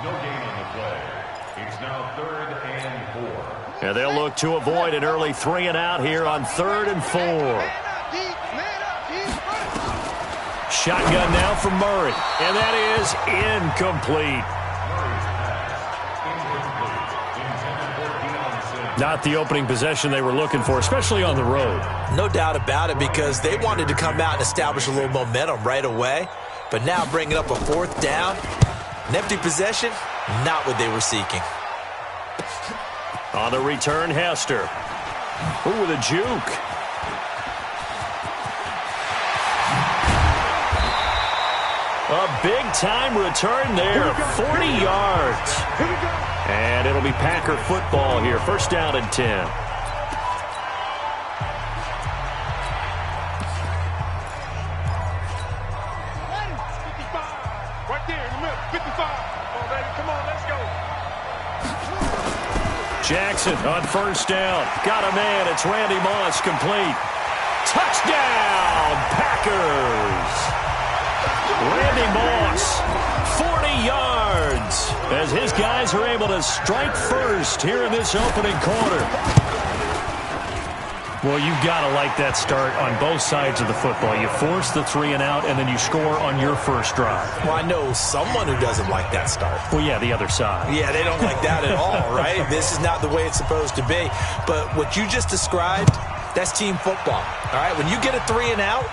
No gain on the play. It's now 3rd and 4. And they'll look to avoid an early 3 and out here on 3rd and 4. Shotgun now for Murray. And that is incomplete. Not the opening possession they were looking for, especially on the road. No doubt about it, because they wanted to come out and establish a little momentum right away. But now bringing up a 4th down. An empty possession, not what they were seeking. On the return, Hester. Ooh, with a juke. A big-time return there, 40 yards. And it'll be Packer football here, 1st down and 10. Jackson on 1st down. Got a man. It's Randy Moss, complete. Touchdown, Packers. Randy Moss, 40 yards, as his guys are able to strike first here in this opening quarter. Well, you've got to like that start on both sides of the football. You force the 3 and out, and then you score on your first drive. Well, I know someone who doesn't like that start. Well, yeah, the other side. Yeah, they don't like that at all, right? This is not the way it's supposed to be. But what you just described, that's team football, all right? When you get a 3 and out,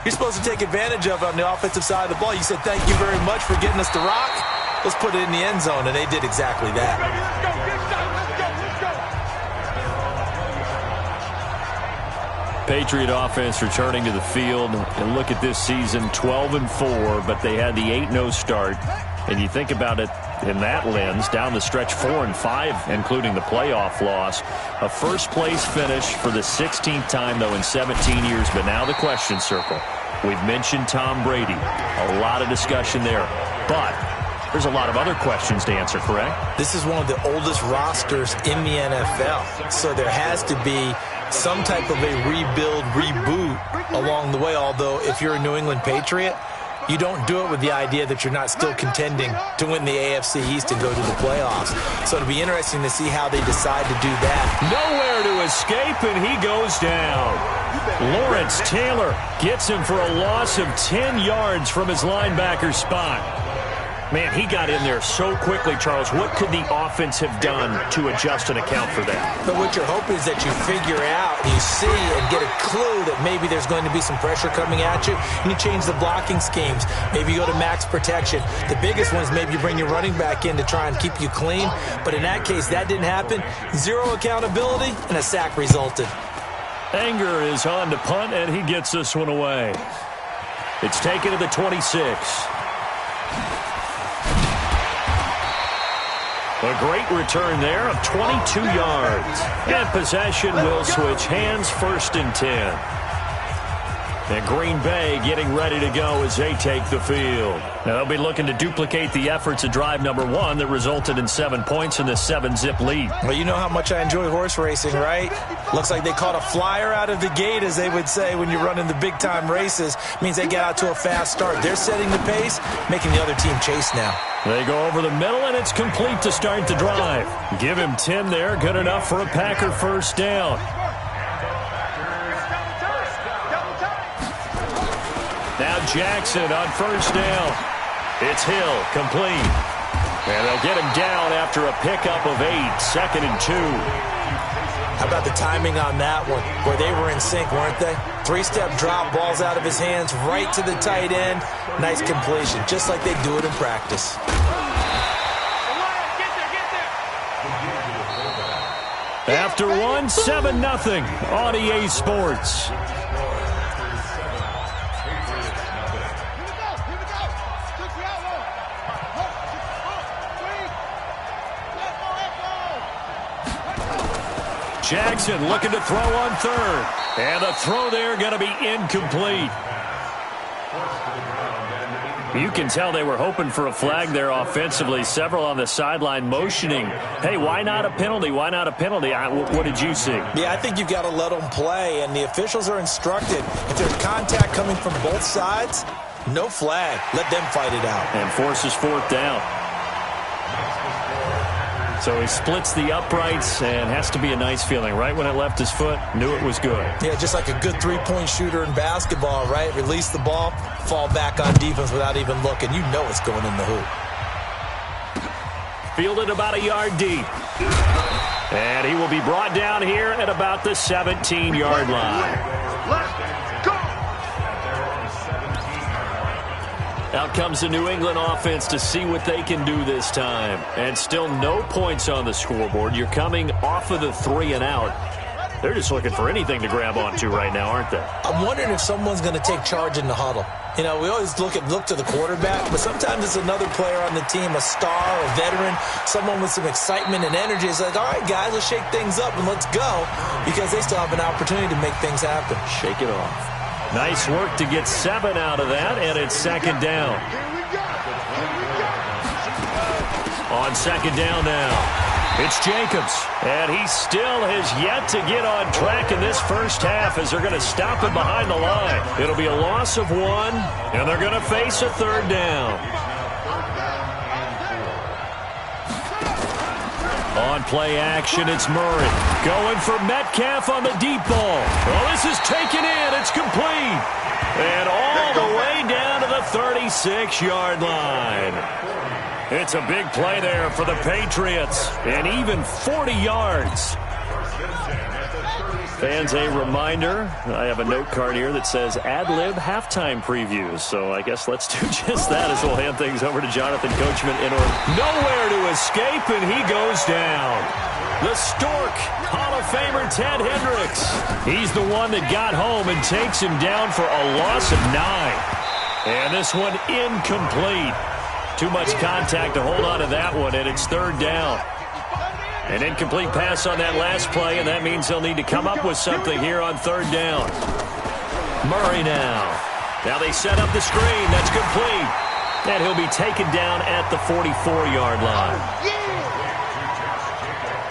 you're supposed to take advantage of it on the offensive side of the ball. You said, thank you very much for getting us the rock. Let's put it in the end zone, and they did exactly that. Patriot offense returning to the field, and look at this season, 12-4, but they had the 8-0 start. And you think about it in that lens, down the stretch 4-5, including the playoff loss. A first-place finish for the 16th time, though, in 17 years. But now the question circle. We've mentioned Tom Brady. A lot of discussion there. But there's a lot of other questions to answer, correct? This is one of the oldest rosters in the NFL. So there has to be some type of a rebuild, reboot along the way. Although if you're a New England Patriot, you don't do it with the idea that you're not still contending to win the AFC East and go to the playoffs. So it'll be interesting to see how they decide to do that. Nowhere to escape, and he goes down. Lawrence Taylor gets him for a loss of 10 yards from his linebacker spot. Man, he got in there so quickly, Charles. What could the offense have done to adjust and account for that? But what you're hoping is that you figure out, you see, and get a clue that maybe there's going to be some pressure coming at you, and you change the blocking schemes. Maybe you go to max protection. The biggest one is maybe you bring your running back in to try and keep you clean. But in that case, that didn't happen. Zero accountability, and a sack resulted. Anger is on to punt, and he gets this one away. It's taken to the 26. A great return there of 22 yards. And possession will switch hands, 1st and 10. And Green Bay getting ready to go as they take the field. Now they'll be looking to duplicate the efforts of drive number 1 that resulted in 7 points in the 7-zip lead. Well, you know how much I enjoy horse racing, right? Looks like they caught a flyer out of the gate, as they would say when you're running the big-time races. Means they get out to a fast start. They're setting the pace, making the other team chase now. They go over the middle, and it's complete to start the drive. Give him 10 there. Good enough for a Packer first down. Now Jackson on first down. It's Hill, complete. And they'll get him down after a pickup of 8, 2nd and 2. How about the timing on that one, where they were in sync, weren't they? 3-step drop, balls out of his hands, right to the tight end. Nice completion, just like they do it in practice. After 1, 7-0 on EA Sports. Jackson looking to throw on 3rd. And the throw there going to be incomplete. You can tell they were hoping for a flag there offensively. Several on the sideline motioning. Hey, why not a penalty? Why not a penalty? What did you see? Yeah, I think you've got to let them play, and the officials are instructed. If there's contact coming from both sides, no flag. Let them fight it out. And forces 4th down. So he splits the uprights, and has to be a nice feeling. Right when it left his foot, knew it was good. Yeah, just like a good three-point shooter in basketball, right? Release the ball, fall back on defense without even looking. You know it's going in the hoop. Fielded about a yard deep. And he will be brought down here at about the 17-yard line. Out comes the New England offense to see what they can do this time. And still no points on the scoreboard. You're coming off of the 3 and out. They're just looking for anything to grab onto right now, aren't they? I'm wondering if someone's going to take charge in the huddle. You know, we always look to the quarterback, but sometimes it's another player on the team, a star, a veteran, someone with some excitement and energy. It's like, all right, guys, let's shake things up and let's go, because they still have an opportunity to make things happen. Shake it off. Nice work to get 7 out of that, and it's 2nd down. On 2nd down now, it's Jacobs, and he still has yet to get on track in this first half as they're going to stop him behind the line. It'll be a loss of 1, and they're going to face a 3rd down. On on play action. It's Murray going for Metcalf on the deep ball. Oh, this is taken in. It's complete. And all the way down to the 36-yard line. It's a big play there for the Patriots. And even 40 yards. Fans, a reminder, I have a note card here that says ad-lib halftime previews. So I guess let's do just that as we'll hand things over to Jonathan Coachman in order. Nowhere to escape, and he goes down. The Stork, Hall of Famer Ted Hendricks. He's the one that got home and takes him down for a loss of 9. And this one incomplete. Too much contact to hold on to that one, and it's third down. An incomplete pass on that last play, and that means they'll need to come up with something here on third down. Murray now. Now they set up the screen. That's complete. And he'll be taken down at the 44-yard line.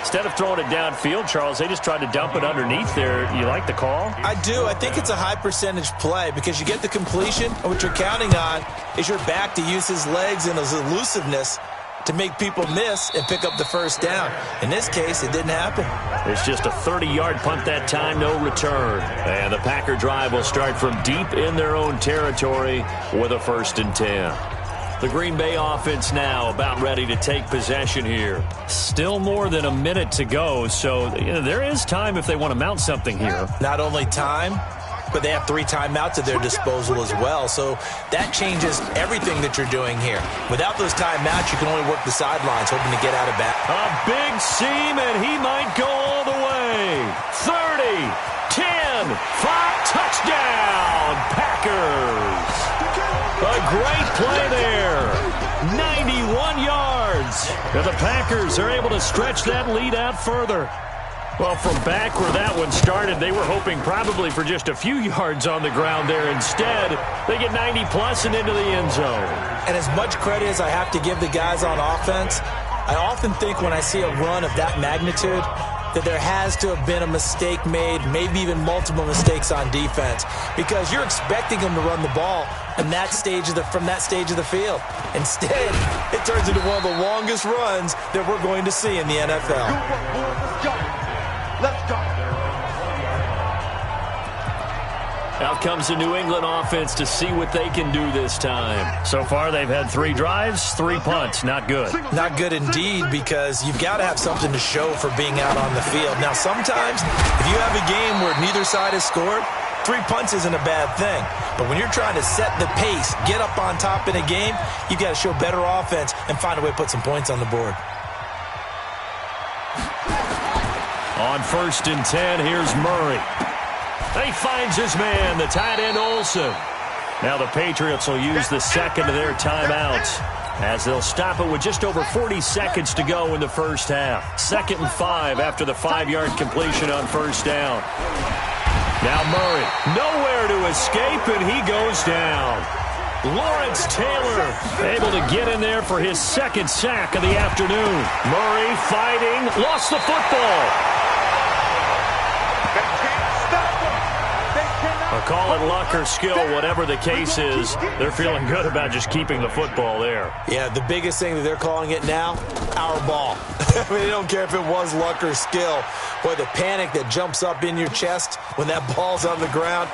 Instead of throwing it downfield, Charles, they just tried to dump it underneath there. You like the call? I do. I think it's a high-percentage play because you get the completion, and what you're counting on is your back to use his legs and his elusiveness to make people miss and pick up the first down. In this case, it didn't happen. It's just a 30-yard punt that time, no return. And the Packer drive will start from deep in their own territory with a 1st and 10. The Green Bay offense now about ready to take possession here. Still more than a minute to go, so there is time if they want to mount something here. Not only time, but they have 3 timeouts at their disposal as well. So that changes everything that you're doing here. Without those timeouts, you can only work the sidelines, hoping to get out of bounds. A big seam, and he might go all the way. 30, 10, 5, touchdown, Packers. A great play there. 91 yards. And the Packers are able to stretch that lead out further. Well, from back where that one started, they were hoping probably for just a few yards on the ground there. Instead, they get 90-plus and into the end zone. And as much credit as I have to give the guys on offense, I often think when I see a run of that magnitude that there has to have been a mistake made, maybe even multiple mistakes on defense, because you're expecting them to run the ball from that stage of the field. Instead, it turns into one of the longest runs that we're going to see in the NFL. Let's go. Out comes the New England offense to see what they can do this time. So far, they've had 3 drives, 3 punts. Not good. Not good indeed, because you've got to have something to show for being out on the field. Now, sometimes, if you have a game where neither side has scored, 3 punts isn't a bad thing. But when you're trying to set the pace, get up on top in a game, you've got to show better offense and find a way to put some points on the board. On 1st and 10, here's Murray. He finds his man, the tight end Olsen. Now the Patriots will use the second of their timeouts as they'll stop it with just over 40 seconds to go in the first half. 2nd and 5 after the 5-yard completion on 1st down. Now Murray, nowhere to escape, and he goes down. Lawrence Taylor able to get in there for his 2nd sack of the afternoon. Murray fighting, lost the football. Call it luck or skill, whatever the case is. They're feeling good about just keeping the football there. Yeah, the biggest thing that they're calling it now, our ball. I mean, they don't care if it was luck or skill. Boy, the panic that jumps up in your chest when that ball's on the ground,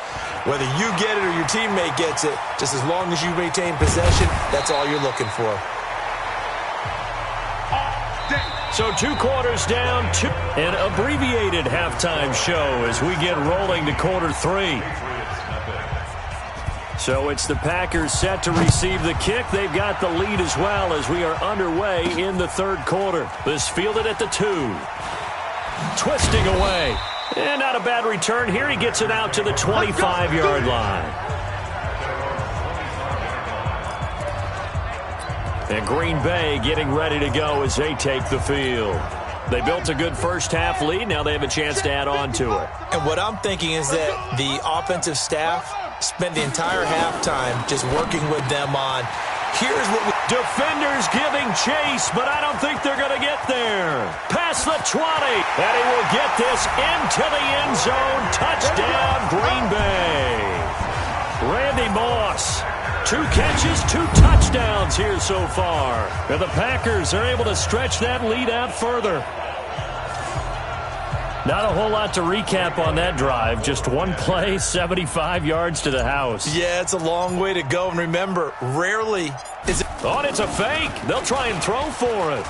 whether you get it or your teammate gets it, just as long as you maintain possession, that's all you're looking for. So 2 quarters down, an abbreviated halftime show as we get rolling to quarter 3. So it's the Packers set to receive the kick. They've got the lead as well as we are underway in the 3rd quarter. This fielded at the 2. Twisting away. And not a bad return here. He gets it out to the 25-yard line. And Green Bay getting ready to go as they take the field. They built a good first half lead. Now they have a chance to add on to it. And what I'm thinking is that the offensive staff spent the entire halftime just working with them on, here's what we... Defenders giving chase, but I don't think they're going to get there. Past the 20, and he will get this into the end zone. Touchdown, Green Bay. Randy Moss. 2 catches, 2 touchdowns here so far. And the Packers are able to stretch that lead out further. Not a whole lot to recap on that drive. Just one play, 75 yards to the house. Yeah, it's a long way to go. And remember, rarely is it... Oh, and it's a fake. They'll try and throw for it.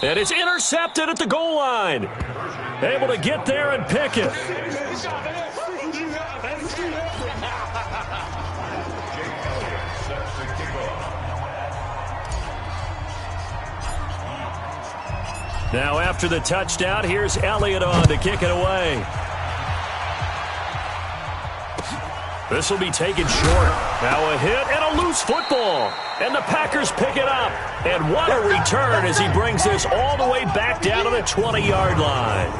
And it's intercepted at the goal line. Able to get there and pick it. Now after the touchdown, here's Elliott on to kick it away. This will be taken short. Now a hit and a loose football. And the Packers pick it up. And what a return as he brings this all the way back down to the 20-yard line.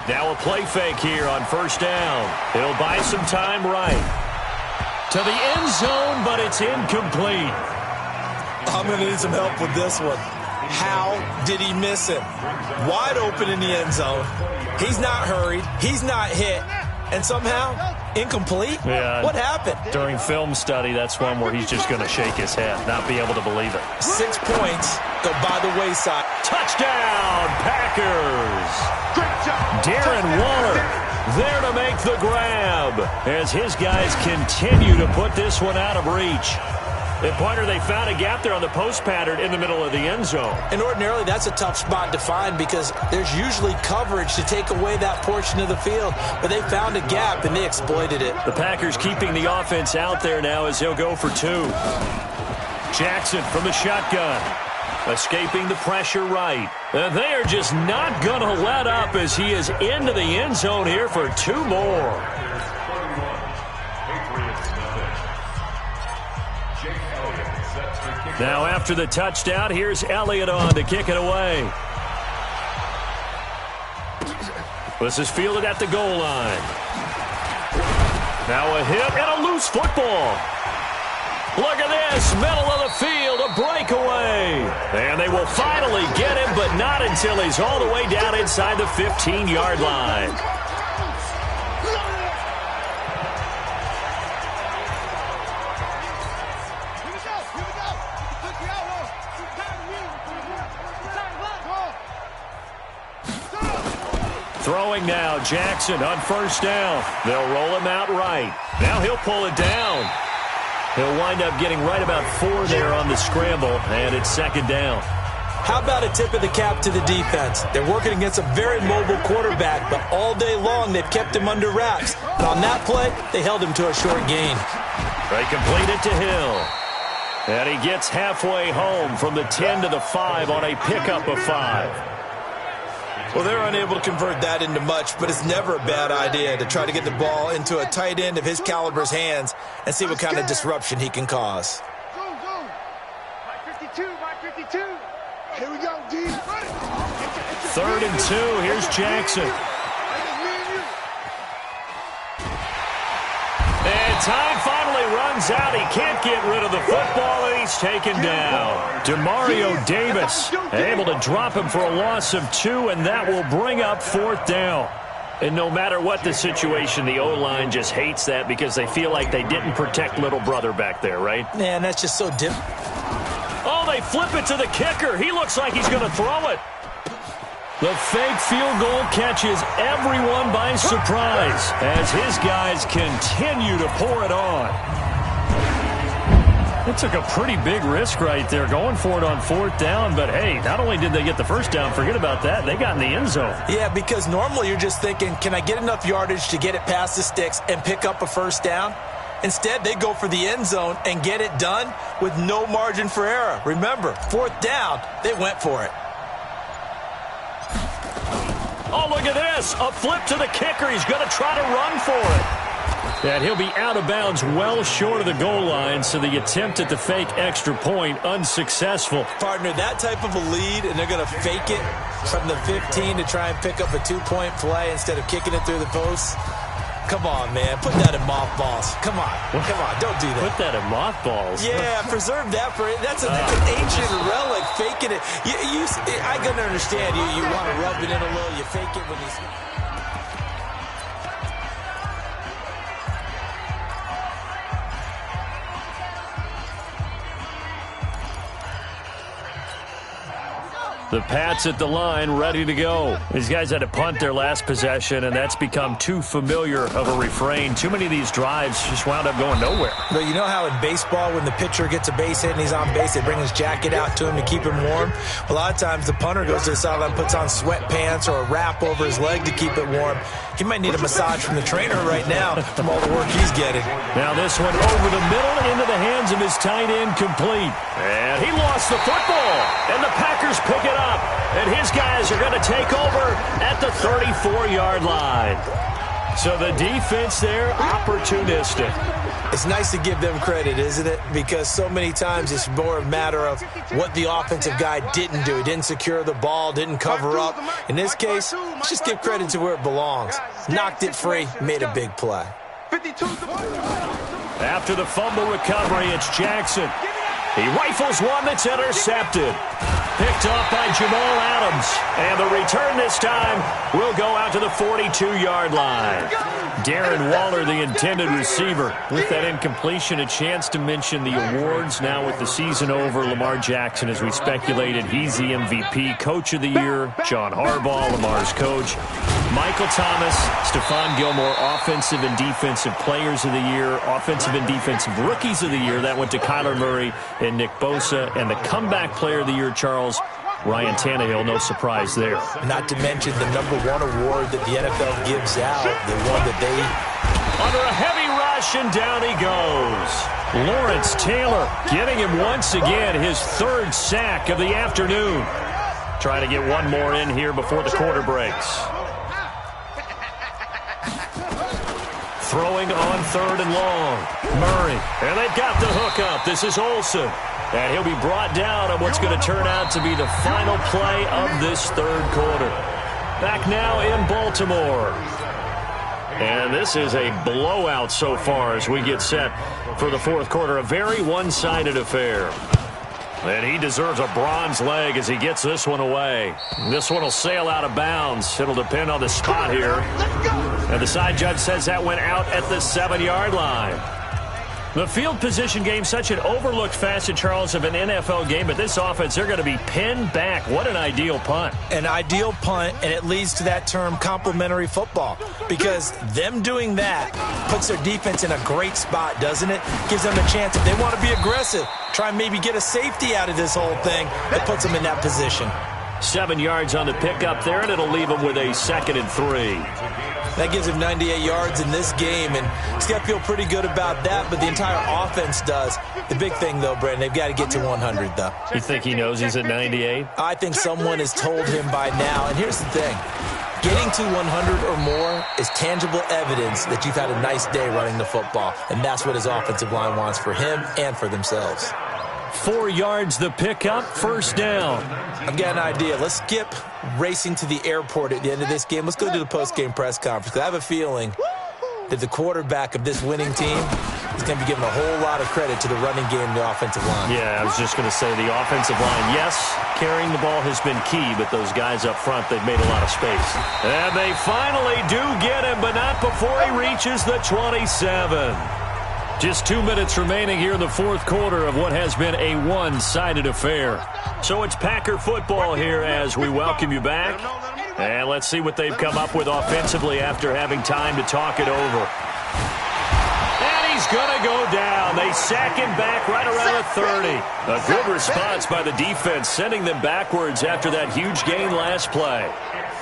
Now a play fake here on first down. He'll buy some time right. To the end zone, but it's incomplete. I'm going to need some help with this one. How did he miss it? Wide open in the end zone. He's not hurried. He's not hit. And somehow, incomplete? Yeah. What happened? During film study, that's one where he's just going to shake his head, not be able to believe it. 6 points go by the wayside. Touchdown, Packers! Darren Waller there to make the grab as his guys continue to put this one out of reach. And Pointer, they found a gap there on the post pattern in the middle of the end zone. And ordinarily, that's a tough spot to find because there's usually coverage to take away that portion of the field. But they found a gap, and they exploited it. The Packers keeping the offense out there now as he'll go for 2. Jackson from the shotgun. Escaping the pressure right. And they are just not going to let up as he is into the end zone here for 2 more. Now after the touchdown, here's Elliott on to kick it away. This is fielded at the goal line. Now a hit and a loose football. Look at this, middle of the field, a breakaway. And they will finally get him, but not until he's all the way down inside the 15-yard line. Throwing now, Jackson on first down. They'll roll him out right. Now he'll pull it down. He'll wind up getting right about 4 there on the scramble, and it's second down. How about a tip of the cap to the defense? They're working against a very mobile quarterback, but all day long they've kept him under wraps. And on that play, they held him to a short gain. They complete it to Hill. And he gets halfway home from the 10 to the 5 on a pickup of 5. Well, they're unable to convert that into much, but it's never a bad idea to try to get the ball into a tight end of his caliber's hands and see what kind of disruption he can cause. My 52, my 52. Here we go, D. 3rd and 2, here's Jackson. And time finally runs out. He can't get rid of the football, and he's taken down. Demario Davis able to drop him for a loss of 2, and that will bring up 4th down. And no matter what the situation, the O-line just hates that because they feel like they didn't protect little brother back there, right? Man, that's just so different. Oh, they flip it to the kicker. He looks like he's going to throw it. The fake field goal catches everyone by surprise as his guys continue to pour it on. It took a pretty big risk right there going for it on 4th down, but hey, not only did they get the first down, forget about that, they got in the end zone. Yeah, because normally you're just thinking, can I get enough yardage to get it past the sticks and pick up a first down? Instead, they go for the end zone and get it done with no margin for error. Remember, 4th down, they went for it. Oh, look at this. A flip to the kicker. He's going to try to run for it. And he'll be out of bounds well short of the goal line, so the attempt at the fake extra point unsuccessful. Partner, that type of a lead, and they're going to fake it from the 15 to try and pick up a 2-point play instead of kicking it through the post. Come on, man. Put that in mothballs. Come on. Come on. Don't do that. Put that in mothballs? Yeah, preserve that for it. That's an ancient relic. Faking it. I can understand. You want to rub it in a little. You fake it when you... The Pats at the line, ready to go. These guys had to punt their last possession, and that's become too familiar of a refrain. Too many of these drives just wound up going nowhere. But you know how in baseball, when the pitcher gets a base hit and he's on base, they bring his jacket out to him to keep him warm? A lot of times the punter goes to the sideline, puts on sweatpants or a wrap over his leg to keep it warm. He might need a massage from the trainer right now from all the work he's getting. Now this one over the middle into the hands of his tight end, complete. And he lost the football, and the Packers pick it up. And his guys are going to take over at the 34-yard line. So the defense there, opportunistic. It's nice to give them credit, isn't it? Because so many times it's more a matter of what the offensive guy didn't do. He didn't secure the ball, didn't cover up. In this case, let's just give credit to where it belongs. Knocked it free, made a big play. After the fumble recovery, it's Jackson. He rifles one that's intercepted. Picked off by Jamal Adams. And the return this time will go out to the 42-yard line. Darren Waller, the intended receiver. With that incompletion, a chance to mention the awards. Now with the season over, Lamar Jackson, as we speculated, he's the MVP. Coach of the year, John Harbaugh, Lamar's coach. Michael Thomas, Stephon Gilmore, offensive and defensive players of the year. Offensive and defensive rookies of the year. That went to Kyler Murray and Nick Bosa. And the comeback player of the year, Charles, Ryan Tannehill, no surprise there. Not to mention the #1 award that the NFL gives out, the one that they... Under a heavy rush, and down he goes. Lawrence Taylor getting him once again, his third sack of the afternoon. Trying to get one more in here before the quarter breaks. Throwing on 3rd and long. Murray. And they've got the hook up. This is Olsen. And he'll be brought down on what's going to turn out to be the final play of this third quarter. Back now in Baltimore. And this is a blowout so far as we get set for the fourth quarter. A very one-sided affair. And he deserves a bronze leg as he gets this one away. This one will sail out of bounds. It'll depend on the spot here. And the side judge says that went out at the 7-yard line. The field position game, such an overlooked facet, Charles, of an NFL game. But this offense, they're going to be pinned back. What an ideal punt. An ideal punt, and it leads to that term complementary football. Because them doing that puts their defense in a great spot, doesn't it? Gives them a chance, if they want to be aggressive, try and maybe get a safety out of this whole thing. It puts them in that position. 7 yards on the pickup there, and it'll leave them with a 2nd and 3. That gives him 98 yards in this game, and he's got to feel pretty good about that, but the entire offense does. The big thing, though, Brandon, they've got to get to 100, though. You think he knows he's at 98? I think someone has told him by now, and here's the thing. Getting to 100 or more is tangible evidence that you've had a nice day running the football, and that's what his offensive line wants for him and for themselves. 4 yards the pickup, 1st down. I've got an idea. Let's skip racing to the airport at the end of this game. Let's go to the post-game press conference. I have a feeling that the quarterback of this winning team is going to be giving a whole lot of credit to the running game and the offensive line. Yeah, I was just going to say the offensive line, yes, carrying the ball has been key, but those guys up front, they've made a lot of space. And they finally do get him, but not before he reaches the 27. Just 2 minutes remaining here in the fourth quarter of what has been a one-sided affair. So it's Packer football here as we welcome you back. And let's see what they've come up with offensively after having time to talk it over. And he's going to go down. They sack him back right around the 30. A good response by the defense, sending them backwards after that huge gain last play.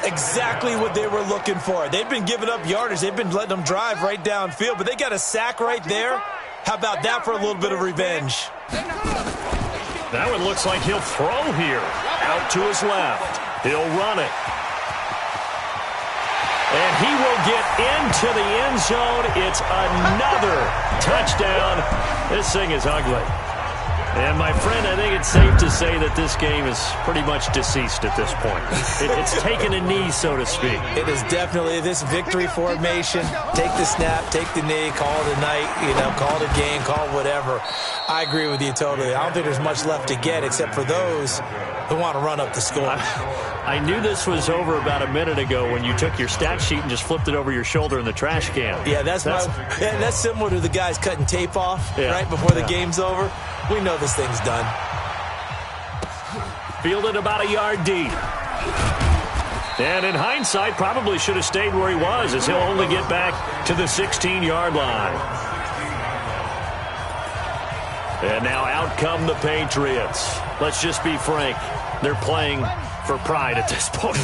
Exactly what they were looking for. They've been giving up yardage. They've been letting them drive right downfield, but they got a sack right there. How about that for a little bit of revenge? That one looks like he'll throw here. Out to his left. He'll run it. And he will get into the end zone. It's another touchdown. This thing is ugly. And, my friend, I think it's safe to say that this game is pretty much deceased at this point. It's taken a knee, so to speak. It is definitely this victory formation. Take the snap, take the knee, call it a night, call it a game, call it whatever. I agree with you totally. I don't think there's much left to get except for those who want to run up the score. I knew this was over about a minute ago when you took your stat sheet and just flipped it over your shoulder in the trash can. Yeah, that's similar to the guys cutting tape off right before the game's over. We know this thing's done. Fielded about a yard deep. And in hindsight, probably should have stayed where he was, as he'll only get back to the 16-yard line. And now out come the Patriots. Let's just be frank. They're playing for pride at this point.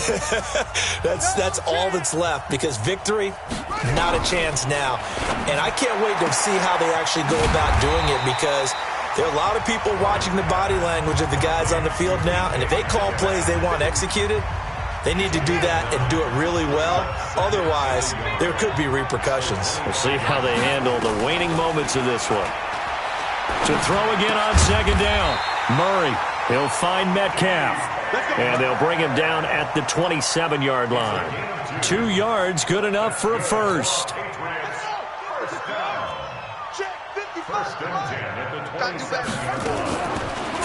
That's all that's left, because victory, not a chance now. And I can't wait to see how they actually go about doing it, because there are a lot of people watching the body language of the guys on the field now, and if they call plays they want executed, they need to do that and do it really well. Otherwise, there could be repercussions. We'll see how they handle the waning moments of this one. To throw again on second down. Murray, he'll find Metcalf. And they'll bring him down at the 27-yard line. 2 yards, good enough for a first.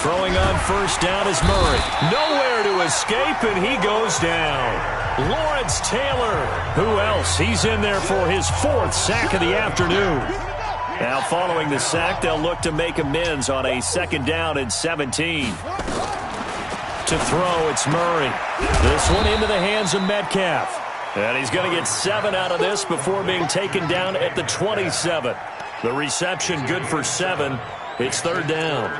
Throwing on first down is Murray. Nowhere to escape, and he goes down. Lawrence Taylor. Who else? He's in there for his 4th sack of the afternoon. Now following the sack, they'll look to make amends on a 2nd down and 17. To throw, it's Murray. This one into the hands of Metcalf. And he's going to get 7 out of this before being taken down at the 27. The reception good for 7. It's 3rd down.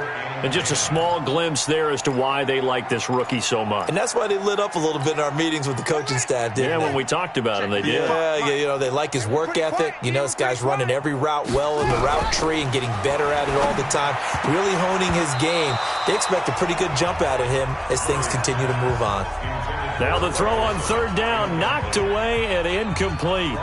And just a small glimpse there as to why they like this rookie so much. And that's why they lit up a little bit in our meetings with the coaching staff, didn't they? When we talked about him, they did. Yeah, they like his work ethic. This guy's running every route well in the route tree and getting better at it all the time, really honing his game. They expect a pretty good jump out of him as things continue to move on. Now the throw on 3rd down, knocked away and incomplete.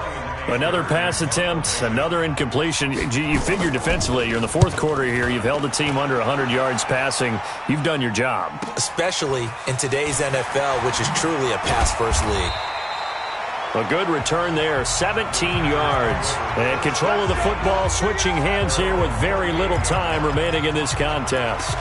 Another pass attempt, another incompletion. You figure defensively, you're in the 4th quarter here. You've held the team under 100 yards passing. You've done your job. Especially in today's NFL, which is truly a pass-first league. A good return there, 17 yards. And control of the football, switching hands here with very little time remaining in this contest.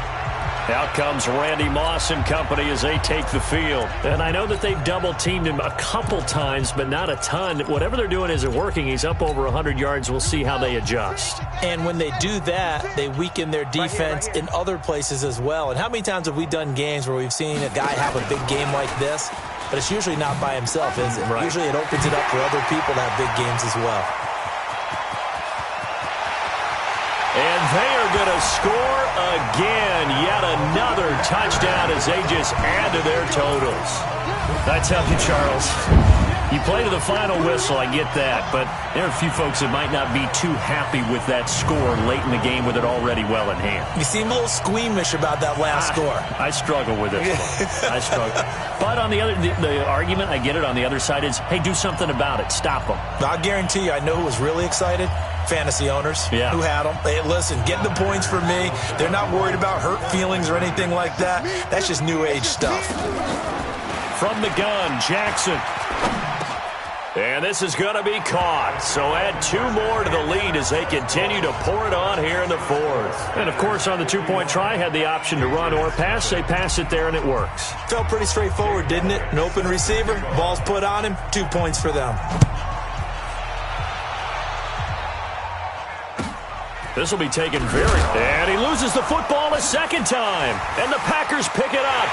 Out comes Randy Moss and company as they take the field. And I know that they've double-teamed him a couple times, but not a ton. Whatever they're doing isn't working. He's up over 100 yards. We'll see how they adjust. And when they do that, they weaken their defense in other places as well. And how many times have we done games where we've seen a guy have a big game like this? But it's usually not by himself, is it? Right. Usually it opens it up for other people to have big games as well. And they are going to score again. Yet another touchdown as they just add to their totals. I tell you, Charles, you play to the final whistle, I get that. But there are a few folks that might not be too happy with that score late in the game with it already well in hand. You seem a little squeamish about that last score. I struggle with it. I struggle. But on the argument, I get it, on the other side is, hey, do something about it. Stop them. I'll guarantee you, I know who was really excited. Fantasy owners who had them. Hey, listen, get the points for me. They're not worried about hurt feelings or anything like that. That's just new age stuff. From the gun, Jackson. And this is going to be caught. So add 2 more to the lead as they continue to pour it on here in the 4th. And, of course, on the 2-point try, had the option to run or pass. They pass it there, and it works. Felt pretty straightforward, didn't it? An open receiver, ball's put on him, 2 points for them. This will be taken and he loses the football a 2nd time. And the Packers pick it up.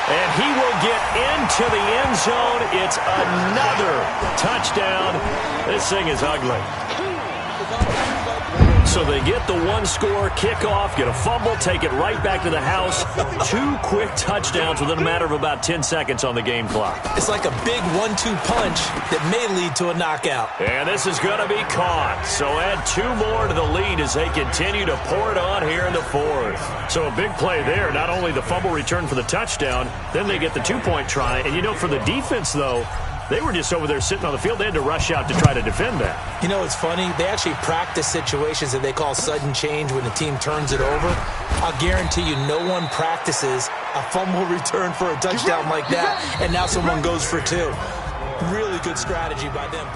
And he will get into the end zone. It's another touchdown. This thing is ugly. So they get the 1-score kickoff, get a fumble, take it right back to the house. 2 quick touchdowns within a matter of about 10 seconds on the game clock. It's like a big 1-2 punch that may lead to a knockout. And this is going to be caught. So add 2 more to the lead as they continue to pour it on here in the 4th. So a big play there. Not only the fumble return for the touchdown, then they get the 2-point try. And, for the defense, though, They were just over there sitting on the field. They had to rush out to try to defend that. You know, it's funny. They actually practice situations that they call sudden change when the team turns it over. I'll guarantee you no one practices a fumble return for a touchdown like that, and now someone goes for two. Really good strategy by them.